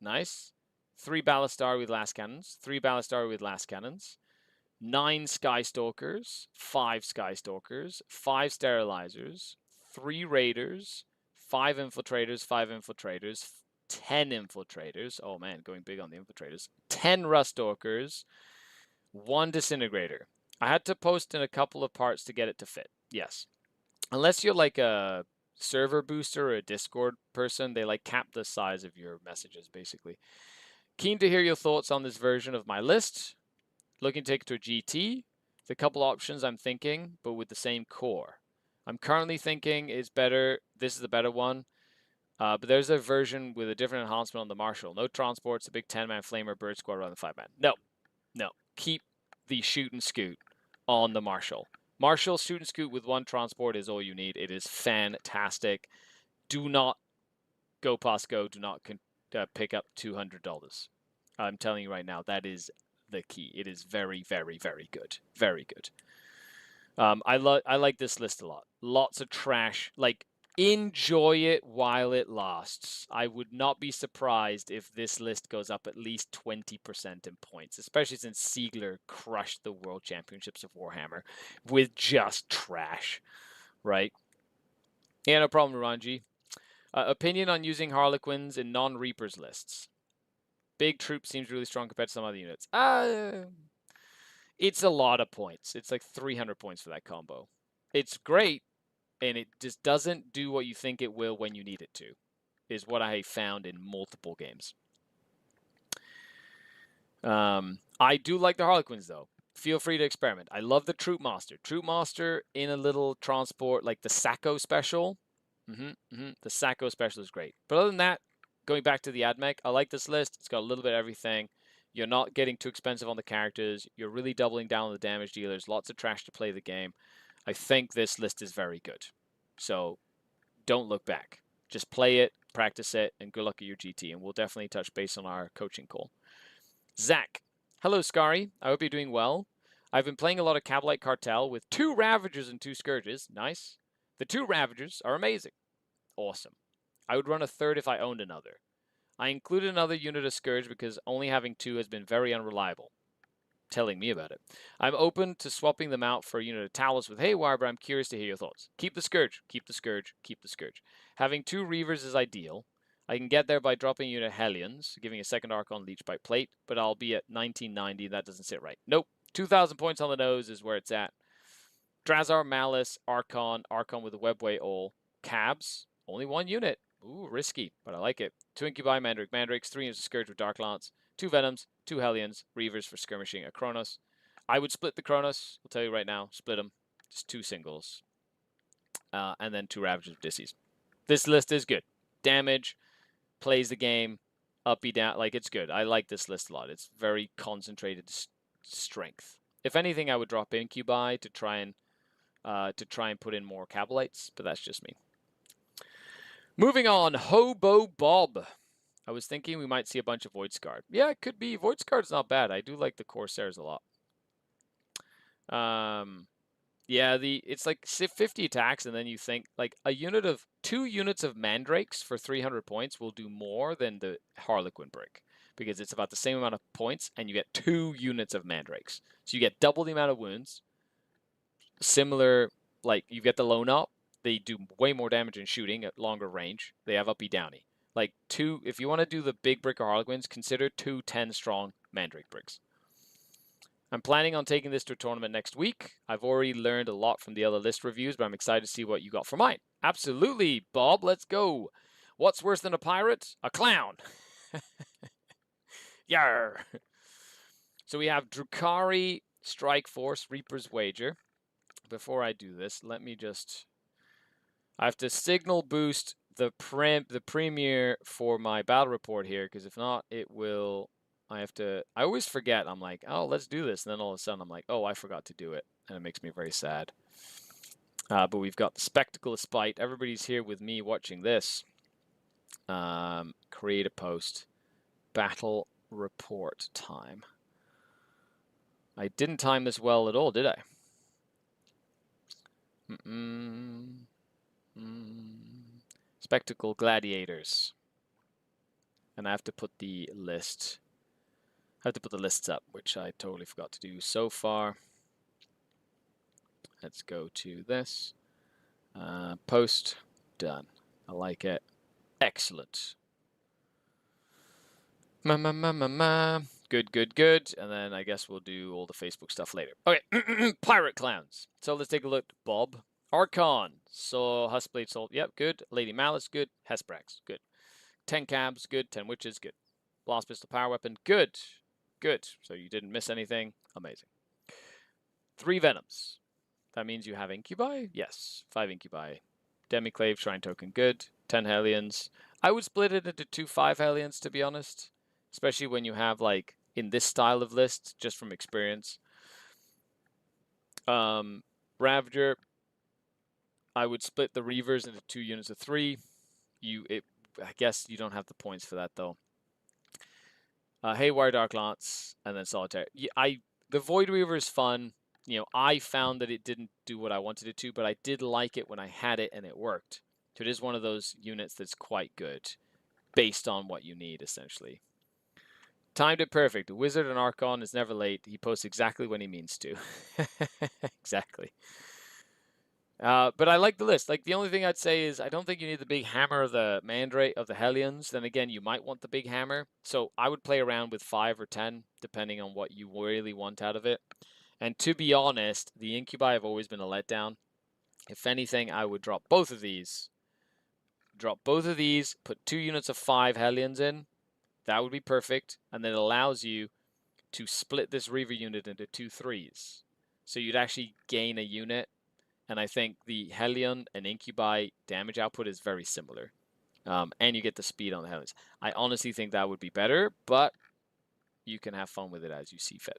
Nice. 3 Ballastar with Last Cannons. 3 Ballastar with Last Cannons. 9 Skystalkers. 5 Skystalkers. 5 Sterilizers. 3 Raiders. 5 Infiltrators, 5 Infiltrators, 10 Infiltrators. Oh man, going big on the Infiltrators. 10 Ruststalkers, 1 Disintegrator. I had to post in a couple of parts to get it to fit. Yes. Unless you're like a server booster or a Discord person, they like cap the size of your messages basically. Keen to hear your thoughts on this version of my list. Looking to take it to a GT. The couple options I'm thinking, but with the same core. I'm currently thinking is better. This is the better one. But there's a version with a different enhancement on the Marshal. No transports, a big 10-man flamer, bird squad rather than 5-man. No. Keep the shoot and scoot on the Marshal. Marshal shoot and scoot with 1 transport is all you need. It is fantastic. Do not go past go. Do not pick up $200. I'm telling you right now, that is the key. It is very, very, very good. Very good. I like this list a lot. Lots of trash. Like, enjoy it while it lasts. I would not be surprised if this list goes up at least 20% in points, especially since Siegler crushed the World Championships of Warhammer with just trash, right? Yeah, no problem, Ranji. Opinion on using Harlequins in non-Reapers lists. Big troop seems really strong compared to some other units. It's a lot of points. It's like 300 points for that combo. It's great, and it just doesn't do what you think it will when you need it to, is what I found in multiple games. I do like the Harlequins, though. Feel free to experiment. I love the Troop Master. Troop Master in a little transport, like the Sacco Special. The Sacco Special is great. But other than that, going back to the AdMech, I like this list. It's got a little bit of everything. You're not getting too expensive on the characters. You're really doubling down on the damage dealers. Lots of trash to play the game. I think this list is very good. So don't look back. Just play it, practice it, and good luck at your GT. And we'll definitely touch base on our coaching call. Zach. Hello, Scary. I hope you're doing well. I've been playing a lot of Cabalite Cartel with 2 Ravagers and 2 Scourges. Nice. The 2 Ravagers are amazing. Awesome. I would run a 3rd if I owned another. I included another unit of Scourge because only having 2 has been very unreliable. Telling me about it. I'm open to swapping them out for a unit of Talus with Haywire, but I'm curious to hear your thoughts. Keep the Scourge. Keep the Scourge. Keep the Scourge. Having 2 Reavers is ideal. I can get there by dropping a unit of Hellions, giving a 2nd Archon Leech by plate, but I'll be at 1990. That doesn't sit right. Nope. 2,000 points on the nose is where it's at. Drazar, Malice, Archon with a Webway all. Cabs, only 1 unit. Ooh, risky, but I like it. 2 Incubi, Mandrakes, 3 units of Scourge with Dark Lance, 2 Venoms, 2 Hellions, Reavers for skirmishing a Kronos. I would split the Kronos. I'll tell you right now, split them. Just 2 singles. And then 2 Ravagers with Dissies. This list is good. Damage, plays the game, uppy down, like it's good. I like this list a lot. It's very concentrated strength. If anything, I would drop Incubi to try and put in more Cabalites, but that's just me. Moving on, Hobo Bob. I was thinking we might see a bunch of Void Scarred. Yeah, it could be. Void Scarred's not bad. I do like the Corsairs a lot. Yeah, it's like 50 attacks, and then you think like a unit of 2 units of Mandrakes for 300 points will do more than the Harlequin brick because it's about the same amount of points, and you get 2 units of Mandrakes. So you get double the amount of wounds. Similar, like you get the Lone Up. They do way more damage in shooting at longer range. They have uppy downy. Like 2, if you want to do the big brick of Harlequins, consider 2 10-strong Mandrake bricks. I'm planning on taking this to a tournament next week. I've already learned a lot from the other list reviews, but I'm excited to see what you got for mine. Absolutely, Bob. Let's go. What's worse than a pirate? A clown. Yarr. So we have Drukhari, Strike Force, Reaper's Wager. Before I do this, let me just... I have to signal boost the premiere for my battle report here, because if not, it will... I always forget. I'm like, oh, let's do this. And then all of a sudden, I'm like, oh, I forgot to do it. And it makes me very sad. But we've got the Spectacle of Spite. Everybody's here with me watching this. Create a post. Battle report time. I didn't time this well at all, did I? Spectacle Gladiators. And I have to put the list... I have to put the lists up, which I totally forgot to do so far. Let's go to this. Post. Done. I like it. Excellent. Good, good, good. And then I guess we'll do all the Facebook stuff later. Okay. Pirate Clowns. So let's take a look. Bob. Archon. So Huskblade Salt. Yep, good. Lady Malice. Good. Hesprax. Good. 10 Cabs. Good. 10 Witches. Good. Blast Pistol Power Weapon. Good. Good. So you didn't miss anything. Amazing. 3 Venoms. That means you have Incubi? Yes, 5 Incubi. Demiclave, Shrine Token, good. 10 Hellions. I would split it into 2 5 Hellions, to be honest. Especially when you have, like, in this style of list, just from experience. Ravager, I would split the Reavers into 2 units of 3. I guess you don't have the points for that, though. Haywire, Dark Lance, and then Solitaire. The Void Reaver is fun. You know, I found that it didn't do what I wanted it to, but I did like it when I had it and it worked. So it is one of those units that's quite good, based on what you need, essentially. Timed it perfect. The Wizard and Archon is never late. He posts exactly when he means to. Exactly. But I like the list. Like, the only thing I'd say is I don't think you need the big hammer of the Mandrake of the Hellions. Then again, you might want the big hammer. So I would play around with 5 or 10, depending on what you really want out of it. And to be honest, the Incubi have always been a letdown. If anything, I would drop both of these. Drop both of these, put 2 units of 5 Hellions in. That would be perfect. And then it allows you to split this Reaver unit into 2 3s. So you'd actually gain a unit. And I think the Hellion and Incubi damage output is very similar. And you get the speed on the Hellions. I honestly think that would be better, but you can have fun with it as you see fit.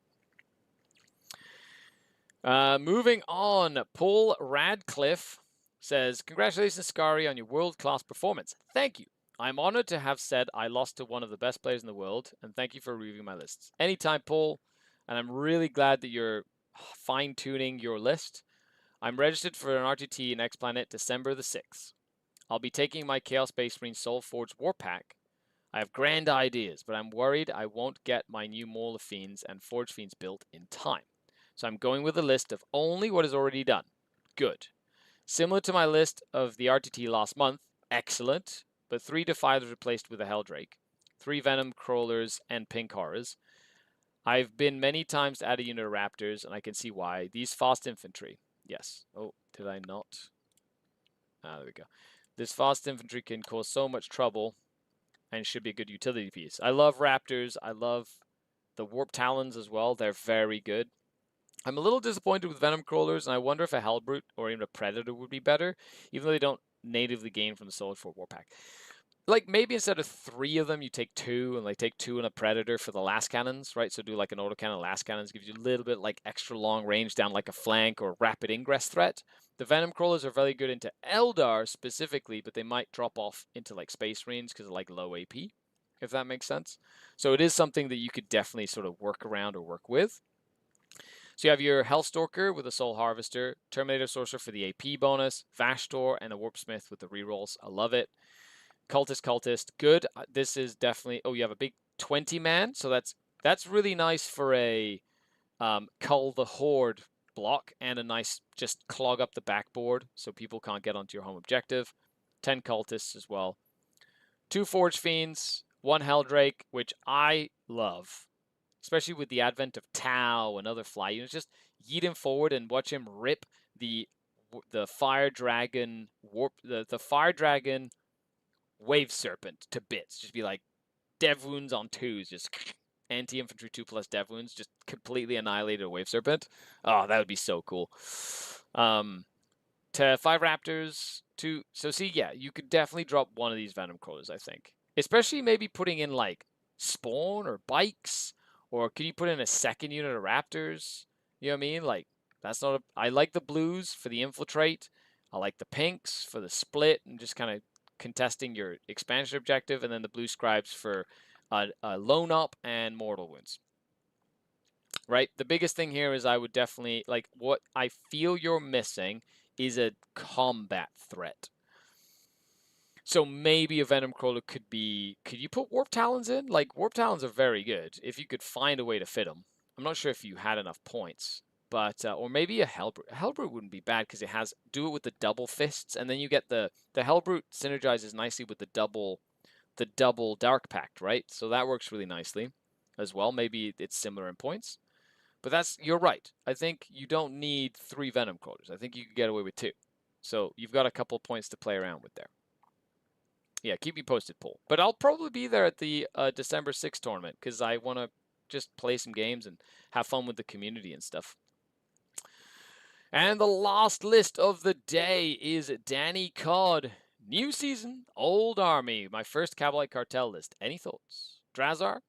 Moving on, Paul Radcliffe says, congratulations, Scary, on your world-class performance. Thank you. I'm honored to have said I lost to one of the best players in the world, and thank you for reviewing my lists. Anytime, Paul, and I'm really glad that you're fine-tuning your list. I'm registered for an RTT in X Planet December the 6th. I'll be taking my Chaos Space Marine Soul Forge War Pack. I have grand ideas, but I'm worried I won't get my new Maul of Fiends and Forge Fiends built in time. So I'm going with a list of only what is already done. Good. Similar to my list of the RTT last month, excellent, but 3 Defiers replaced with a Helldrake, 3 Venom Crawlers, and Pink Horrors. I've been many times to add a unit of Raptors, and I can see why. These fast infantry. Yes. Oh, did I not? There we go. This fast infantry can cause so much trouble and should be a good utility piece. I love Raptors. I love the Warp Talons as well. They're very good. I'm a little disappointed with Venom Crawlers, and I wonder if a Hellbrute or even a Predator would be better, even though they don't natively gain from the Solid 4 War Pack. Like, maybe instead of 3 of them, you take 2, and like take 2 and a Predator for the last cannons, right? So do like an autocannon last cannons, gives you a little bit like extra long range down like a flank or rapid ingress threat. The Venom Crawlers are very good into Eldar specifically, but they might drop off into like Space Marines because of like low AP, if that makes sense. So it is something that you could definitely sort of work around or work with. So you have your Hellstalker with a Soul Harvester, Terminator Sorcerer for the AP bonus, Vashtor, and a Warpsmith with the rerolls. I love it. Cultist, good. This is definitely... Oh, you have a big 20-man, so that's really nice for a Cull the Horde block and a nice just clog up the backboard so people can't get onto your home objective. 10 Cultists as well. 2 Forge Fiends, 1 Helldrake, which I love, especially with the advent of Tau and other fly units. Just yeet him forward and watch him rip the Fire Dragon the Fire Dragon Wave Serpent to bits. Just be like dev wounds on 2s, just anti-infantry 2+ dev wounds, just completely annihilated a Wave Serpent. Oh, that would be so cool. To 5 Raptors, 2. So see, yeah, you could definitely drop one of these Venom Crawlers, I think. Especially maybe putting in like Spawn or Bikes, or could you put in a second unit of Raptors? You know what I mean? Like, that's not a... I like the blues for the Infiltrate. I like the pinks for the split and just kind of contesting your expansion objective, and then the blue Scribes for Lone Up and Mortal Wounds. Right? The biggest thing here is I would definitely... Like, what I feel you're missing is a combat threat. So maybe a Venom Crawler could be... Could you put Warp Talons in? Like, Warp Talons are very good if you could find a way to fit them. I'm not sure if you had enough points. But, or maybe a Hellbrute. A Hellbrute wouldn't be bad because it has... Do it with the double fists, and then you get the... The Hellbrute synergizes nicely with the double Dark Pact, right? So that works really nicely as well. Maybe it's similar in points. But that's... You're right. I think you don't need 3 Venom Crawlers. I think you could get away with 2. So you've got a couple of points to play around with there. Yeah, keep me posted, Paul. But I'll probably be there at the December 6th tournament because I want to just play some games and have fun with the community and stuff. And the last list of the day is Danny Cod. New season, old army. My first Cavalite Cartel list. Any thoughts? Drazar,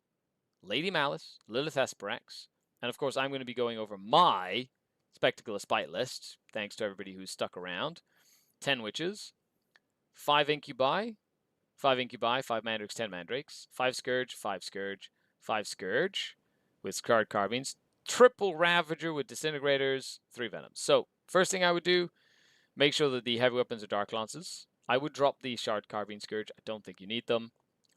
Lady Malice, Lilith Esperax, and of course I'm going to be going over my Spectacle of Spite list, thanks to everybody who's stuck around. 10 Witches, 5 Incubi, 5 Mandrakes, 10 Mandrakes, 5 Scourge, 5 Scourge, 5 Scourge with Scarred Carbines, triple Ravager with Disintegrators, 3 Venoms. So, first thing I would do, make sure that the heavy weapons are Dark Lances. I would drop the Shard Carbine Scourge. I don't think you need them.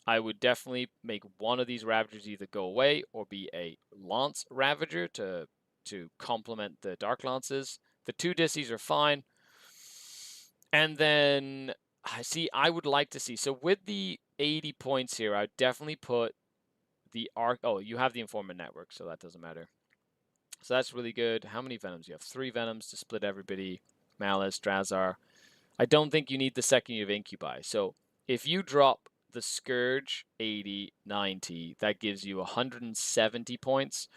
I would definitely make one of these Ravagers either go away or be a Lance Ravager to complement the Dark Lances. The 2 Dissies are fine. And then, I would like to see, so with the 80 points here, I would definitely put the Arc, oh, you have the Informant Network, so that doesn't matter. So that's really good. How many Venoms? You have 3 Venoms to split everybody. Malice, Drazar. I don't think you need the second year of Incubi. So if you drop the Scourge 80, 90, that gives you 170 points.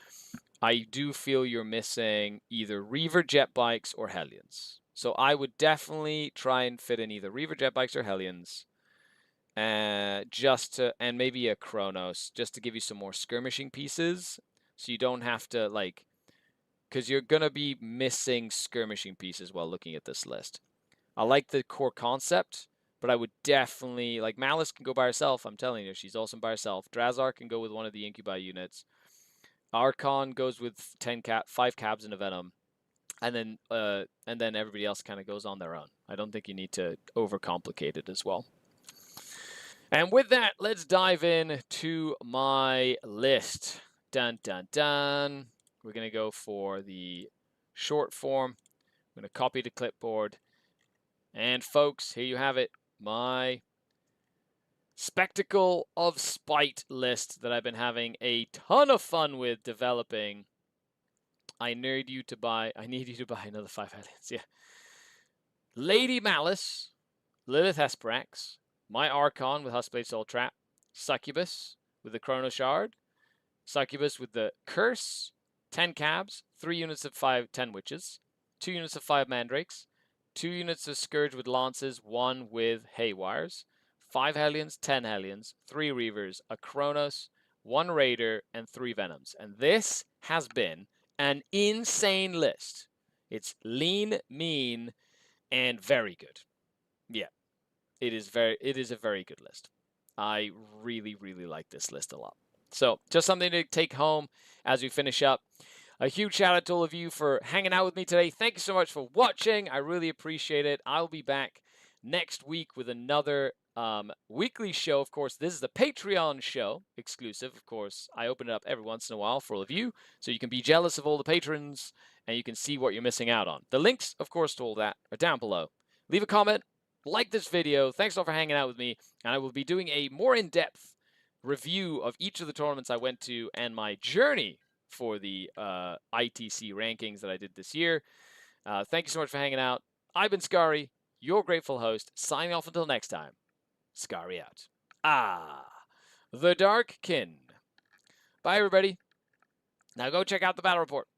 I do feel you're missing either Reaver jet bikes or Hellions. So I would definitely try and fit in either Reaver jet bikes or Hellions. And maybe a Chronos, just to give you some more skirmishing pieces. So you don't have to, like, because you're going to be missing skirmishing pieces while looking at this list. I like the core concept, but I would definitely, like, Malice can go by herself, I'm telling you, she's awesome by herself. Drazar can go with one of the Incubi units. Archon goes with 5 cabs and a Venom. And then everybody else kind of goes on their own. I don't think you need to overcomplicate it as well. And with that, let's dive in to my list. Dun, dun, dun. We're going to go for the short form. I'm going to copy to clipboard. And folks, here you have it. My Spectacle of Spite list that I've been having a ton of fun with developing. I need you to buy another 5 Hellions. Yeah. Lady Malice, Lilith Esperax, my Archon with Huskblade Soul Trap, Succubus with the Chrono Shard, Succubus with the Curse, 10 cabs, 3 units of 10 Witches, 2 units of 5 Mandrakes, 2 units of Scourge with Lances, 1 with Haywires, 5 Hellions, 10 Hellions, 3 Reavers, a Chronos, 1 Raider, and 3 Venoms. And this has been an insane list. It's lean, mean, and very good. Yeah, it is a very good list. I really, really like this list a lot. So just something to take home as we finish up. A huge shout out to all of you for hanging out with me today. Thank you so much for watching. I really appreciate it. I'll be back next week with another weekly show. Of course, this is the Patreon show exclusive. Of course, I open it up every once in a while for all of you, so you can be jealous of all the patrons and you can see what you're missing out on. The links, of course, to all that are down below. Leave a comment, like this video. Thanks all for hanging out with me, and I will be doing a more in-depth review of each of the tournaments I went to and my journey for the ITC rankings that I did this year. Thank you so much for hanging out. I've been Skari, your grateful host, signing off until next time. Skari out. The Dark Kin. Bye, everybody. Now go check out the battle report.